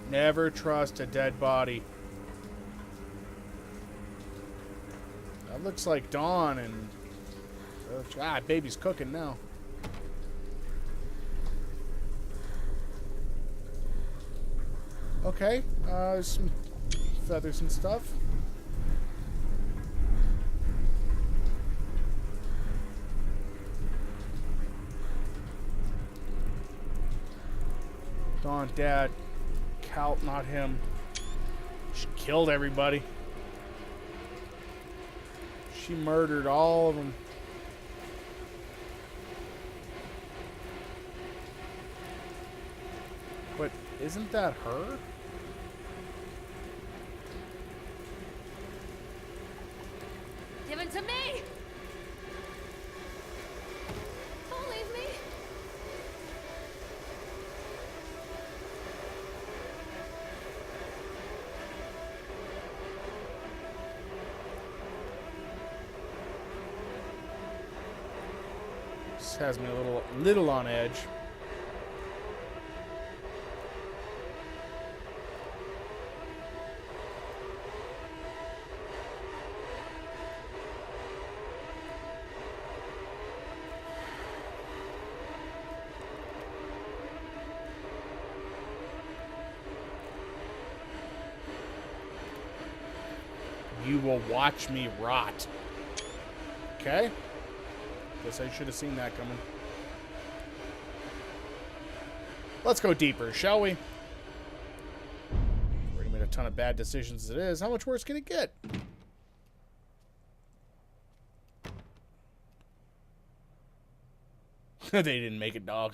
A: Never trust a dead body. That looks like Dawn and... baby's cooking now. Okay, there's some feathers and stuff. Dawn, Dad, Cal, not him. She killed everybody. She murdered all of them. But isn't that her?
G: Give it to me! Don't leave me!
A: This has me a little on edge. You will watch me rot. Okay? Guess I should have seen that coming. Let's go deeper, shall we? We already made a ton of bad decisions as it is. How much worse can it get? They didn't make it, dog.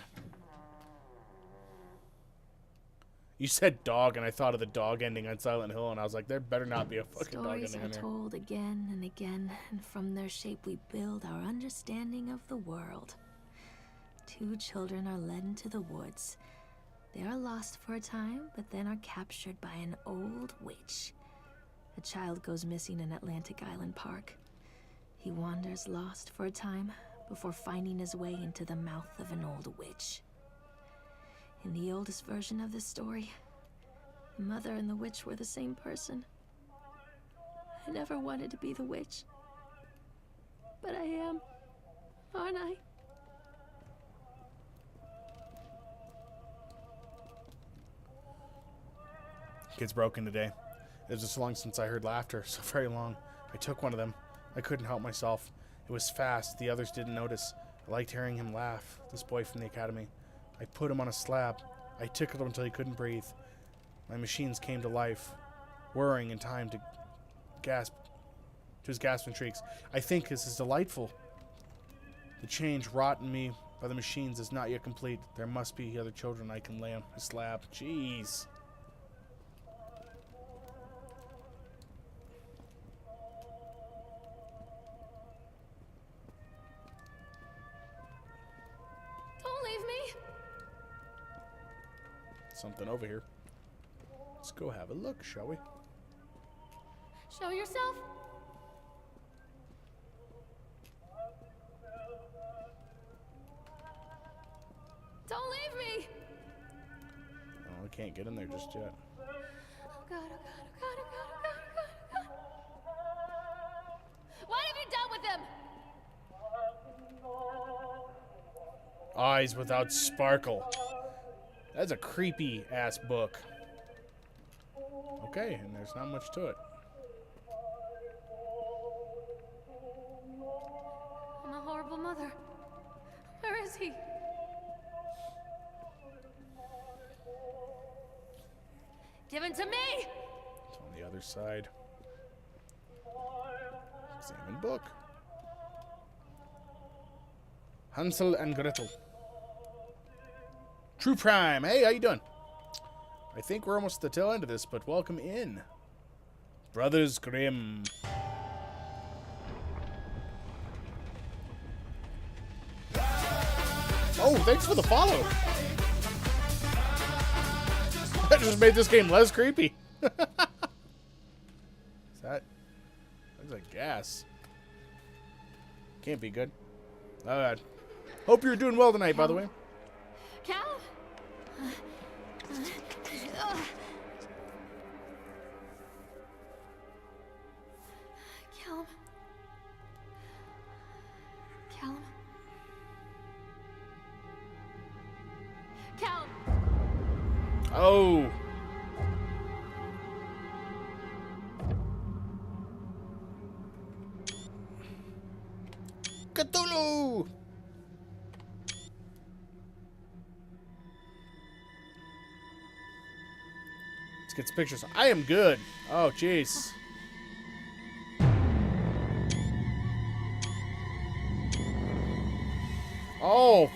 A: You said dog, and I thought of the dog ending on Silent Hill, and I was like, there better not be a fucking dog
B: Stories
A: ending
B: are
A: in there.
B: told again and again, and from their shape we build our understanding of the world. 2 children are led into the woods. They are lost for a time, but then are captured by an old witch. A child goes missing in Atlantic Island Park. He wanders lost for a time before finding his way into the mouth of an old witch. In the oldest version of this story, the mother and the witch were the same person. I never wanted to be the witch. But I am, aren't I?
A: Kid's broken today. It was so long since I heard laughter, so very long. I took one of them. I couldn't help myself. It was fast. The others didn't notice. I liked hearing him laugh, this boy from the academy. I put him on a slab. I tickled him until he couldn't breathe. My machines came to life, whirring in time to his gasping shrieks. I think this is delightful. The change wrought in me by the machines is not yet complete. There must be other children I can lay on a slab. Jeez.
G: Don't leave me.
A: Something over here. Let's go have a look, shall we?
G: Show yourself. Don't leave me.
A: Oh, I can't get in there just yet.
G: Oh God, oh God, oh God, oh God, oh God, oh God, oh God. What have you done with him?
A: Eyes Without Sparkle. That's a creepy ass book. Okay, and there's not much to it.
G: I'm a horrible mother. Where is he? Give him to me!
A: It's on the other side. Examine book. Hansel and Gretel. True Prime. Hey, how you doing? I think we're almost at the tail end of this, but welcome in. Brothers Grimm. Oh, thanks for the follow. That just made this game less creepy. Is that... That's like gas. Can't be good. Alright. Hope you're doing well tonight, by the way.
G: Cal? Callum. Callum. Callum.
A: Oh. Cthulhu! Let's get some pictures. I am good. Oh, jeez. Oh.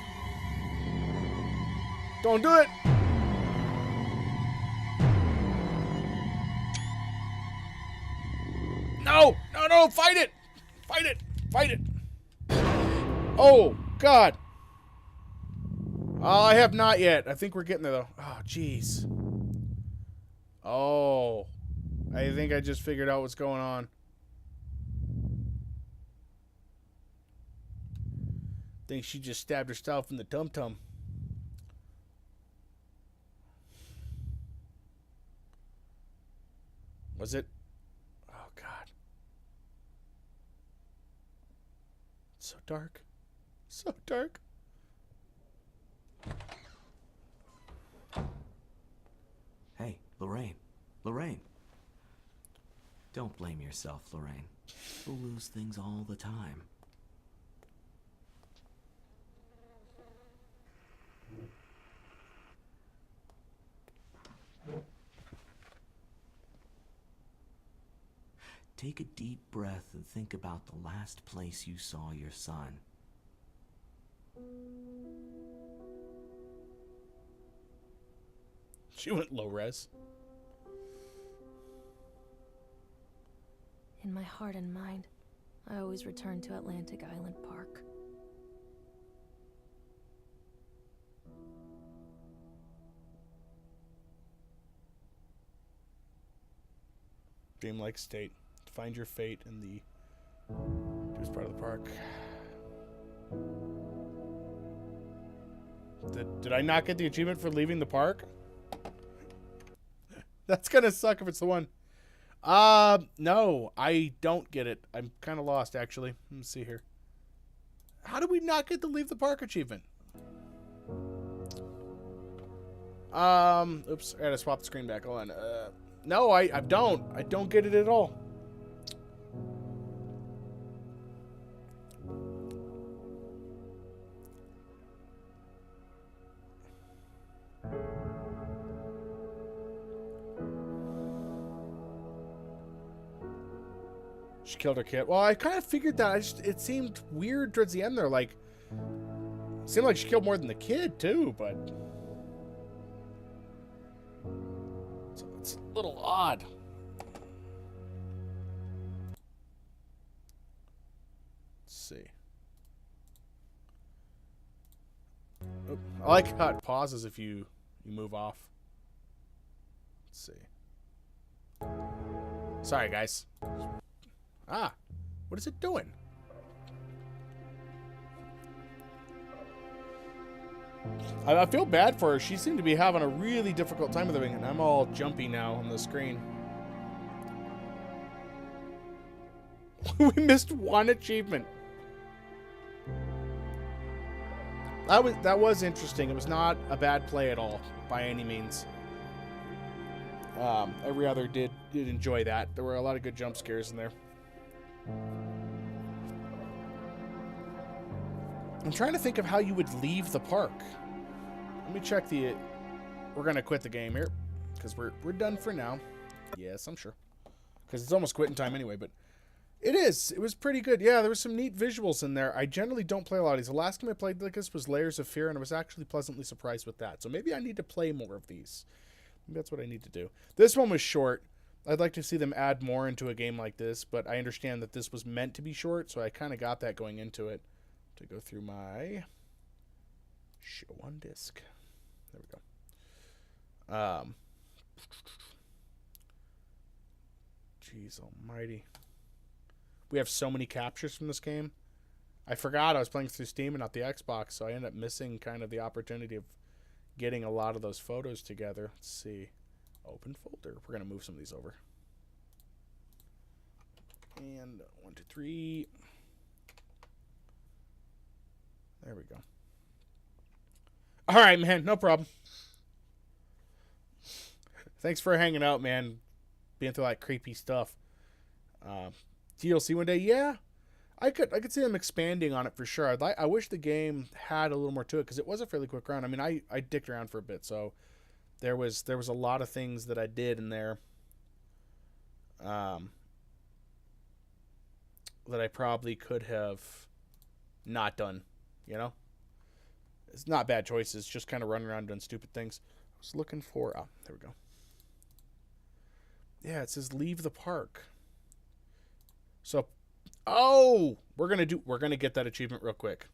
A: Don't do it. No, no, no, fight it. Fight it. Fight it. Oh, God. I have not yet. I think we're getting there, though. Oh, jeez. Oh. I think I just figured out what's going on. Think she just stabbed herself in the tum-tum. Was it? Oh, God. It's so dark. So dark.
D: Hey, Lorraine. Lorraine. Don't blame yourself, Lorraine. People lose things all the time. Take a deep breath and think about the last place you saw your son.
A: She went low res.
B: In my heart and mind, I always return to Atlantic Island Park.
A: Dreamlike state. Find your fate in the deepest part of the park. Did I not get the achievement for leaving the park? That's gonna suck if it's the one. No, I don't get it. I'm kind of lost, actually. Let me see here. How did we not get the leave the park achievement? Oops, I gotta swap the screen back. Hold on. No, I don't. I don't get it at all. She killed her kid. Well, I kind of figured that. It seemed weird towards the end there. Like, it seemed like she killed more than the kid, too, but it's a little odd. Let's see. Oh, I like how it pauses if you move off. Let's see. Sorry, guys. Ah, what is it doing? I feel bad for her. She seemed to be having a really difficult time with everything, and I'm all jumpy now on the screen. We missed one achievement. That was interesting. It was not a bad play at all, by any means. Every other did enjoy that. There were a lot of good jump scares in there. I'm trying to think of how you would leave the park. Let me check the... We're going to quit the game here, because we're done for now. Yes, I'm sure. Because it's almost quitting time anyway, but... It is. It was pretty good. Yeah, there was some neat visuals in there. I generally don't play a lot of these. The last game I played like this was Layers of Fear, and I was actually pleasantly surprised with that. So maybe I need to play more of these. Maybe that's what I need to do. This one was short. I'd like to see them add more into a game like this, but I understand that this was meant to be short, so I kind of got that going into it. To go through my show on disc. There we go. Jeez almighty. We have so many captures from this game. I forgot I was playing through Steam and not the Xbox, so I ended up missing kind of the opportunity of getting a lot of those photos together. Let's see. Open folder. We're going to move some of these over. And 1, 2, 3. There we go. All right, man. No problem. Thanks for hanging out, man. Being through that creepy stuff. DLC one day, yeah. I could see them expanding on it for sure. I wish the game had a little more to it because it was a fairly quick run. I mean, I dicked around for a bit, so there was a lot of things that I did in there that I probably could have not done, you know? It's not bad choices, just kind of running around doing stupid things. I was looking for... Oh, there we go. Yeah, it says leave the park. So... Oh! We're gonna get that achievement real quick.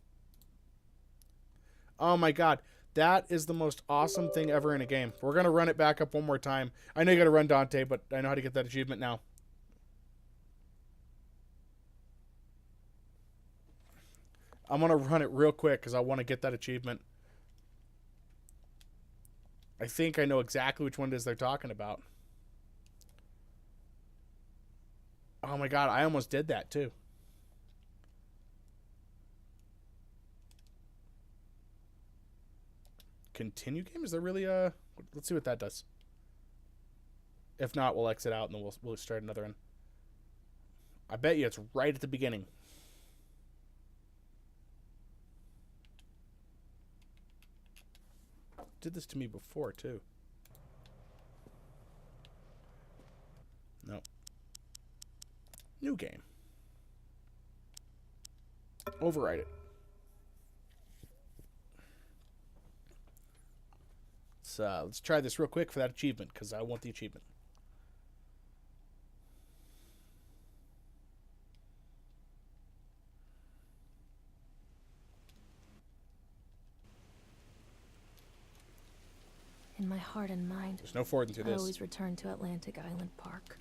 A: Oh my god. That is the most awesome thing ever in a game. We're gonna run it back up one more time. I know you gotta run Dante, but I know how to get that achievement now. I'm gonna run it real quick because I want to get that achievement. I think I know exactly which one it is they're talking about. Oh my god, I almost did that too. Continue game? Is there really a... Let's see what that does. If not, we'll exit out and then we'll start another one. I bet you it's right at the beginning. Did this to me before, too. No. New game. Override it. Let's try this real quick for that achievement, because I want the achievement.
B: In my heart and mind,
A: There's no forwarding through
B: I
A: this.
B: always return to Atlantic Island Park.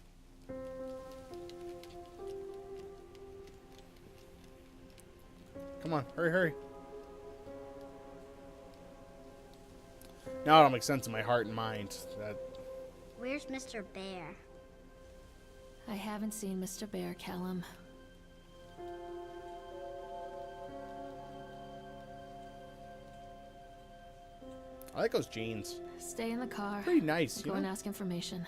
A: Come on, hurry, hurry. Now it all makes sense in my heart and mind.
E: Where's Mr. Bear?
B: I haven't seen Mr. Bear, Callum.
A: I like those jeans.
B: Stay in the car.
A: Pretty nice,
B: Go and ask information.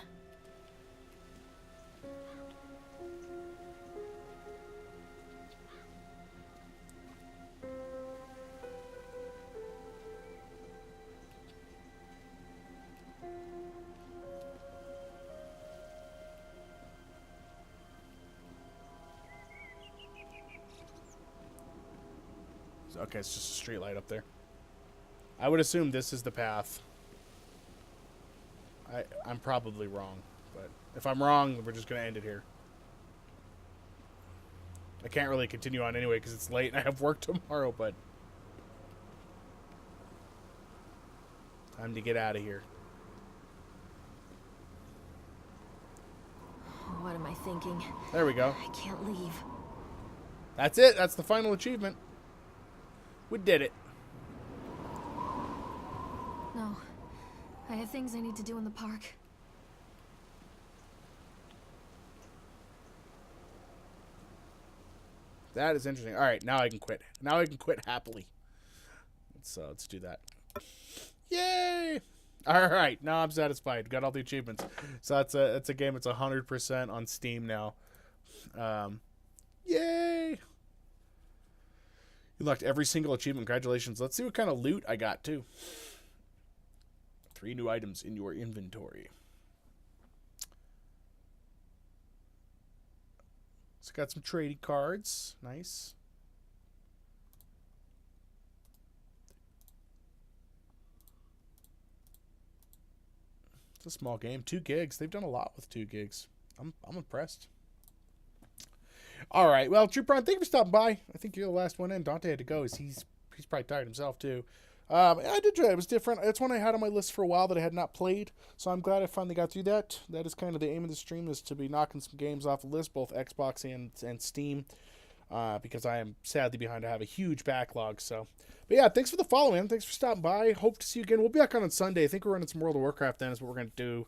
A: Okay, it's just a street light up there. I would assume this is the path. I'm probably wrong, but if I'm wrong, we're just going to end it here. I can't really continue on anyway because it's late and I have work tomorrow, but time to get out of here.
B: What am I thinking?
A: There we go.
B: I can't leave.
A: That's it. That's the final achievement. We did it.
B: No. I have things I need to do in the park.
A: That is interesting. All right, now I can quit. Now I can quit happily. Let's do that. Yay! All right, now I'm satisfied. Got all the achievements. So it's a game. It's 100% on Steam now. Yay! You unlocked every single achievement. Congratulations. Let's see what kind of loot I got too. 3 new items in your inventory. So got some trading cards. Nice. It's a small game. 2 gigs. They've done a lot with 2 gigs. I'm impressed. All right. Well, Trooper, thank you for stopping by. I think you're the last one in. Dante had to go. He's probably tired himself too. I did try it. It was different. It's one I had on my list for a while that I had not played, so I'm glad I finally got through that. That is kind of the aim of the stream, is to be knocking some games off the list, both Xbox and Steam, because I am sadly behind. I have a huge backlog. So, but yeah, thanks for the follow, man. Thanks for stopping by. Hope to see you again. We'll be back on Sunday. I think we're running some World of Warcraft then is what we're going to do.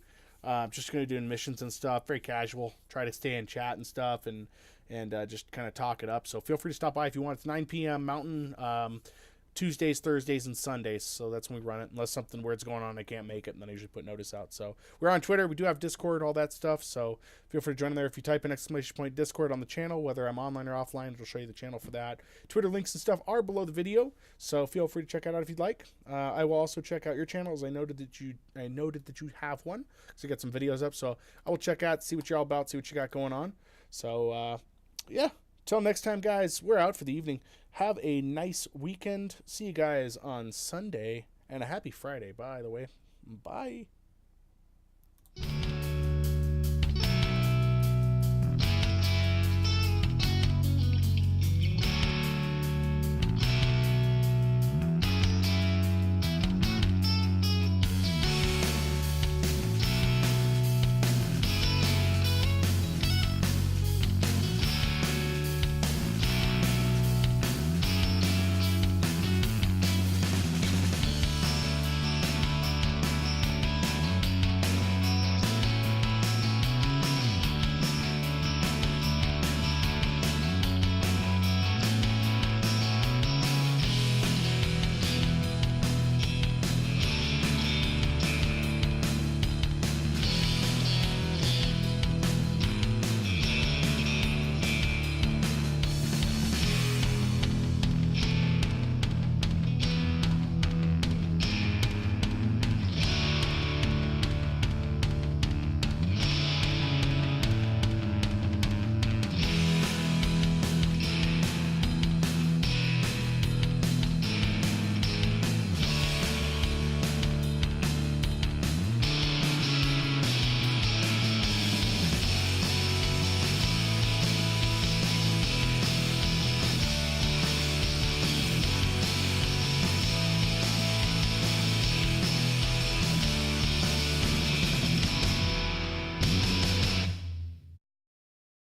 A: Just going to do missions and stuff. Very casual. Try to stay in chat and stuff and just kind of talk it up. So feel free to stop by if you want. It's 9 p.m. Mountain. Tuesdays, Thursdays, and Sundays. So that's when we run it. Unless something weird's going on, I can't make it, and then I usually put notice out. So we're on Twitter. We do have Discord, all that stuff. So feel free to join in there. If you type in ! Discord on the channel, whether I'm online or offline, it'll show you the channel for that. Twitter links and stuff are below the video, so feel free to check it out if you'd like. I will also check out your channels. I noted that you have one, so you got some videos up. So I will check out, see what you're all about, see what you got going on. So yeah. Till next time, guys, we're out for the evening. Have a nice weekend. See you guys on Sunday. And a happy Friday, by the way. Bye.